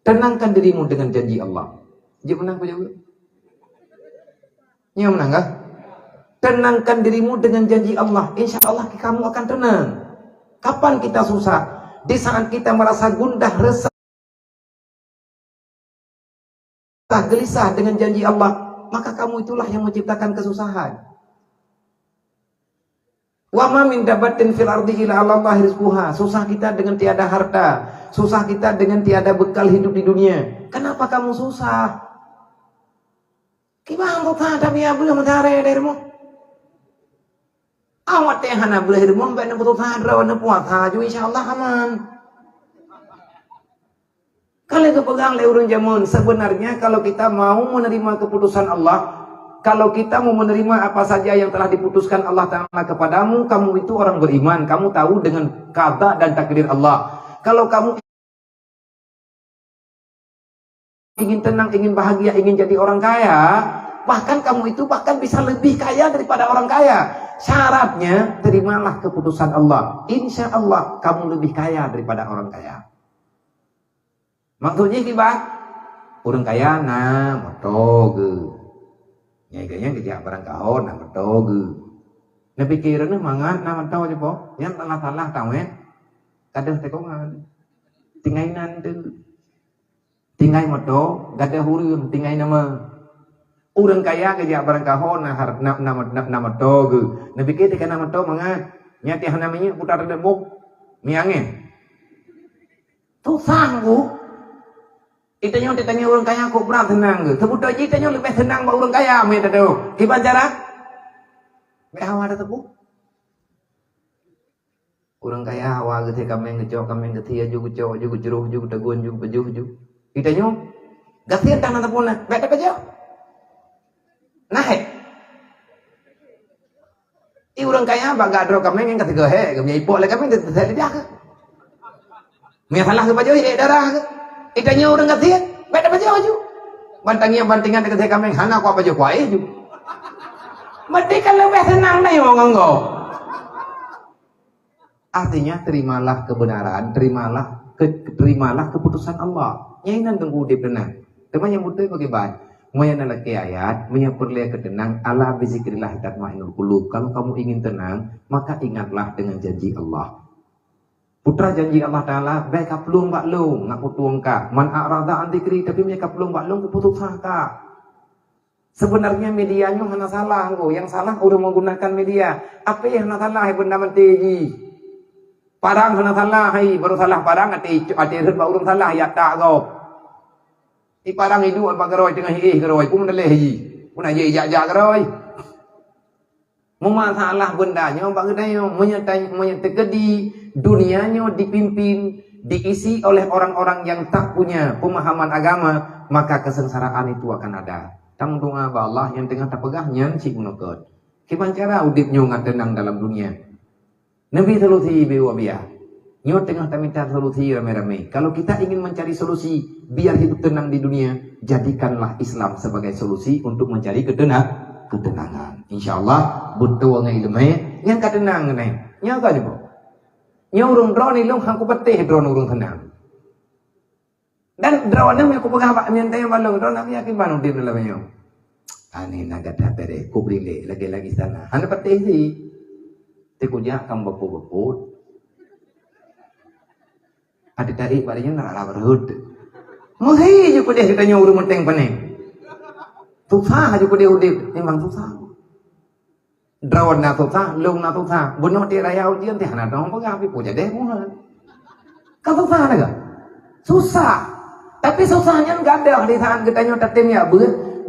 [SPEAKER 1] tenangkan dirimu dengan janji Allah. Dia menang apa juga? Ya menang ga? Tenangkan dirimu dengan janji Allah. Insya Allah kamu akan tenang. Kapan kita susah? Di saat kita merasa gundah, resah, gelisah dengan janji Allah, maka kamu itulah yang menciptakan kesusahan. Wa ma min dabatin fil ardi illa 'ala Allahi rizquha. Susah kita dengan tiada harta, susah kita dengan tiada bekal hidup di dunia. Kenapa kamu susah? Kibang tu tak biar belum mencari dirimu. Awak teh hana boleh dirimu mbak nak putus hadra nak puasa ju insyaallah aman. Kalau kepegang le urang jamun, sebenarnya kalau kita mau menerima keputusan Allah, kalau kita mau menerima apa saja yang telah diputuskan Allah Ta'ala kepadamu, kamu itu orang beriman. Kamu tahu dengan qada dan takdir Allah. Kalau kamu ingin tenang, ingin bahagia, ingin jadi orang kaya, bahkan kamu itu bahkan bisa lebih kaya daripada orang kaya. Syaratnya, terimalah keputusan Allah. Insya Allah kamu lebih kaya daripada orang kaya. Maksudnya gimana? Orang kaya nah motoge. Nyai kerja barang kau nak tahu ke? Nak pikir ni mangan nak tahu je po. Yang salah tahu kadang tekongan. Tingainan tu. Tingai moto, gada hurun tingai nama. Orang kaya kerja barang kau nak tahu ke? Nak pikir tekan nak tahu mangan. Nyati namanya putar debuk. Miangin. Tu sanggup. Itanya ditanya orang kaya kok berat senang ke? Sebut aja itanya lebih senang bak orang kaya me tu. Gimana cara? Be hawa ada tepu. Orang kaya hawa ke kameng ke tia juga cok juga jeruh juga tegun juga bejuh juga. Itanya gasian tanah tepu nak. Be tak aja. Nah. I orang kaya bak gadro kameng yang ketiga he, kami ipok le kameng tetap dia ke. Me salah ke baju darah ke. Itanya orang katian, beda baju aju. Bantingan dekat kami, hana aku apa juga aju. Mesti kan lebih senang nih ngomong. Artinya terimalah kebenaran, terimalah keputusan Allah. Nyainan tunggu di tenang. Teman yang butuh bagaimana? Maya lagi ayat, maya perlihat ketenang. Allah bizikrillah tatmainul qulub. Kalau kamu ingin tenang, maka ingatlah dengan janji Allah. Putra janji Allah Ta'ala, baik kaplung bak long, ngak putuang ka. Man a'rada an dzikri, tapi mereka kaplung bak long keputusan ka. Sebenarnya medianya hana salah engko. Yang salah udah menggunakan media. Apa yang hana salah benda menteri? Parang hana salah hai baru salah parang ati baru salah ya tak kau. Di parang itu apa geroi tengah geroi pun dah lehi. Pun aja ijak geroi. Memasalah bendanya bagaimana menyatakan di dunianya dipimpin diisi oleh orang-orang yang tak punya pemahaman agama, maka kesengsaraan itu akan ada. Tang doa Allah yang tengah terpegahnya cik munakot. Kiban cara udipnya ngat tenang dalam dunia. Nabi solusi biwa. Nyo tengah tak minta solusi rame-rame. Kalau kita ingin mencari solusi biar hidup tenang di dunia, jadikanlah Islam sebagai solusi untuk mencari ketenangan. InsyaAllah butuh ngai ilmu yang ketenangan ni. Nya ka ni bo. Nya urung drone ni long aku petih drone urung tenang. Dan drone ni aku pegah pak mian tayang balong drone aku yakin banu di dalam nyo. Ani naga dapere ku brile lagi sana. Hana petih si. Tikunya kam bapu-bapu. Ada tarik baliknya nak ala berhut. Mesti je ku dia kita nyo urung menteng paning. Susah aja ku dia udip memang susah. Drawan na susah, lung na susah. Bunuh dia raya ujian teh hana dong pegah api puja deh muna. Kan susah naga. Susah. Tapi susahnya enggak ada di saat kita nyo tatim ya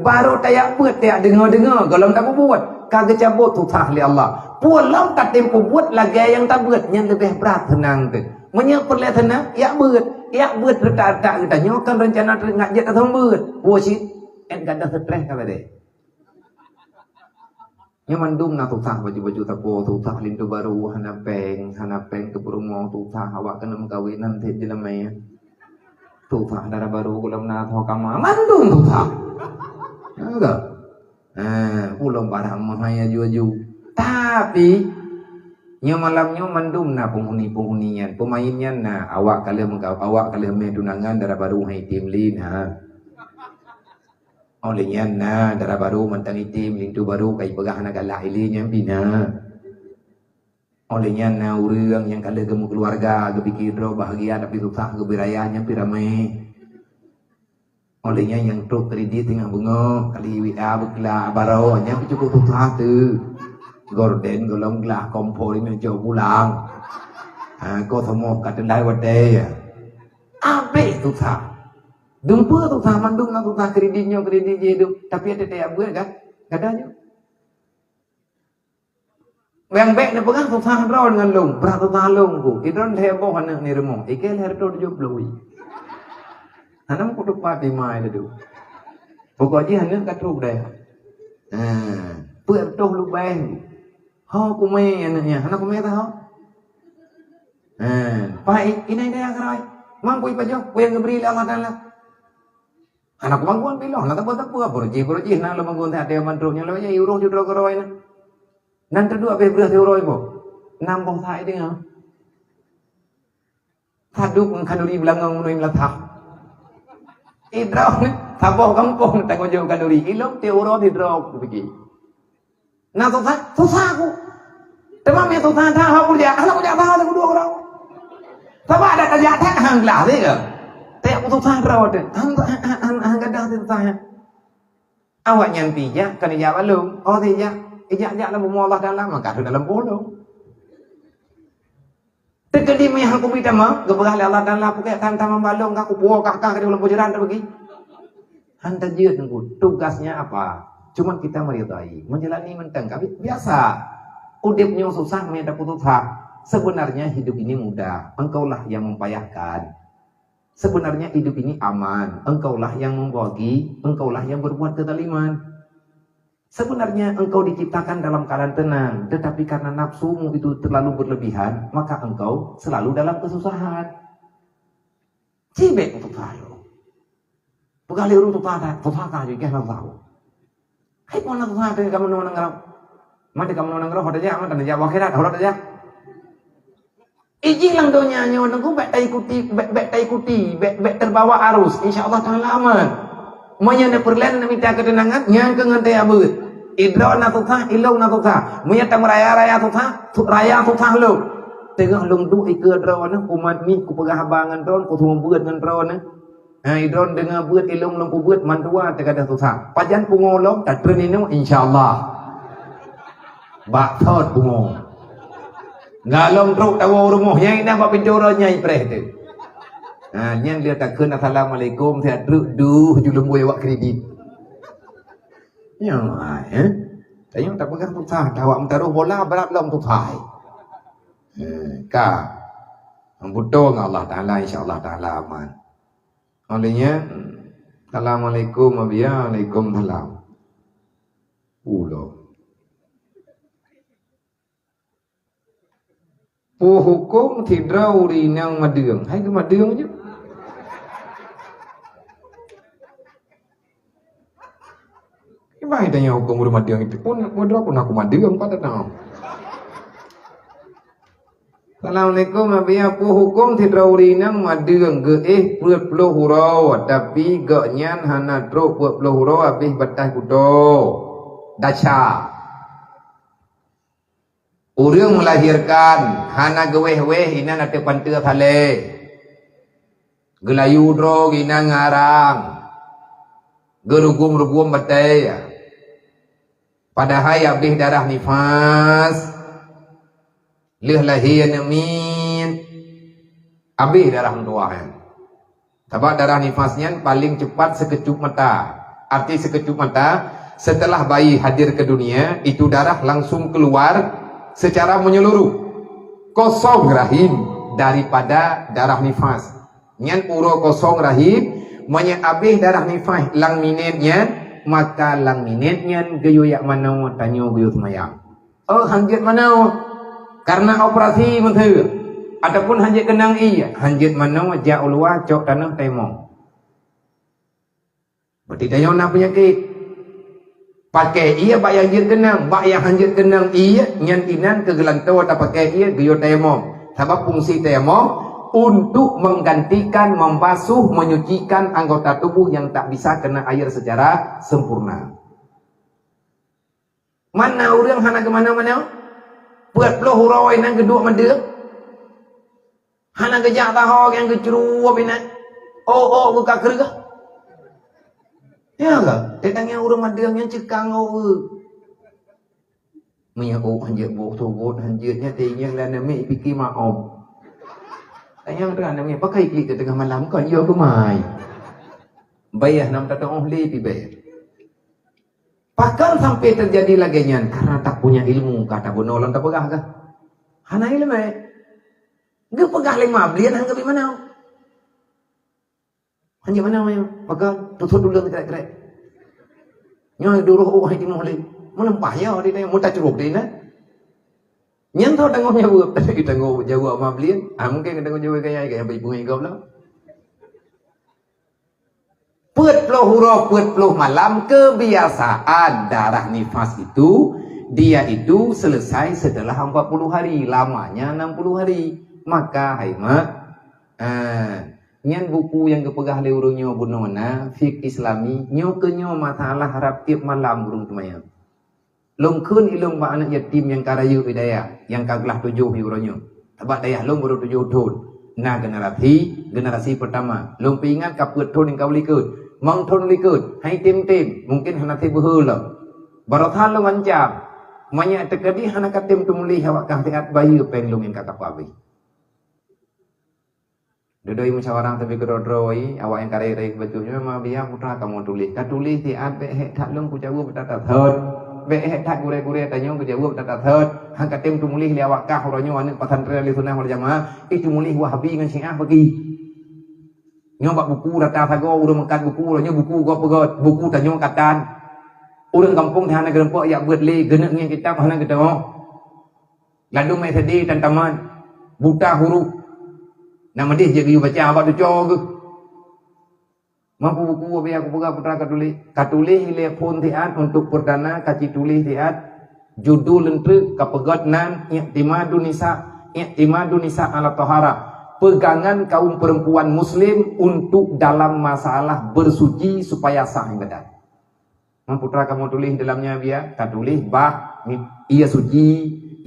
[SPEAKER 1] baru tayak buat tayak dengar kalau tak buat kagak cabut susah li Allah. Pulang tatim buat lagi yang tak buat yang lebih berat tenang tu. Menyak perlu tenang ya buat tak kita nyo kan rencana ngajak tak buat. Buat enggak ada stres kalau deh. Nya mandung na susah baju-baju tapo susah lintu baru hana peng tu berumah susah awak kena mengkawinan teh jelamai. Susah darah baru kulam na tho kama mandung susah. Enggak. Pulang barang mahaya juju. Tapi nya malamnya mandung na penghuni-penghunian, pemainnya na awak kali medunangan darah baru hai tim lina. Olehnya na darah baru mentang itim lintu baru kai pegah anak galak ilinya bina. Olehnya na urang yang kala gemu keluarga gepikir ro bahagia tapi susah gebirayanya piramai. Olehnya yang truk kredit tengah bunga kali WA bekla baro nya cukup susah tu. Gorden golong gelah kompor ini jauh pulang. Kau semua kata lai wadai. Abe susah. Dumpa tu sah mandung nak sah kreditnya hidup tapi ada tiap buat kan kadanya yang baik nak pegang tu sah drone dengan long berat tu sah long ku idron heboh anak ni remong ikel herdo 70 anak mau kudu pati mai tu pokoknya anak katruk dah puat tu lu bang ho ku mai anaknya anak ku mai tahu pai ini dia kerai mampu ipajo yang ngeberi Allah Taala. Anak bangkuan bilang, nak apa berji nak lo bangkuan tak ada mantrumnya lo ya urung judro keroi na. Nanti dua beberapa teoroi bo, nampong saya dengar. Haduk kanuri belangong menuim latah. Idrau ni, taboh kampung tak kau jauh kanuri, ilok teoroi idrau begini. Nah susah aku. Temam ya susah tahu aku dia, anak aku dia tahu aku dua orang. Tapi ada kerja tak hanglah dia. Tapi aku susah rawat dia. Hang kadang susah. Awak nyampi ya, kena jawab belum? Oh tidak. Ijak lah Allah dalam maka tu dalam bolong. Terkedi meh aku minta mah, geberah Allah dalam aku kayak tantam balong aku buah kakak ke dalam bojoran tu pergi. Hanta jeut nunggu. Tugasnya apa? Cuman kita meridai, menjalani mentang kami biasa. Udipnya susah, meh dapat susah. Sebenarnya hidup ini mudah. Engkaulah yang mempayahkan. Sebenarnya hidup ini aman. Engkaulah yang membagi, engkaulah yang berbuat kezaliman. Sebenarnya engkau diciptakan dalam keadaan tenang, tetapi karena nafsumu itu terlalu berlebihan, maka engkau selalu dalam kesusahan. Cibek untuk tahu. Pegali untuk tahu, susah juga kalau tahu. Hai pun nak susah dengan kamu nonang. Mati kamu nonang roh ada aja, mana ada jawab akhirat, ada aja. Iji lang donya nyo nunggu bek ikuti, bek terbawa arus. Insyaallah taala aman. Monya na perlen na minta ketenangan nyang ke ngantai abut. Idra na susah, ilau na susah. Monya tam raya susah lu. Tengah lung du ike dra na umat ni ku pegah bangan ron ku tumbut ngan ron na. Idron dengar buat ilung lempu buat mandua terkadang susah. Pajan pungolong tak terininu insyaallah. Bak thot pungo. Ngalong truk tawo rumahnya ina pak pinjoranya ipreh tu. Nyen dia tak kena assalamualaikum dia truk duh julung boy wak kredit. Ya, Tanya tak pegang susah, awak mentaruh bola berat lom tupai. Ka, butuh Allah Taala insya-Allah Taala aman. Olehnya, Assalamualaikum Waalaikumsalam. Ulo. Hukum tidak urinang madeng. Hai ke madeng je. Ibai tanya hukum rumah madeng itu pun bodoh pun aku madeng pada tahu. Assalamualaikum apa hukum tidak urinang madeng ge pulut puluh hurau tapi ge nyan hana truk pulut puluh hurau habis batas kudo. Daca. Urang melahirkan hana geweh-weh ina na tepan teu thale. Gelayu dro ina ngarang. Gerugum-rugum batai. Padahal habis darah nifas. Leh lahir min. Habis darah mentuahan. Sebab darah nifasnya paling cepat sekecup mata. Arti sekecup mata, setelah bayi hadir ke dunia, itu darah langsung keluar secara menyeluruh. Kosong rahim daripada darah nifas. Nyan uro kosong rahim, manya habis darah nifas lang minitnya, maka lang minitnya geyo yak manau tanyo geyo semayang. Oh hanjit manau karena operasi menteu. Adapun hanjit kenang iya, hanjit manau ja ulwa cok tanah temong. Berarti tanyo nak penyakit. Pakai iya bak yang hanjit kenang, bak yang hanjit kenang iya nyan inan kegelantau tak pakai iya geyo temong. Sebab fungsi temong untuk menggantikan, membasuh, menyucikan anggota tubuh yang tak bisa kena air secara sempurna. Mana orang hana ke mana-mana? Buat puluh hurau yang kedua mandek. Hana kejak tahu yang keceruap ini. Oh, buka kerja. Ya kan? Tetangnya orang mandek yang cekang Minyak hanjit bok sogot hanjitnya tinggal dan demi fikir maaf. Tanya orang namanya pakai klik ke tengah malam kan yo ke mai. Bayar nam tak tahu le pi bayar. Bahkan sampai terjadi lagi nyan karena tak punya ilmu kata bonolon tak pegah kah? Hana ilmu ge pegah lima belian hang ke mana? Hanya mana mayo? Pegah tutup dulu krek-krek. Nyoy duruh hai di mohli. Melempah ya di tanya muta curug di na. Nyan tau tengok jawab, kita tengok jawab sama belian, mungkin kita tengok jawab kayak bayi bunga ikut lah. Put puluh malam kebiasaan darah nifas itu, dia itu selesai setelah 40 hari, lamanya 60 hari. Maka hai mak, nyan buku yang kepegah leurungnya bunona, fik islami, nyo kenyo masalah harap tiap malam burung temayang. Longkun ilung ba anak yatim yang karayu bidaya yang kagelah 7 euronya. Sebab dayah long baru 7 tahun. Nah generasi pertama. Long pingat kaput tahun yang kau likut. Mang tahun likut. Hai tim-tim. Mungkin hana ti beheula. Barotan long ancam. Manya terkadi hana katim tumuli hawak kah teat bayi peng long yang kakap abi. Dudoi musyawarah tapi kedodroi awak yang karei betulnya mah biar putra kamu tulis. Katulis ti abe hek tak long ku jawu betata thon. Be tak gure-gure tanya ku jawab tak thot hang katem tu mulih li awak kah oronyo anu pesantren li sunnah wal jamaah itu mulih wahabi ngan syiah bagi nyobak buku data sago urang mengkat buku oronyo buku go pegot buku tanyo katan urang kampung hana gerempok yak beut li genek ngan kitab hana gedho lalu mai sedih dan taman buta huruf nama dia jadi baca apa tu cog mampu buku biar aku pegang putra katulis telepon tiat untuk perdana kaci tulis tiat judul lentre kapegat nan i'timadu nisa ala tahara pegangan kaum perempuan muslim untuk dalam masalah bersuci supaya sah ibadat. Mampu putra kamu tulis dalamnya biar katulis bah ia suci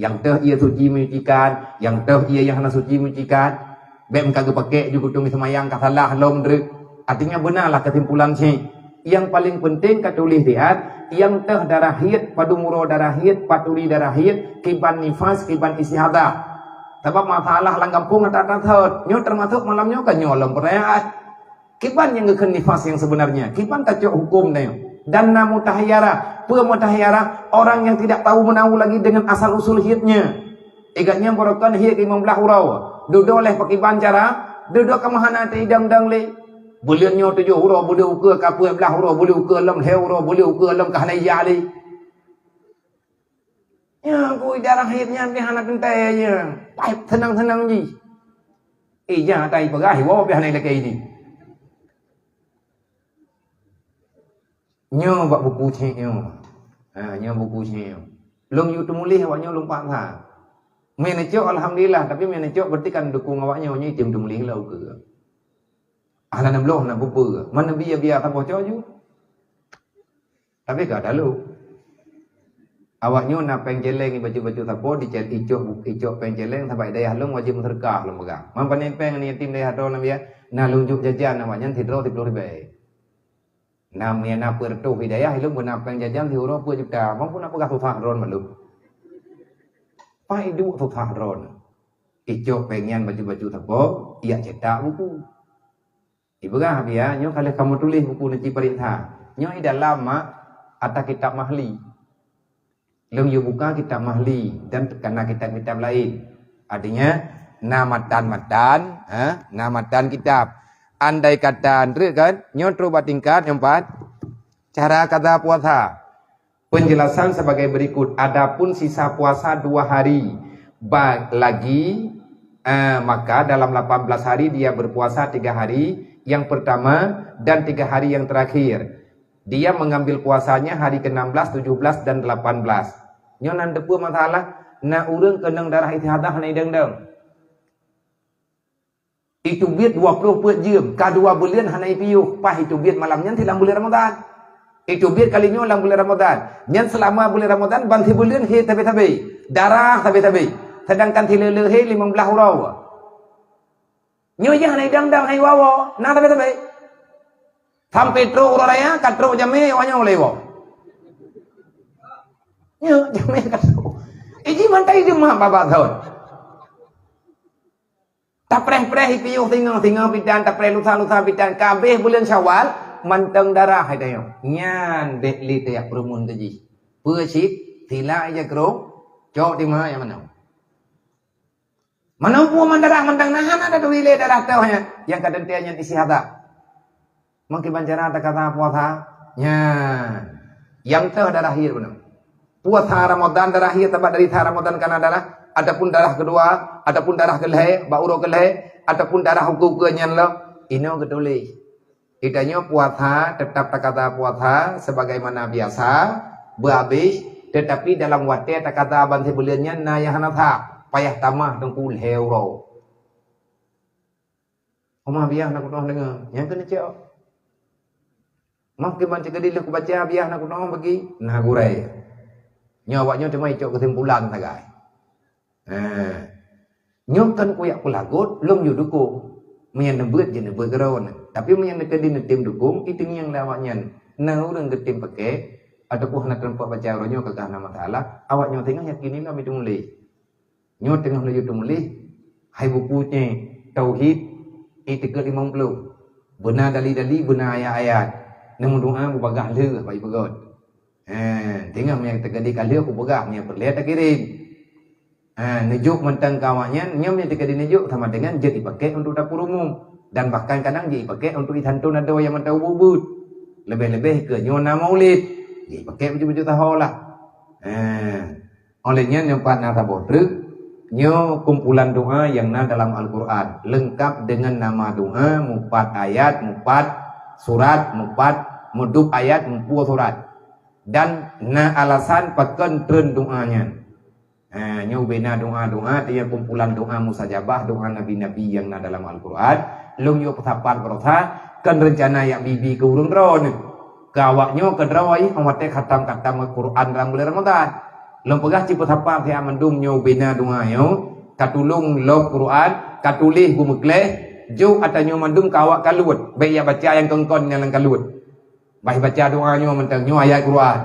[SPEAKER 1] yang teh ia suci menyucikan yang teh ia yang hana suci menyucikan bem kagak pakai juga tumi semayang kasalah lom drek Artinya benarlah kesimpulan Syekh. Yang paling penting katulis lihat yang teh darah haid, padu muro darah haid, patuli darah haid, kiban nifas, kiban istihadah. Sebab masalah lang kampung tak tahu. Nyo termasuk malamnya kan nyo lem perayaan. Kiban yang ngeken nifas yang sebenarnya. Kiban tak hukum nih. Dan namu tahyara, mutahyara orang yang tidak tahu menahu lagi dengan asal usul haidnya. Igatnya borokan haid 15 hurau. Duduk oleh pakiban cara, duduk ke mahana te idang-dang le. Bulan nyo 7 hurau boleh ukur ke 12 hurau boleh ukur lem hurau boleh ukur lem ke hanaya le. Ya, aku darah haidnya di anak entainya. Baik tenang-tenang ji. Iya, tai pegah wo bi hanai lagi ini. Nyo bak buku Syekh nyo. Nyo buku Syekh. Long yu tumulih awaknya long pak tha. Menecok alhamdulillah, tapi menecok berarti kan dukung awaknya nyo tim tumulih lau ke. Ahlan namloh nak bubu. Mana biar tak bocor ju. Tapi gak ada lu. Awaknya nak pengjeleng baju-baju tapo dicel icok pengjeleng sampai daya long wajib sedekah long pegang. Mampan peng ni tim daya do nam ya. Na lunjuk jajan awaknya tidro 10 ribu. Nam ni na pertu hidayah lu guna peng jajan thiuro 10 juta. Mampu nak pegang susah ron malu. Pai du susah ron. Icok pengen baju-baju tapo ia cetak buku. Ibegah dia nyo kalau kamu tulis buku nanti perintah. Nyo ida lama atau kitab mahli. Lem you buka kitab mahli dan karena kitab-kitab lain. Artinya namatan kitab. Andai kata andre kan nyo coba tingkat yang 4 cara kata puasa. Penjelasan sebagai berikut. Adapun sisa puasa 2 hari lagi maka dalam 18 hari dia berpuasa 3 hari yang pertama dan 3 hari yang terakhir. Dia mengambil puasanya hari ke-16, 17 dan 18. Nyo nan depu masalah na urang kenang darah istihadah na idang-dang. Itu biat 20 put jam, ka 2 bulan hanai piuh, pah itu biat malamnya tilang bulan Ramadan. Itu biat kalinya lang bulan Ramadan. Nyan selama bulan Ramadan banti bulan he tabe-tabe. Darah tabe-tabe. Sedangkan tilele he 15 hurau. Nyo yang hanai dang-dang hai wawo, na tabe-tabe. Sampai tro uraya katro jame wanya olewo. Nyo jame katro. Iji mantai di mah baba thon. Tapreh-preh piuh tinggal bidan tapreh lusa bidan kabeh bulan Syawal manteng darah hai dayo. Nyan dekli tayak perumun teji. Persik tila aja kro. Jok di mah yang mana? Mana pu mandarah mantang nahan ada duile darah taunya yang kadentianya istihada. Mungkin bancara ada kata puasa. Ya. Yang teh darah hir benar. Puasa Ramadan darah hir tempat dari Ramadan karena darah. Adapun darah kedua, adapun darah keleh, bauro keleh, adapun darah hukum kenyan lo. Ino ketuli. Idanya puasa tetap tak kata puasa sebagaimana biasa. Berhabis. Tetapi dalam wate tak kata bantai bulannya nayahanatha. Payah tamah tengkul hero. Omah biar nak kutong dengar. Yang kena cek. Mak keman cek di aku baca biar nak kutong bagi. Nah gurai. Nyawaknya cuma cek kesimpulan tagai. Nyokan kuyak pelagut lom yu dukung. Menyan nebut je nebut geron. Tapi menyan nekedi netim dukung itu yang lawaknya. Nah urang getim pakai ataupun nak tempat baca ronyo kekah nama taala. Awaknya tengah yakinilah itu mulai. Nyo tengah menuju tumulih hai bukunya tauhid itu ke-50 benar dalil-dalil benar ayat-ayat namun doa aku bagah le baik begot tengah yang terjadi kali aku bagah yang perlihat tak kirim nejuk mentang kawannya nyom yang terjadi nejuk sama dengan jadi pakai untuk dapur umum dan bahkan kadang jadi pakai untuk itantun ada yang mentau bubut lebih-lebih ke nyona maulid jadi pakai baju-baju taholah olehnya yang partner tabotruk nyo kumpulan doa yang na dalam Al-Quran lengkap dengan nama doa 4 ayat 4 surat 4 mudub ayat 4 surat dan na alasan paken tren doanya nyo bina doa-doa dia kumpulan doa musajabah doa nabi-nabi yang na dalam Al-Quran lung yo petapan berosa kan rencana yang bibi ke urung dron kawaknyo ke drawai amate khatam-khatam Al-Quran dalam bulan Ramadan Long pegah cipu thapa dia mendum nyo bina doa yo katulung lo Quran katulih bu mekleh Ju atanyo mandum kawak kalut. Baik ya baca yang kongkon yang kalut. Baik baca doanya mentang ayat Quran.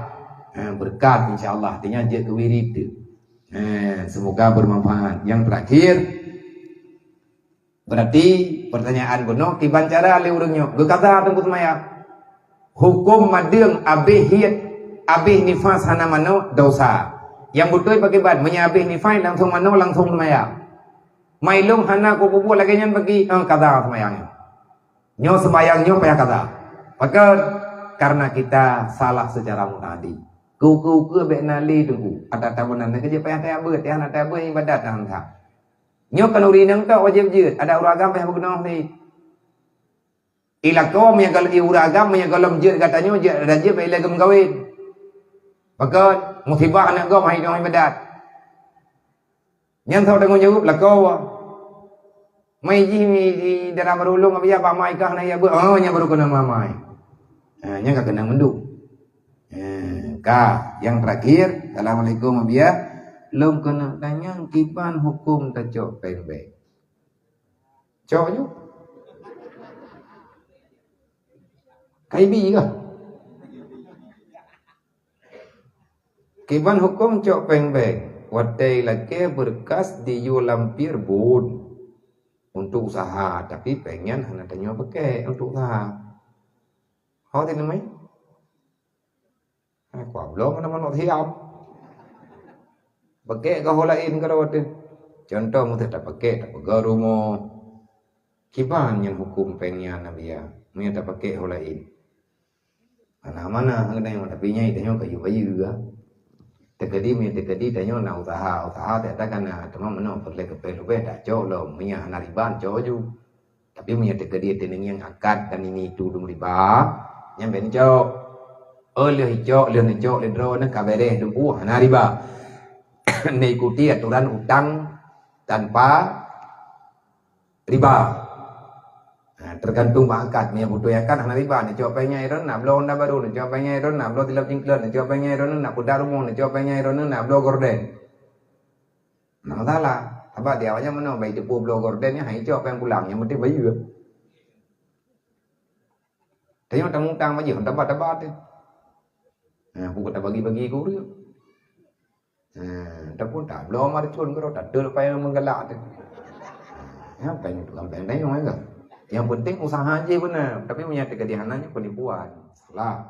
[SPEAKER 1] Berkat insya-Allah artinya je ke wirid. Semoga bermanfaat. Yang terakhir berarti pertanyaan bono kiban cara le urangnya. Ge kata tengkut maya. Hukum madeng abih hiat abih nifas hana mano dosa. Yang betul pakai bad menyabih nifas langsung mano langsung maya. Mailung hana ko bubu lagi nyan bagi kata semayangnya. Nyo sembayangnya payah kata. Maka karena kita salah secara muradi. Ku ke be nali tunggu. Ada tabunan kerja payah tayah beut ya nak tayah beut ibadat nang ta. Nyo kanuri nang ta wajib jeut. Ada uragam payah bergunah ni. Ila ko menyangkal uragam menyangkal jeut katanya jeut ada jeut payah legam kawin. Maka musibah anak kau mai dong ibadat. Nyan thau tanggung jawab lah kau. Mai ji di dalam berulung apa ya pamai kah na ya bu. Oh nya baru kena mamai. Nya enggak kena mendung. Yang terakhir, assalamualaikum abia. Lom kena tanya kiban hukum tacok pembe. Cok ju. Kaibi kah? Kiban hukum cok pembe. Wadai lagi berkas di lampir bun untuk usaha, tapi pengen hanya tanya pakai untuk usaha. How tin mấy? Quả belum mana thiam. Pakai kau holain kalau ada. Contoh mu tak pakai, tak pakai rumah. Kiban yang hukum pengen nabi ya, mu tak pakai holain. Mana hang yang tapi nya itu kayu bayu juga. Tekadi tanyo na usaha tak kan teman mana perle ke pelu tak jauh lo punya nariban jauh ju. Tapi punya tekadi teneng yang akad dan ini tu dum riba. Yang ben jauh. Le hijau le dro na kabere dum nariba. Mengikuti aturan utang tanpa riba. Tergantung akad punya butuh akad hana riba ni coba pengen iron nak blow na baru ni coba pengen iron nak blow tilap cingklan ni coba pengen iron nak putar rumah ni coba pengen iron nak blow gorden. Nak salah. Apa dia awalnya mana baik depu blow gordennya hai coba pengen pulang yang penting bayu. Tanya utang bayu tempat tu. Aku kata bagi-bagi ku dia. Tapi tak blow mar cun kau tak del payah menggelak tu. Pengen tu pengen tanya enggak? Yang penting usaha aja benar, tapi punya kekedihanannya penipuan. Salah.